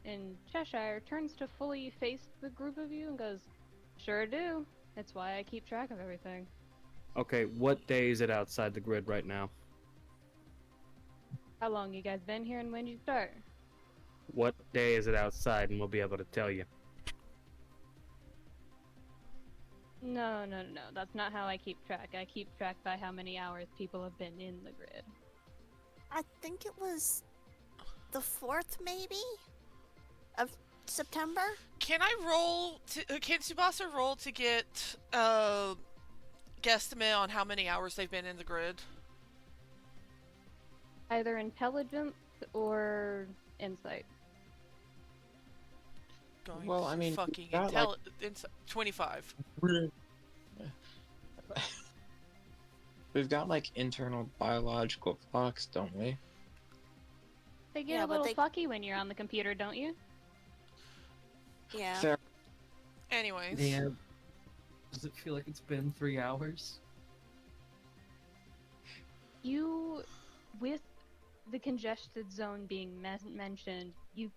And Cheshire turns to fully face the group of you and goes, Sure do. That's why I keep track of everything. Okay, what day is it outside the grid right now? How long you guys been here and when did you start? What day is it outside, and we'll be able to tell you. No. That's not how I keep track. I keep track by how many hours people have been in the grid. I think it was the 4th, maybe? Of September? Can I roll to? Can Tsubasa roll to get guesstimate on how many hours they've been in the grid? Either intelligence or insight. Going Well, I mean, fucking not 25. We've got like internal biological clocks, don't we? They get Yeah, a but little they- fucky when you're on the computer, don't you? Yeah. Fair. Anyways. Damn. Does it feel like it's been 3 hours? You, with the congested zone being mentioned, you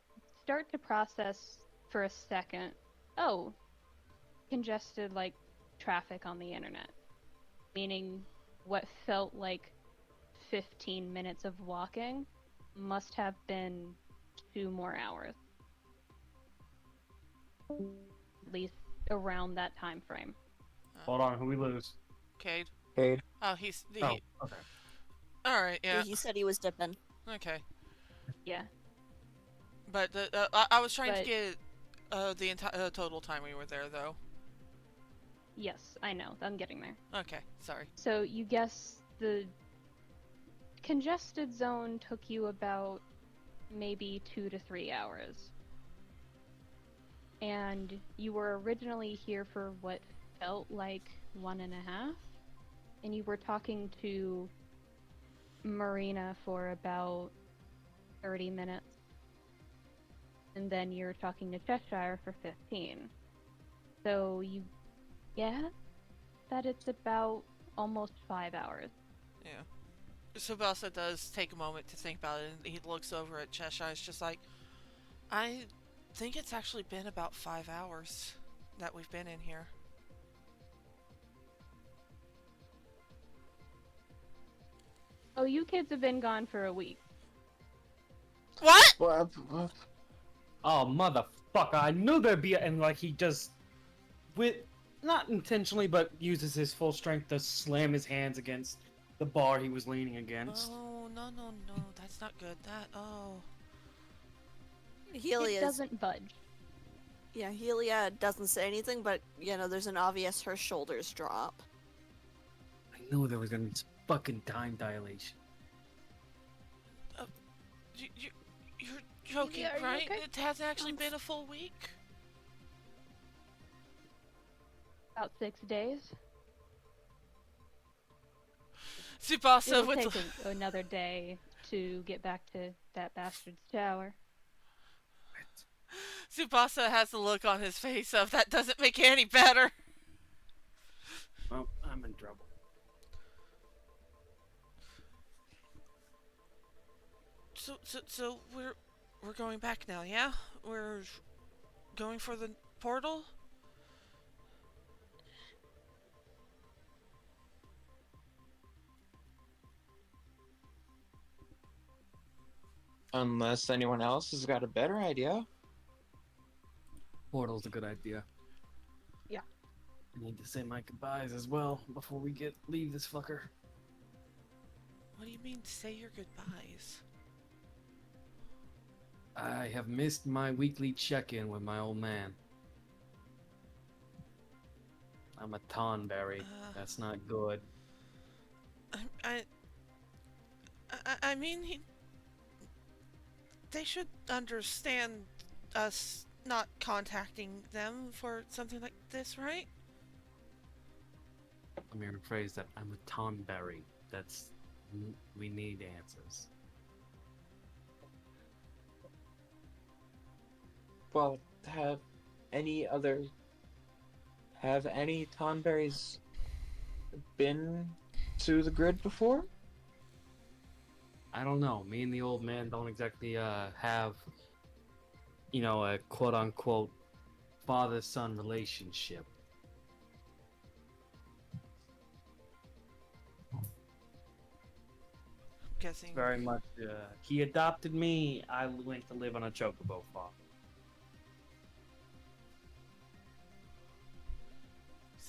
start to process for a second. Oh, congested like traffic on the internet. Meaning what felt like 15 minutes of walking must have been 2 more hours. At least around that time frame. Hold on, who we lose? Cayde. Cayde. Oh, he's. Oh, okay. Alright, yeah. He said he was dipping. Okay. Yeah. But I was trying to But- get the entire total time we were there, though. Yes, I know. I'm getting there. Okay, sorry. So you guess the congested zone took you about maybe 2 to 3 hours. And you were originally here for what felt like 1.5. And you were talking to Marina for about 30 minutes. And then you're talking to Cheshire for 15. So you guess that it's about almost 5 hours. Yeah. Tsubasa does take a moment to think about it, and he looks over at Cheshire. It's just like, I think it's actually been about 5 hours that we've been in here. Oh, you kids have been gone for a week. What? Well, Oh, motherfucker, I knew there'd be and like he just, with, not intentionally, but uses his full strength to slam his hands against the bar he was leaning against. Oh, no, that's not good. It Helia doesn't budge. Yeah, Helia doesn't say anything, but there's an obvious her shoulders drop. I knew there was gonna be some fucking time dilation. You're joking, Yeah, are you right? okay? It hasn't actually been a full week? About 6 days. Tsubasa It'll with take another day to get back to that bastard's tower. Tsubasa has the look on his face of that doesn't make it any better. Well, I'm in trouble. So we're going back now, yeah? We're going for the portal? unless anyone else has got a better idea. Portal's a good idea. Yeah. I need to say my goodbyes as well before we leave this fucker. What do you mean, say your goodbyes? I have missed my weekly check-in with my old man. I'm a Tonberry. That's not good. I mean, they should understand us not contacting them for something like this, right? Let me rephrase that. I'm a Tonberry. We need answers. Well, have any Tonberries been to the grid before? I don't know. Me and the old man don't exactly have, a quote-unquote father-son relationship. Guessing. Very much. He adopted me. I went to live on a chocobo farm.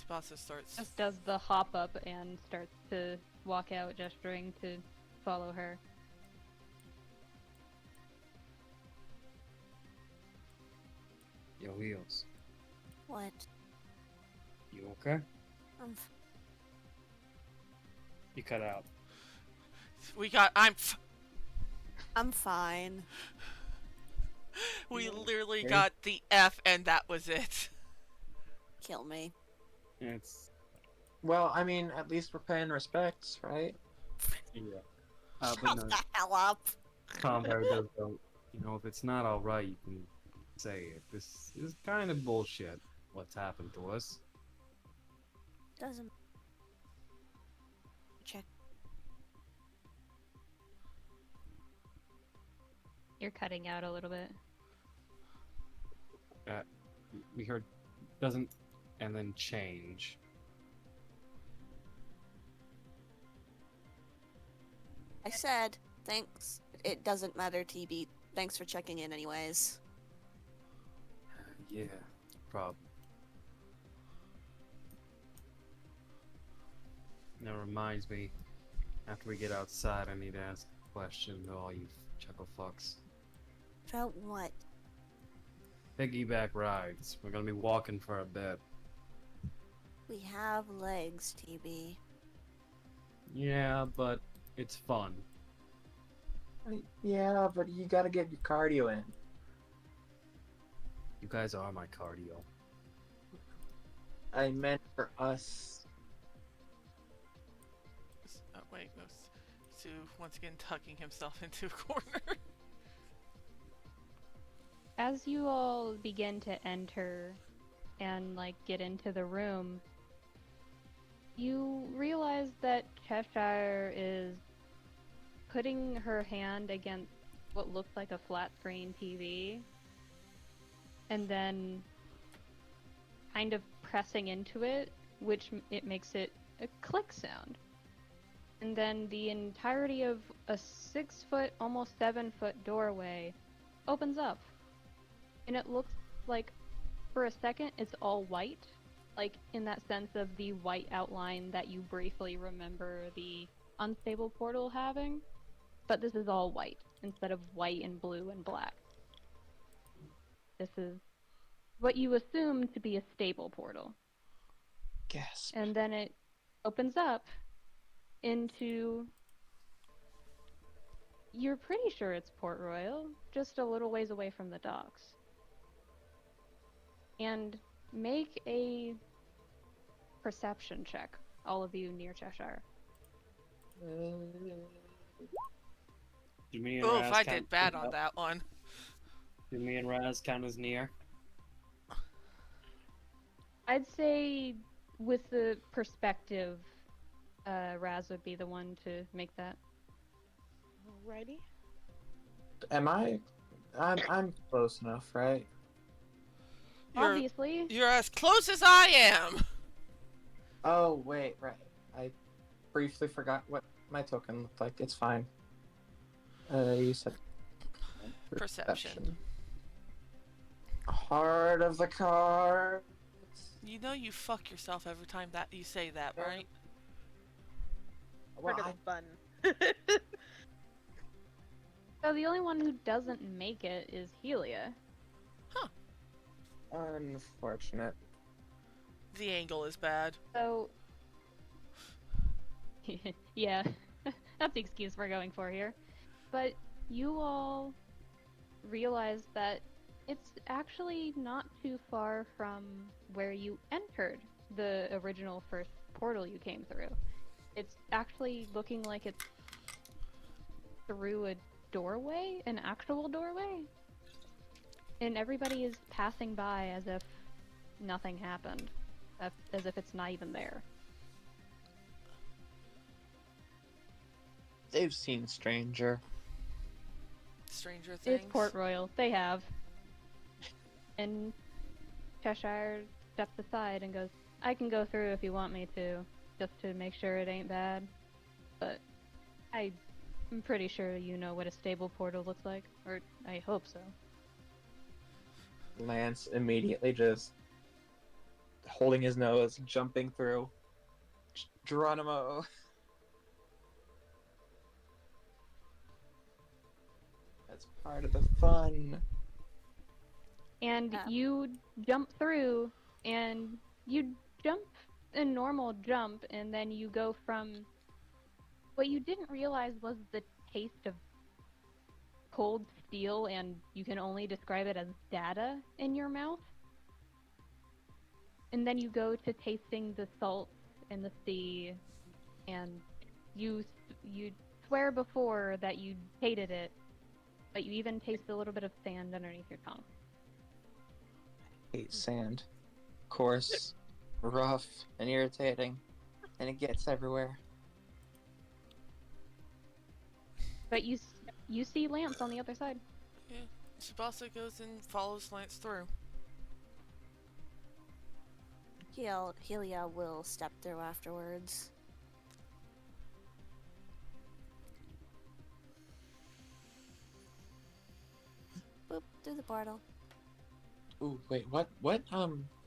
Tsubasa starts. Just does the hop up and starts to walk out, gesturing to follow her. Yo, Heels. What? You okay? I'm You cut out. I'm fine. We literally Okay. got the F and that was it. Kill me. It's Well, I mean, at least we're paying respects, right? yeah. Shut But no, the hell up. Tonberry does go. You know, if it's not all right, you can say it. This is kind of bullshit. What's happened to us? Doesn't check. You're cutting out a little bit. We heard doesn't, and then change. I said thanks. It doesn't matter, TB. Thanks for checking in, anyways. Yeah, problem. That reminds me, after we get outside, I need to ask a question to all you chuckle fucks. About what? Piggyback rides. We're gonna be walking for a bit. We have legs, TB. Yeah, but it's fun. Yeah, but you gotta get your cardio in. You guys are my cardio. I meant for us. Oh, wait, no. Sue once again tucking himself into a corner. As you all begin to enter and like get into the room, you realize that Cheshire is putting her hand against what looks like a flat screen TV and then kind of pressing into it, which it makes it a click sound. And then the entirety of a 6-foot, almost 7-foot doorway opens up. And it looks like, for a second, it's all white. Like, in that sense of the white outline that you briefly remember the unstable portal having. But this is all white, instead of white and blue and black. This is what you assume to be a stable portal. Gasp. And then it opens up into... You're pretty sure it's Port Royal, just a little ways away from the docks. And make a perception check, all of you near Cheshire. Do me and Oh, Razz if I count- did bad on that one. Do me and Razz count as near? I'd say with the perspective, Razz would be the one to make that. Alrighty. Am I? I'm close enough, right? Obviously. You're as close as I am! Oh wait, right. I briefly forgot what my token looked like. It's fine. You said Perception. Heart of the cards. You know you fuck yourself every time that you say that, right? Well, Part of I, the fun. So the only one who doesn't make it is Helia. unfortunate. The angle is bad. So... yeah, that's the excuse we're going for here. But you all realize that it's actually not too far from where you entered the original first portal you came through. It's actually looking like it's through a doorway, an actual doorway. And everybody is passing by as if nothing happened, as if it's not even there. They've seen Stranger. Stranger Things. It's Port Royal. They have. And Cheshire steps aside and goes, I can go through if you want me to, just to make sure it ain't bad. But I'm pretty sure you know what a stable portal looks like. Or I hope so. Lance immediately just holding his nose, jumping through. Geronimo. That's part of the fun. And Yeah. you jump through, and you jump a normal jump, and then you go from what you didn't realize was the taste of cold steel, and you can only describe it as data in your mouth. And then you go to tasting the salt in the sea, and you swear before that you hated it, but you even taste a little bit of sand underneath your tongue. Hate sand. Coarse, rough, and irritating. And it gets everywhere. But you see Lance on the other side. Yeah. Tsubasa goes and follows Lance through. Helia will step through afterwards. Boop, through the portal. Ooh, wait, what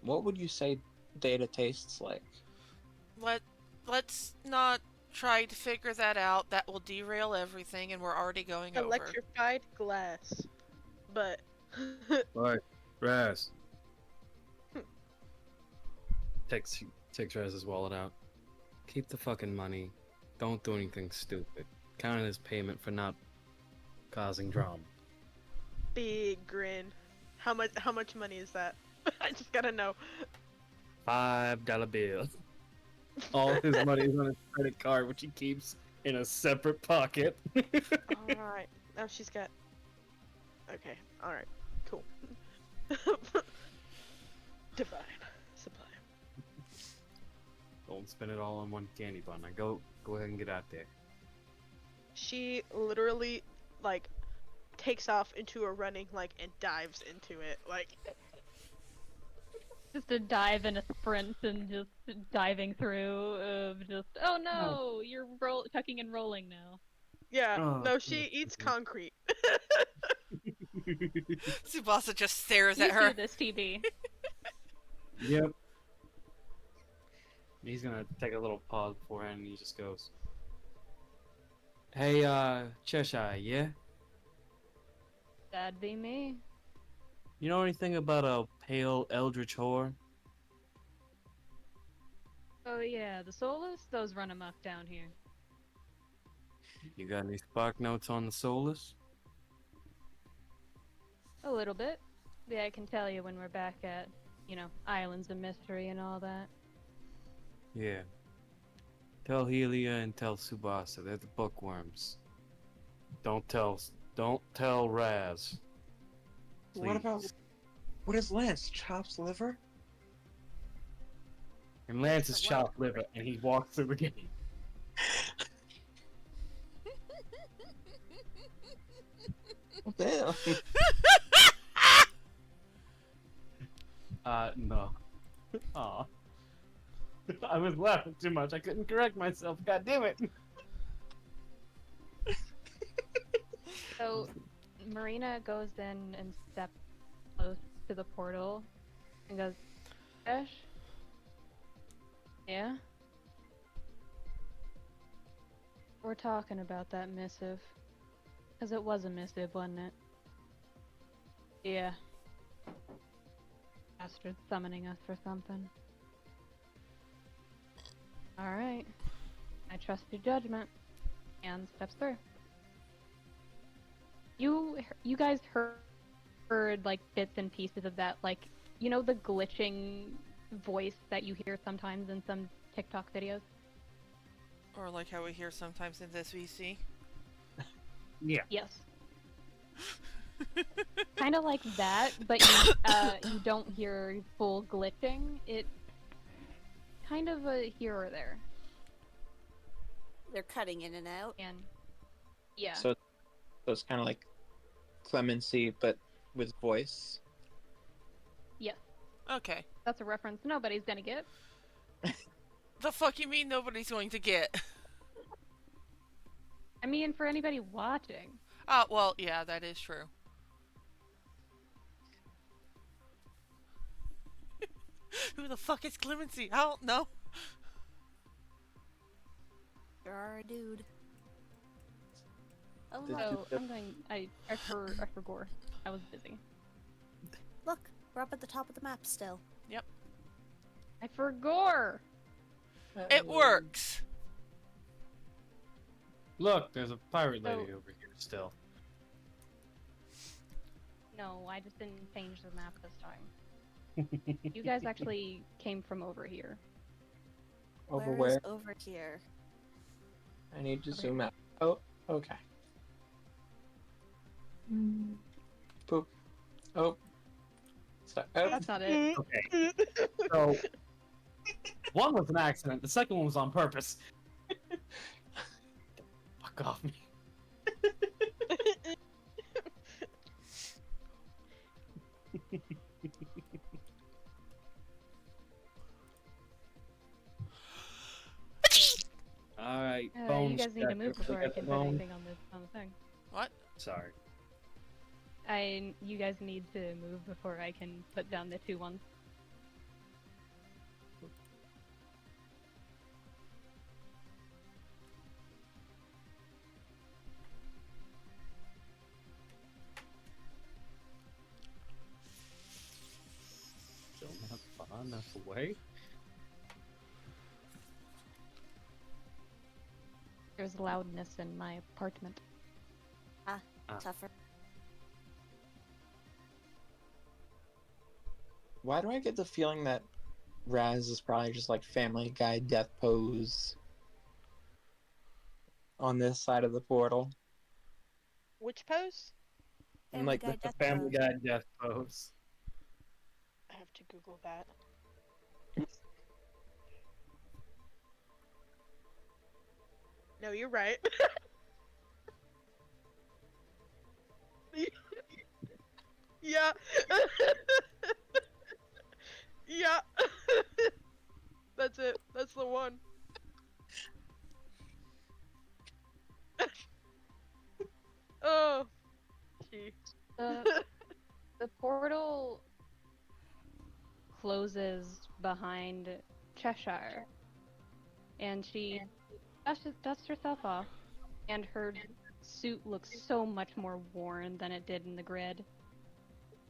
would you say data tastes like? Let's not try to figure that out. That will derail everything, and we're already going over. Electrified glass. But Alright, Razz. Takes Razz's wallet out. Keep the fucking money. Don't do anything stupid. Count it as payment for not causing drama. big grin. How much money is that? I just gotta know. $5 bill. All his money is on his credit card, which he keeps in a separate pocket. Alright. Now she's got. Okay. Alright. Cool. Divine supply. Don't spend it all on one candy bun. Now go ahead and get out there. She literally, like, takes off into a running, like, and dives into it. Like, Just a dive and a sprint and just diving through just, oh no, you're tucking and rolling now. yeah. Oh, No, she eats concrete. Tsubasa just stares You at her. see this, TB. Yep. He's gonna take a little pause beforehand and he just goes, "Hey, Cheshire, yeah? That'd be me. You know anything about a pale eldritch whore?" Oh yeah, the Soulless, those run amok down here. You got any spark notes on the Soulless? A little bit. Yeah, I can tell you when we're back at, Islands of Mystery and all that. Yeah. Tell Helia and tell Tsubasa, they're the bookworms. Don't tell Razz. What is Lance? Chops liver? And Lance is chopped liver, and he walks through the gate. Damn. No. Aw. I was laughing too much. I couldn't correct myself. God damn it. So, Marina goes in and steps close to the portal and goes, Ash? Yeah? We're talking about that missive. 'Cause it was a missive, wasn't it? Yeah. Bastard summoning us for something. Alright. I trust your judgment. And steps through. You guys heard like bits and pieces of that, like, the glitching voice that you hear sometimes in some TikTok videos? Or like how we hear sometimes in this VC. Yeah. Yes. Kind of like that, but you don't hear full glitching. It's kind of a here or there. They're cutting in and out. And yeah. So it's kind of like Clemency, but with voice. Yes. Okay. That's a reference nobody's gonna get. The fuck you mean nobody's going to get? I mean, for anybody watching. Oh, well, yeah, that is true. Who the fuck is Clemency? I don't know. You're our dude. Oh, Did- look. So I'm going. I forgot. I was busy. Look, we're up at the top of the map still. I forgot. It works. Look, there's a pirate lady So- over here still. No, I just didn't change the map this time. You guys actually came from over here. Over Where is where? over here? I need to Okay. zoom out. Oh, okay. Boop. Oh. Sorry. Oh. That's not it. Okay. So, one was an accident. The second one was on purpose. Fuck off me. Alright, You bones. guys need to move before I Get the can put bone. anything on the thing. Sorry. You guys need to move before I can put down the 2 ones. Don't have far enough away. There's loudness in my apartment. Tougher. Why do I get the feeling that Razz is probably just like Family Guy death pose on this side of the portal? Which pose? And like Guy the death Family pose. Guy death pose. I have to Google that. No, you're right. Yeah. Yeah. That's it. That's the one. Oh. Gee. The portal closes behind Cheshire, and she dusts herself off, and her suit looks so much more worn than it did in the grid.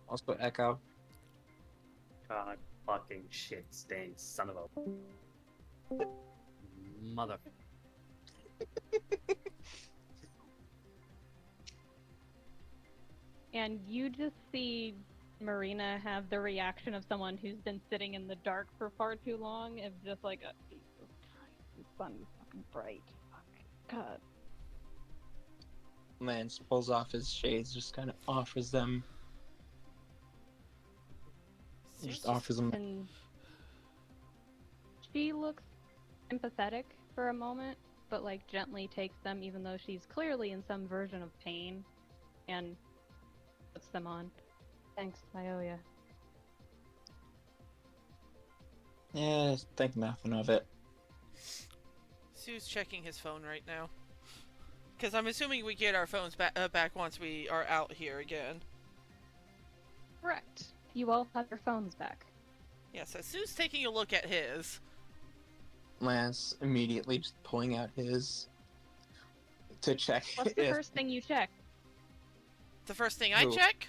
Also Echo. God fucking shit stain son of a mother. And you just see Marina have the reaction of someone who's been sitting in the dark for far too long, of just like a Jesus Christ, the sun is fucking bright. Fuck. God. Lance pulls off his shades, just kind of offers them. Just offers them. And she looks empathetic for a moment, but like gently takes them, even though she's clearly in some version of pain, and puts them on. Thanks, I owe ya. Yeah, think nothing of it. Sue's checking his phone right now. Because I'm assuming we get our phones back once we are out here again. Correct. You all have your phones back. Yeah, so Sue's taking a look at his. Lance immediately just pulling out his to check What's the if first thing you check? The first thing I Who? check?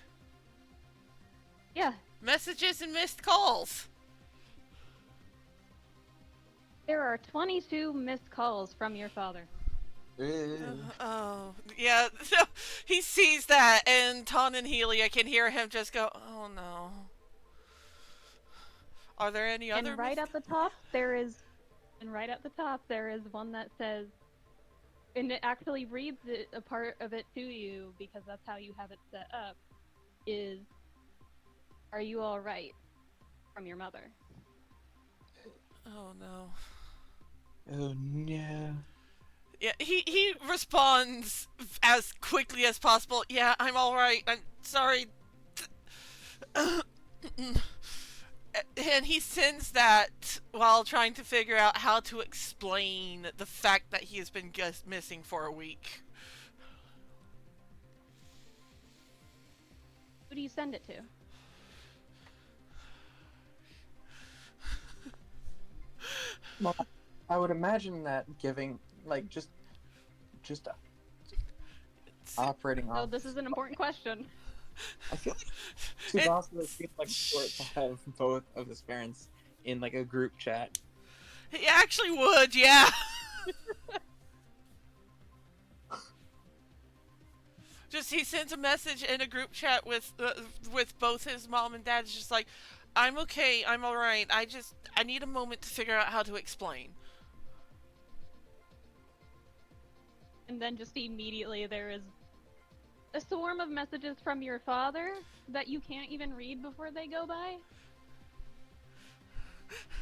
Yeah, Messages and missed calls. there are 22 missed calls from your father. Oh, yeah, so he sees that, and Ton and Helia can hear him just go, oh no. Are there any other And right at the top, there is one that says, and it actually reads it, a part of it to you, because that's how you have it set up, is, are you alright? From your mother. Oh no. Oh no. Yeah, he responds as quickly as possible. Yeah, I'm alright. I'm sorry. And he sends that while trying to figure out how to explain the fact that he has been just missing for a week. Who do you send it to? Well, I would imagine that giving, like, just operating So off. this is an important question. I feel like Tsubasa seems like short to have both of his parents in like a group chat. He actually would, yeah. Just he sends a message in a group chat with both his mom and dad. It's just like, I'm okay, I'm all right. I need a moment to figure out how to explain. And then just immediately there is a swarm of messages from your father that you can't even read before they go by.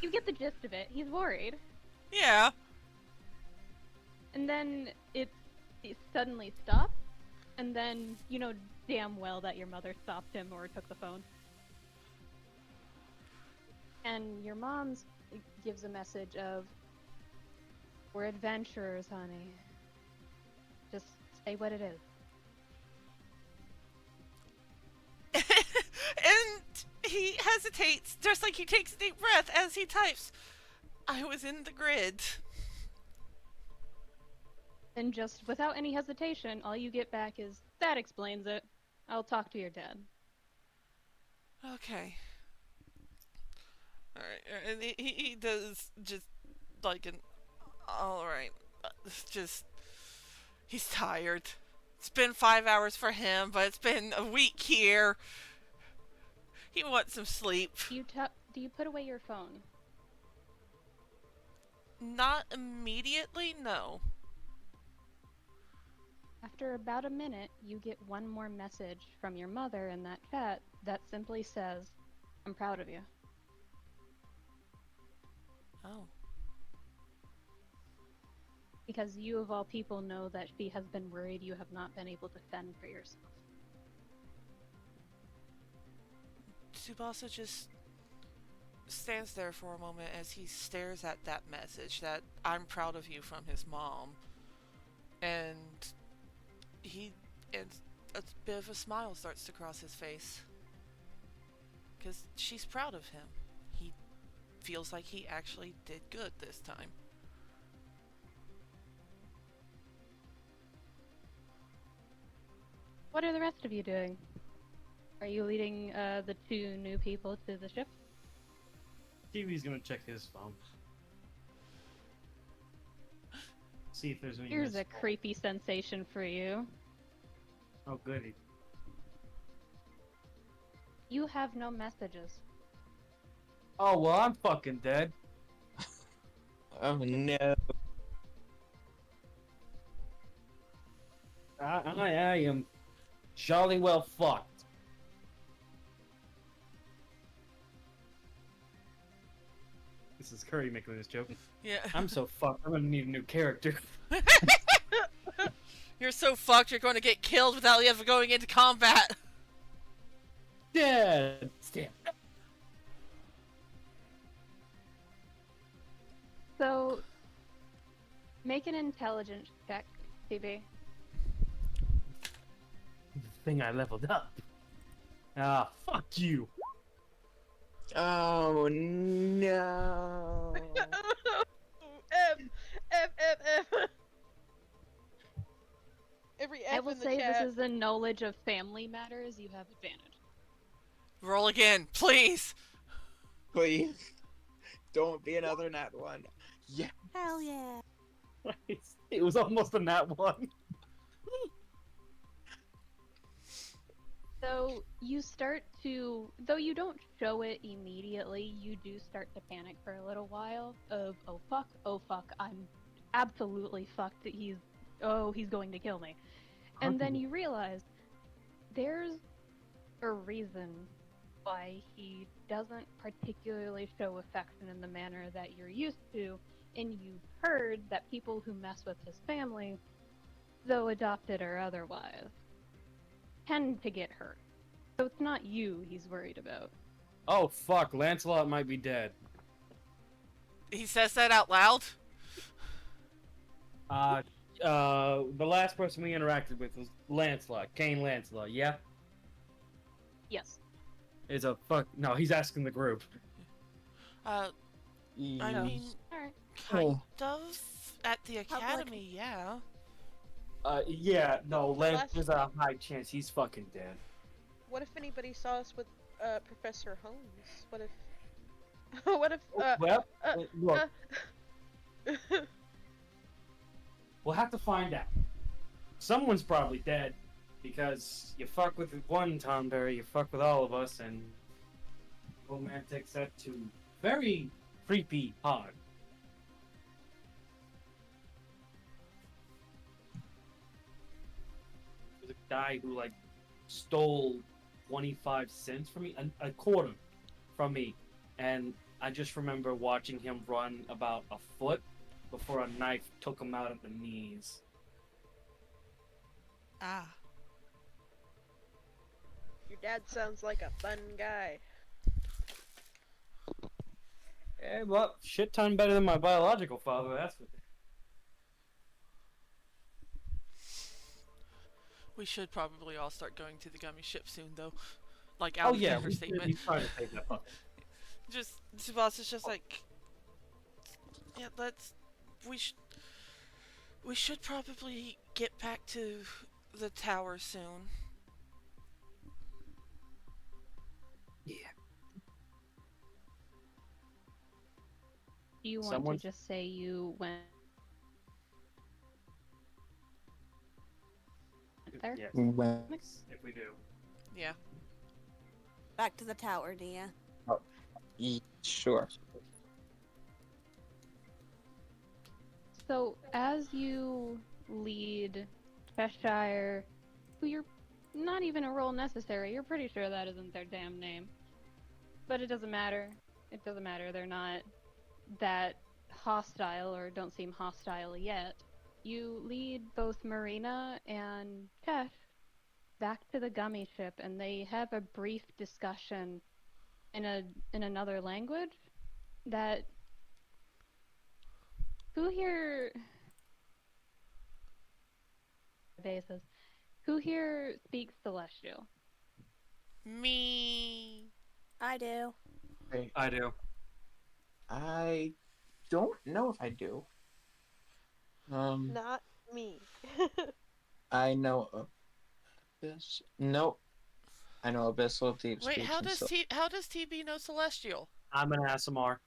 You get the gist of it. He's worried. Yeah. And then it suddenly stops. And then you know damn well that your mother stopped him or took the phone. And your mom gives a message of, "We're adventurers, honey. Just say what it is." And he hesitates, just like he takes a deep breath as he types, "I was in the grid." And just without any hesitation, all you get back is, "That explains it. I'll talk to your dad." Okay. Alright, and he does just like an, alright, just, he's tired. It's been 5 hours for him, but it's been a week here. He wants some sleep. Do you put away your phone? Not immediately, no. After about a minute, you get one more message from your mother in that chat that simply says, "I'm proud of you." Oh. Because you of all people know that she has been worried you have not been able to fend for yourself. Tsubasa just stands there for a moment as he stares at that message, that "I'm proud of you" from his mom. And a bit of a smile starts to cross his face. Because she's proud of him. He feels like he actually did good this time. What are the rest of you doing? Are you leading the two new people to the ship? Kiwi's gonna check his phone. See if there's any. Here's a missed calls. creepy sensation for you. Oh, goody. You have no messages. Oh, well, I'm fucking dead. Oh no. I am jolly well fucked. This is Kuri making this joke. Yeah. I'm so fucked, I'm gonna need a new character. You're so fucked you're going to get killed without ever going into combat. Dead! Damn. So, make an intelligence check, TB. The thing I leveled up. Ah, fuck you. Oh no. F. Every F I will in the say chat. this is a knowledge of family matters. You have advantage. Roll again, please. Please. Don't be another nat one. Yeah. Hell yeah. It was almost a nat one. So you start to, though you don't show it immediately, you do start to panic for a little while of, oh fuck, I'm absolutely fucked. He's going to kill me. And then you realize there's a reason why he doesn't particularly show affection in the manner that you're used to, and you've heard that people who mess with his family, though adopted or otherwise, tend to get hurt. So it's not you he's worried about. Oh fuck, Lancelot might be dead. He says that out loud? The last person we interacted with was Lancelot, Kane Lancelot, yeah? Yes. No, he's asking the group. I mean, Alright. Kind of. At the Public. academy, yeah. Yeah, no, Lance, Last- there's a high chance he's fucking dead. What if anybody saw us with Professor Holmes? What if? What if? Well, look, uh, we'll have to find out. Someone's probably dead, because you fuck with one Tonberry, you fuck with all of us, and old man takes that to very creepy hard. There's a guy who like stole 25 cents from me, a quarter from me, and I just remember watching him run about a foot before a knife took him out at the knees. Ah. Your dad sounds like a fun guy. Eh, well, shit ton better than my biological father, that's for We should probably all start going to the gummy ship soon, though. Like, Oh out of yeah, every statement. he's trying to take that fuck. Just, Tsubasa's just like... Yeah, we should probably get back to the tower soon. Yeah. Do you want Someone- to just say you went there? Yes, When if we do. Yeah. Back to the tower, Nia. sure. So, as you lead Cheshire, who you're not even a role necessary, you're pretty sure that isn't their damn name. But it doesn't matter. It doesn't matter. They're not that hostile, or don't seem hostile yet. You lead both Marina and Chesh back to the gummy ship, and they have a brief discussion in another language that who here basis who here speaks Celestial? Me. I do. I do. I don't know if I do. Not me. I know Abyss. Nope. I know Abyssal, Deep Wait, Speech, how and does how does TB know Celestial? I'm an ASMR.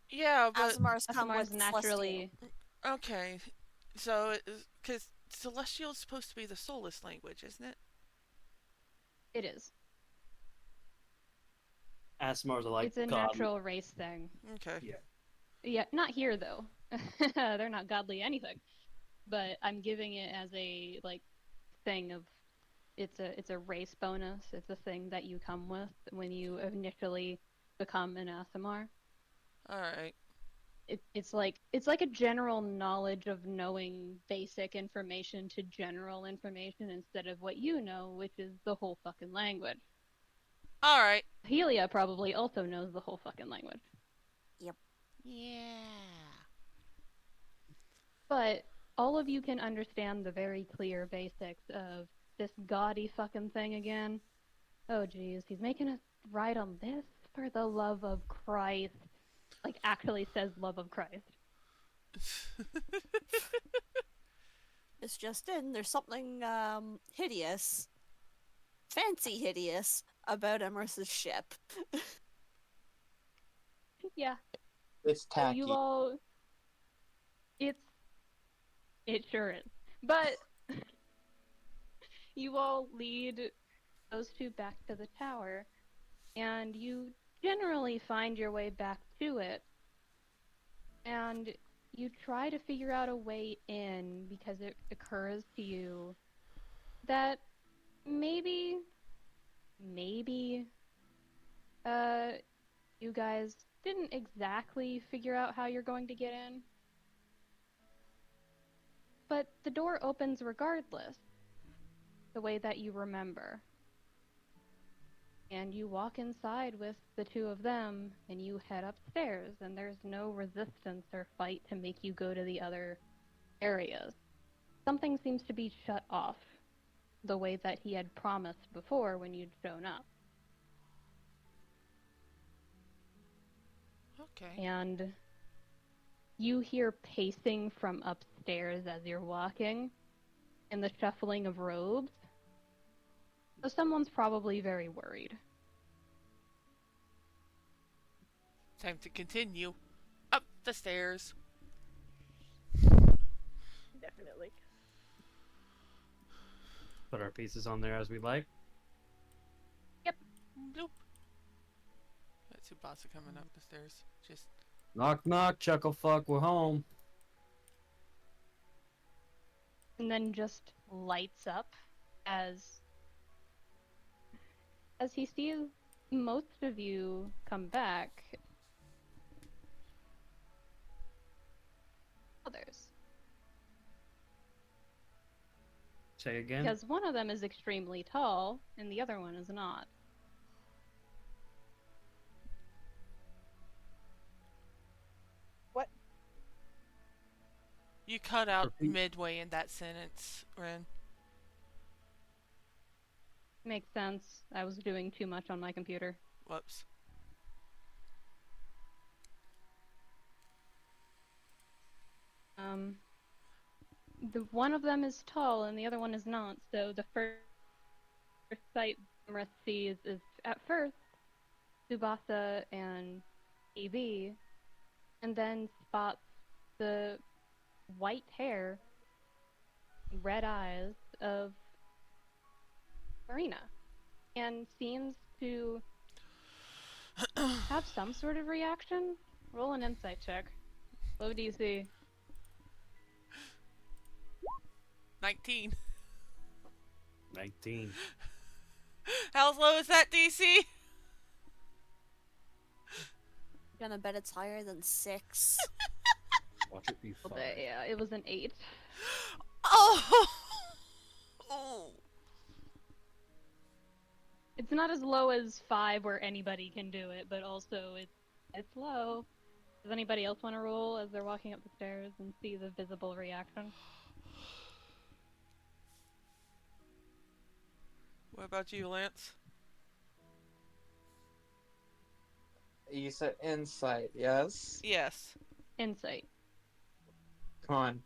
Yeah, but Asimar's come Asimar's with naturally okay. So, because Celestial is supposed to be the Soulless language, isn't it? it is. ASMRs are like It's a God. natural race thing. Okay. Yeah. Yeah, not here though. They're not godly anything. But I'm giving it as a like thing of it's a race bonus. It's a thing that you come with when you initially become an Asimar. All right. It's like a general knowledge of knowing basic information to general information instead of what you know, which is the whole fucking language. All right. Helia probably also knows the whole fucking language. Yeah. But all of you can understand the very clear basics of this gaudy fucking thing again. Oh geez, he's making us ride on this for the love of Christ. Like actually says love of Christ. It's just in. There's something hideous, fancy hideous about Emrys' ship. Yeah. It's So tacky. you all it sure is. But you all lead those two back to the tower, and you generally find your way back to it, and you try to figure out a way in because it occurs to you that maybe you guys didn't exactly figure out how you're going to get in. But the door opens regardless, the way that you remember. And you walk inside with the two of them, and you head upstairs, and there's no resistance or fight to make you go to the other areas. Something seems to be shut off, the way that he had promised before when you'd shown up. Okay. and you hear pacing from upstairs as you're walking, and the shuffling of robes. So someone's probably very worried. Time to continue up the stairs. Definitely. Put our pieces on there as we like. Bloop. That's Tsubasa coming up the stairs. Just Knock knock, chuckle fuck, we're home. And then just lights up as he sees most of you come back. Others. Say again. Because one of them is extremely tall, and the other one is not. What? you cut out Repeat. midway in that sentence, Ren. Makes sense. I was doing too much on my computer. Whoops. The one of them is tall and the other one is not, so the first sight Emrys sees is at first Tsubasa and EV, and then spots the white hair, red eyes of Marina, and seems to have some sort of reaction. Roll an insight check. Low DC. 19. 19. How low is that DC? Gonna bet it's higher than 6. Watch it be Well, fun. yeah, it was an 8. Oh! Oh. It's not as low as 5 where anybody can do it, but also it's low. Does anybody else want to roll as they're walking up the stairs and see the visible reaction? What about you, Lance? You said insight, yes? Yes. Insight. Come on.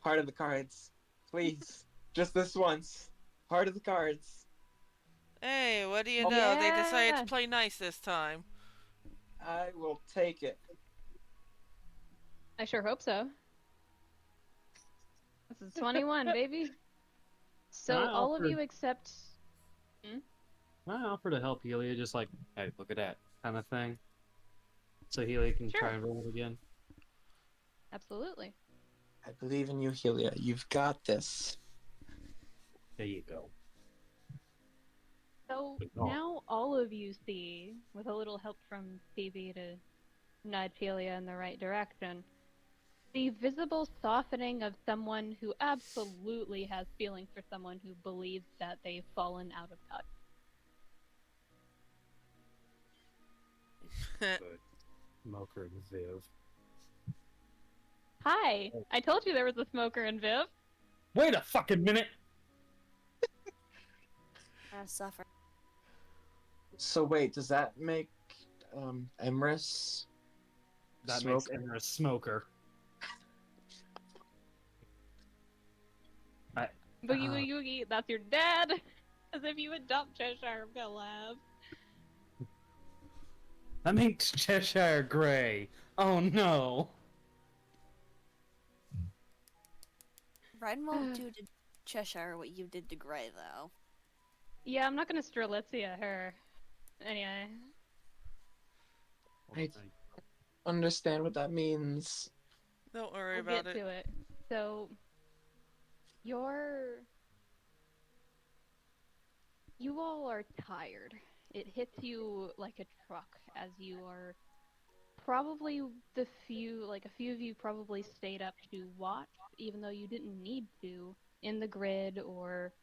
Heart of the cards. Please. Just this once. Heart of the cards. Hey, what do you Oh, know? They decided yeah. to play nice this time. I will take it. I sure hope so. This is 21, baby. So I all of offered- you except... I offer to help Helia, just like, hey, look at that kind of thing. So Helia can Sure. try and roll it again. Absolutely. I believe in you, Helia. You've got this. There you go. So Oh. now all of you see, with a little help from Stevie to nudge Helia in the right direction, the visible softening of someone who absolutely has feelings for someone who believes that they've fallen out of touch. Good. Smoker and Viv. Hi! I told you there was a smoker in Viv. Wait a fucking minute! Suffer. So wait, does that make Emrys That smoke? makes Emrys a smoker. Boogie Woogie Woogie, that's your dad! As if you adopt Cheshire, I'm gonna laugh. That makes Cheshire Grey. Oh no! Ren won't do to Cheshire what you did to Grey, though. Yeah, I'm not gonna Strelitzia her. Anyway. I understand what that means. Don't worry We'll about get it. to it. So, you all are tired. It hits you like a truck as you are probably a few of you probably stayed up to watch, even though you didn't need to, in the grid or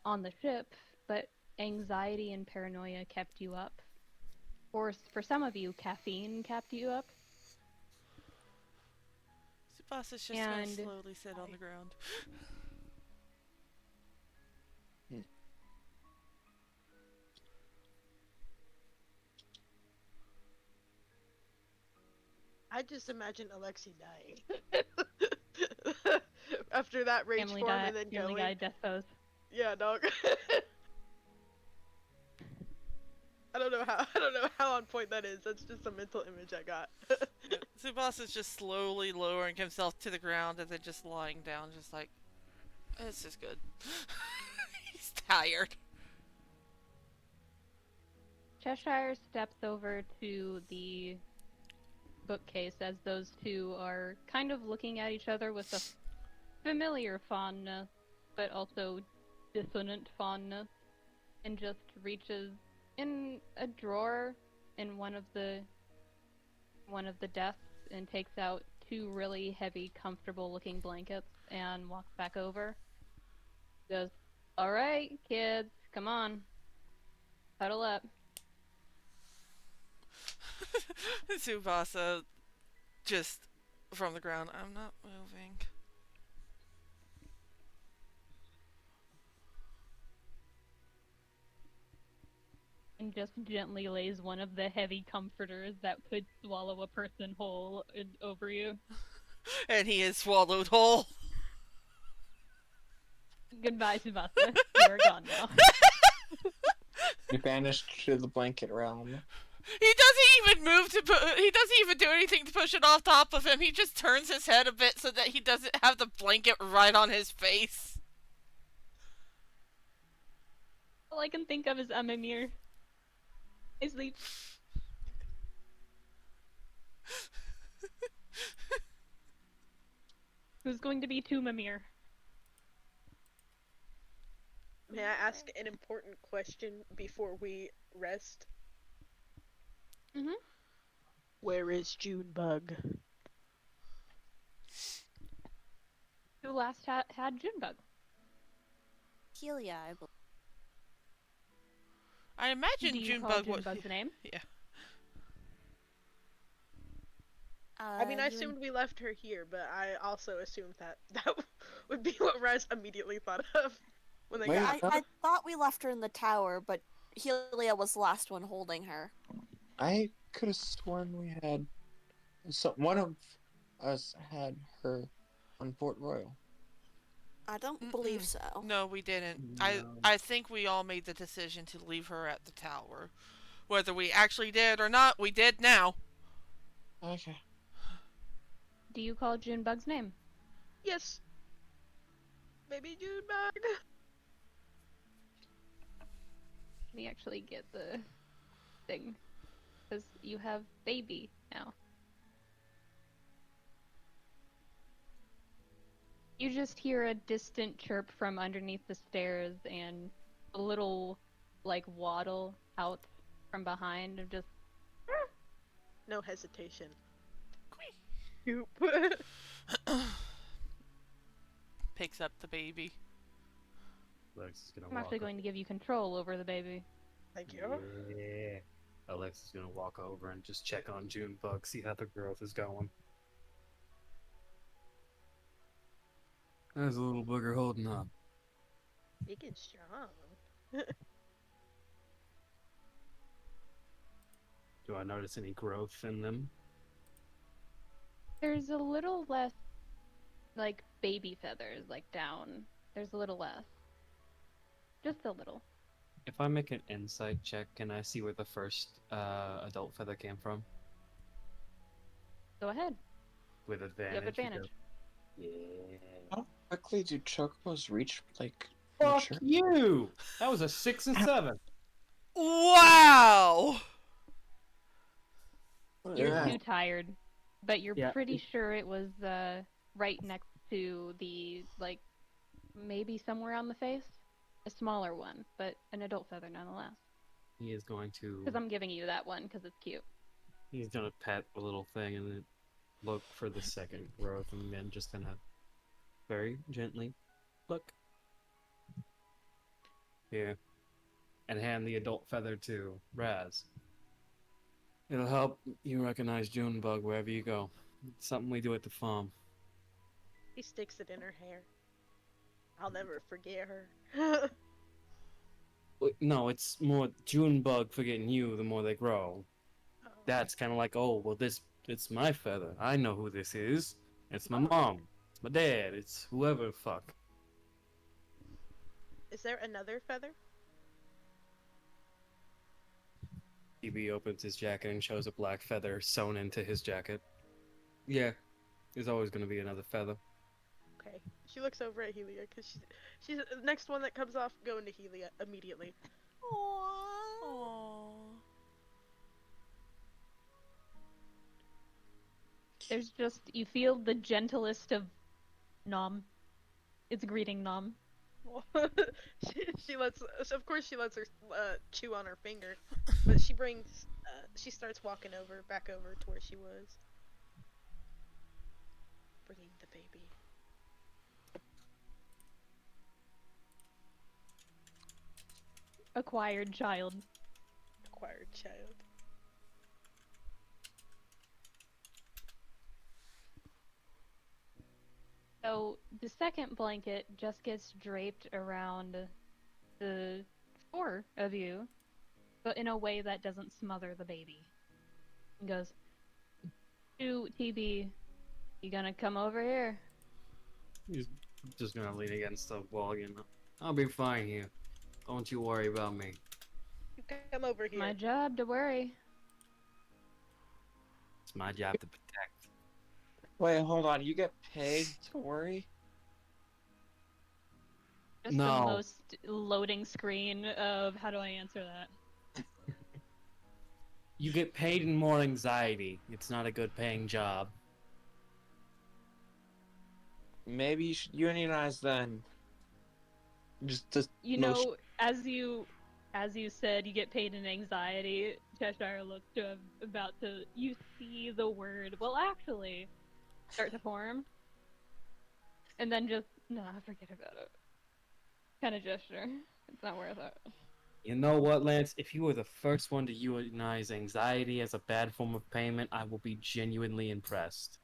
on the ship, but anxiety and paranoia kept you up. Or for some of you, caffeine kept you up. Tsubasa's just gonna And- slowly sit on the ground. I just imagine Alexi dying. After that rage Family form Guy, and then Family going. Guy death pose. Yeah, dog. I don't know how on point that is. That's just a mental image I got. Yeah, Tsubasa's just slowly lowering himself to the ground and then just lying down, just like, this is good. He's tired. Cheshire steps over to the bookcase as those two are kind of looking at each other with a familiar fondness, but also dissonant fondness, and just reaches in a drawer in one of the desks and takes out two really heavy, comfortable-looking blankets and walks back over. Goes, "All right, kids, come on, huddle up." Tsubasa just from the ground, I'm not moving. And just gently lays one of the heavy comforters that could swallow a person whole over you. And he is swallowed whole. Goodbye, Tsubasa. You're gone now. You vanished to the blanket realm. He doesn't even move to he doesn't even do anything to push it off top of him. He just turns his head a bit so that he doesn't have the blanket right on his face. All I can think of is Amamir. I sleep. Who's going to be Tumamir? May I ask an important question before we rest? Mhm. Where is Junebug? Who last had Junebug? Helia, I believe. I imagine Do you call Junebug Junebug's name? Yeah. I mean, I you assumed we left her here, but I also assumed that that would be what Razz immediately thought of when they Wait, got. I thought we left her in the tower, but Helia was the last one holding her. I could have sworn we had. So one of us had her on Port Royal. I don't Mm-mm. believe so. No, we didn't. No. I think we all made the decision to leave her at the tower. Whether we actually did or not, we did now. Okay. Do you call Junebug's name? Yes. Maybe Junebug. Let me actually get the thing. Because you have baby now. You just hear a distant chirp from underneath the stairs and a little, like, waddle out from behind of just... No hesitation. Quee. Goop. Picks up the baby. Alex is gonna I'm walk actually up. going to give you control over the baby. Thank you. Yeah. Alex is gonna walk over and just check on Junebug, see how the growth is going. How's the little booger holding up? Big and strong. Do I notice any growth in them? There's a little less, like, baby feathers, like, down. There's a little less. Just a little. If I make an insight check, can I see where the first adult feather came from? Go ahead. With advantage. You have advantage. Yeah. How quickly do chocobos reach, like, Fuck mature? you! That was a 6 and 7. Wow! You're Yeah. too tired, but you're Yeah, pretty sure it was right next to the, like, maybe somewhere on the face. A smaller one, but an adult feather nonetheless. He is going to. Because I'm giving you that one because it's cute. He's gonna pet the little thing and then look for the second growth, and then just gonna very gently look here and hand the adult feather to Razz. It'll help you recognize Junebug wherever you go. It's something we do at the farm. He sticks it in her hair. I'll never forget her. No, it's more Junebug forgetting you the more they grow. That's kind of like, oh, well, this It's my feather. I know who this is. It's my mom. It's my dad. It's whoever the fuck. Is there another feather? TB opens his jacket and shows a black feather sewn into his jacket. Yeah, there's always gonna be another feather. Okay. She looks over at Helia because she's the next one that comes off going to Helia immediately. Aww. There's just, you feel the gentlest of nom. It's greeting nom. she lets, of course she lets her chew on her finger, but she brings, she starts walking back over to where she was. Bringing the baby. Acquired child. Acquired child. So the second blanket just gets draped around the four of you, but in a way that doesn't smother the baby. He goes, to TB, you gonna come over here? He's just gonna lean against the wall again. I'll be fine here. Don't you worry about me. You come over here. My job to worry. It's my job to protect. Wait, hold on. You get paid to worry? Just No. the most loading screen of how do I answer that? You get paid in more anxiety. It's not a good paying job. Maybe you should unionize then. Just You know, as you said, you get paid in anxiety. Cheshire looks to about to. You see the word. Well, actually, start to form, and then just forget about it. Kind of gesture. It's not worth it. You know what, Lance? If you were the first one to unionize anxiety as a bad form of payment, I will be genuinely impressed.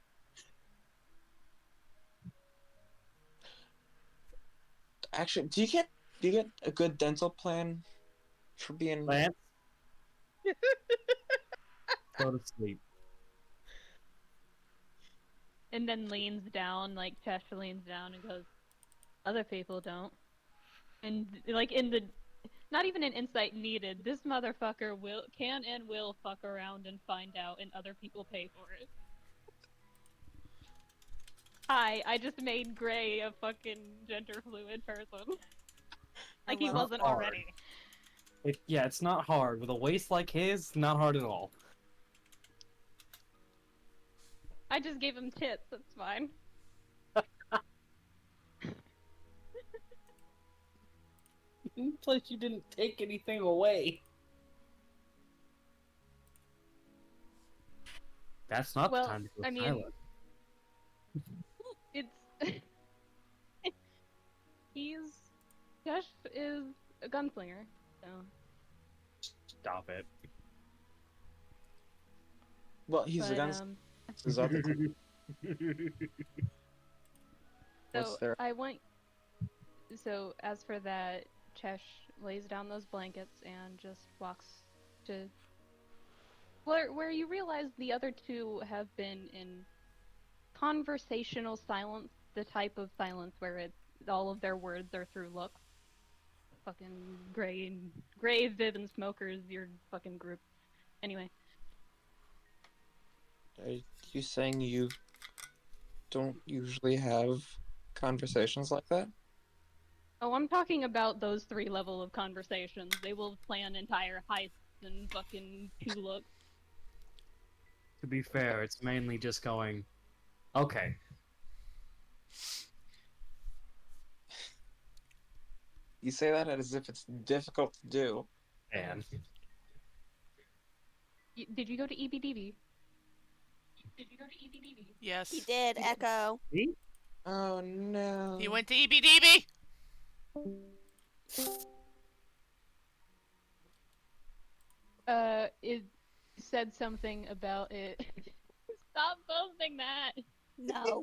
Actually, do you get a good dental plan for being Lance? Go to sleep. And then leans down, like Cheshire leans down and goes, "Other people don't." And like in the, not even an insight needed. This motherfucker can and will fuck around and find out, and other people pay for it. Hi, I just made Gray a fucking gender fluid person. Like he Not wasn't hard. already. It's not hard. With a waist like his, not hard at all. I just gave him tits, that's fine. Plus, you didn't take anything away. That's not Well, the time to go I mean- silent. It's Josh is a gunslinger, so Stop it. well, he's a but, gun. His other thing. What's so there? I want. So as for that, Chesh lays down those blankets and just walks to where you realize the other two have been in conversational silence, the type of silence where all of their words are through looks. Fucking Gray, Viv, and Smokers, your fucking group. Anyway, Are you saying you don't usually have conversations like that? oh, I'm talking about those three level of conversations. They will plan entire heists and fucking two looks. To be fair, it's mainly just going, okay. You say that as if it's difficult to do. And Did you go to EBDB? Yes. He did, Echo. Oh no. He went to EBDB. It said something about it. Stop posting that! No.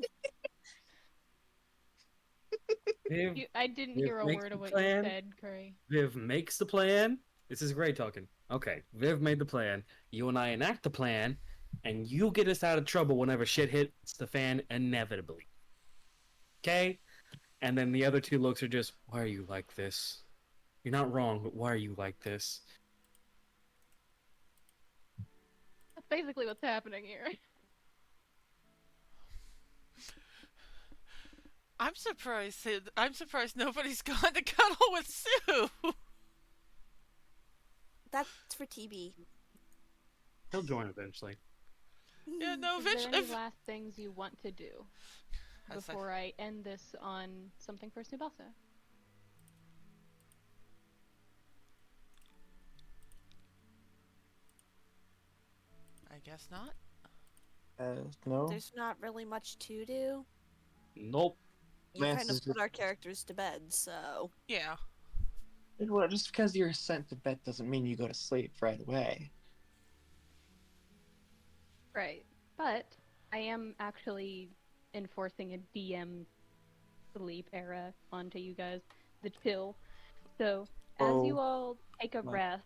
Viv, I didn't Viv hear a makes word the of what plan. you said, Curry. Viv makes the plan. This is Gray talking. Okay, Viv made the plan. You and I enact the plan. and you get us out of trouble whenever shit hits the fan inevitably. Okay? And then the other two looks are just, why are you like this? You're not wrong, but why are you like this? That's basically what's happening here. I'm surprised. I'm surprised nobody's gone to cuddle with Sue. That's for TB. He'll join eventually. Yeah, no, Is there eventually. any last things you want to do As I- before I end this on something for Tsubasa? I guess not. No. There's not really much to do. Nope. You Lance kind of is put our characters to bed, so Yeah. Well, just because you're sent to bed doesn't mean you go to sleep right away. Right. But I am actually enforcing a DM sleep era onto you guys, the chill. So, as you all take a No. rest,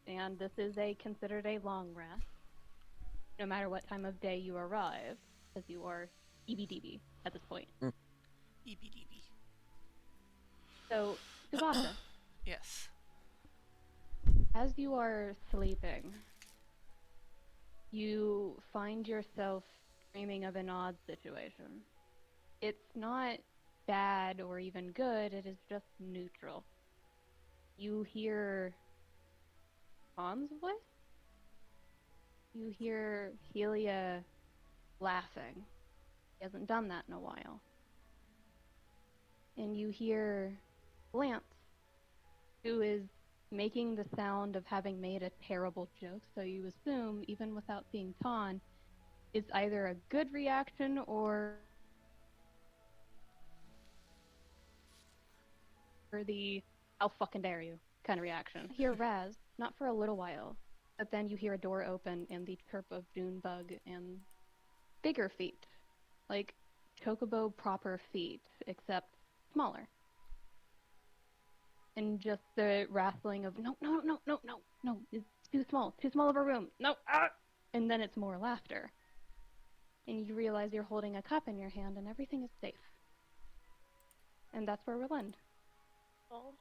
and this is considered a long rest, no matter what time of day you arrive, because you are EBDB at this point. EBDB. So, Tsubasa, Yes. as you are sleeping, you find yourself dreaming of an odd situation. It's not bad or even good, it is just neutral. You hear Han's voice? You hear Helia laughing. He hasn't done that in a while. And you hear Lance, who is making the sound of having made a terrible joke, so you assume, even without seeing Ton, it's either a good reaction or the "how fucking dare you" kind of reaction. You hear Razz, not for a little while, but then you hear a door open and the chirp of Junebug and bigger feet, like chocobo proper feet, except smaller. And just the rattling of no, no, no, no, no, no, it's too small of a room, no, ah! And then it's more laughter. And you realize you're holding a cup in your hand and everything is safe. And that's where we'll end. Oh.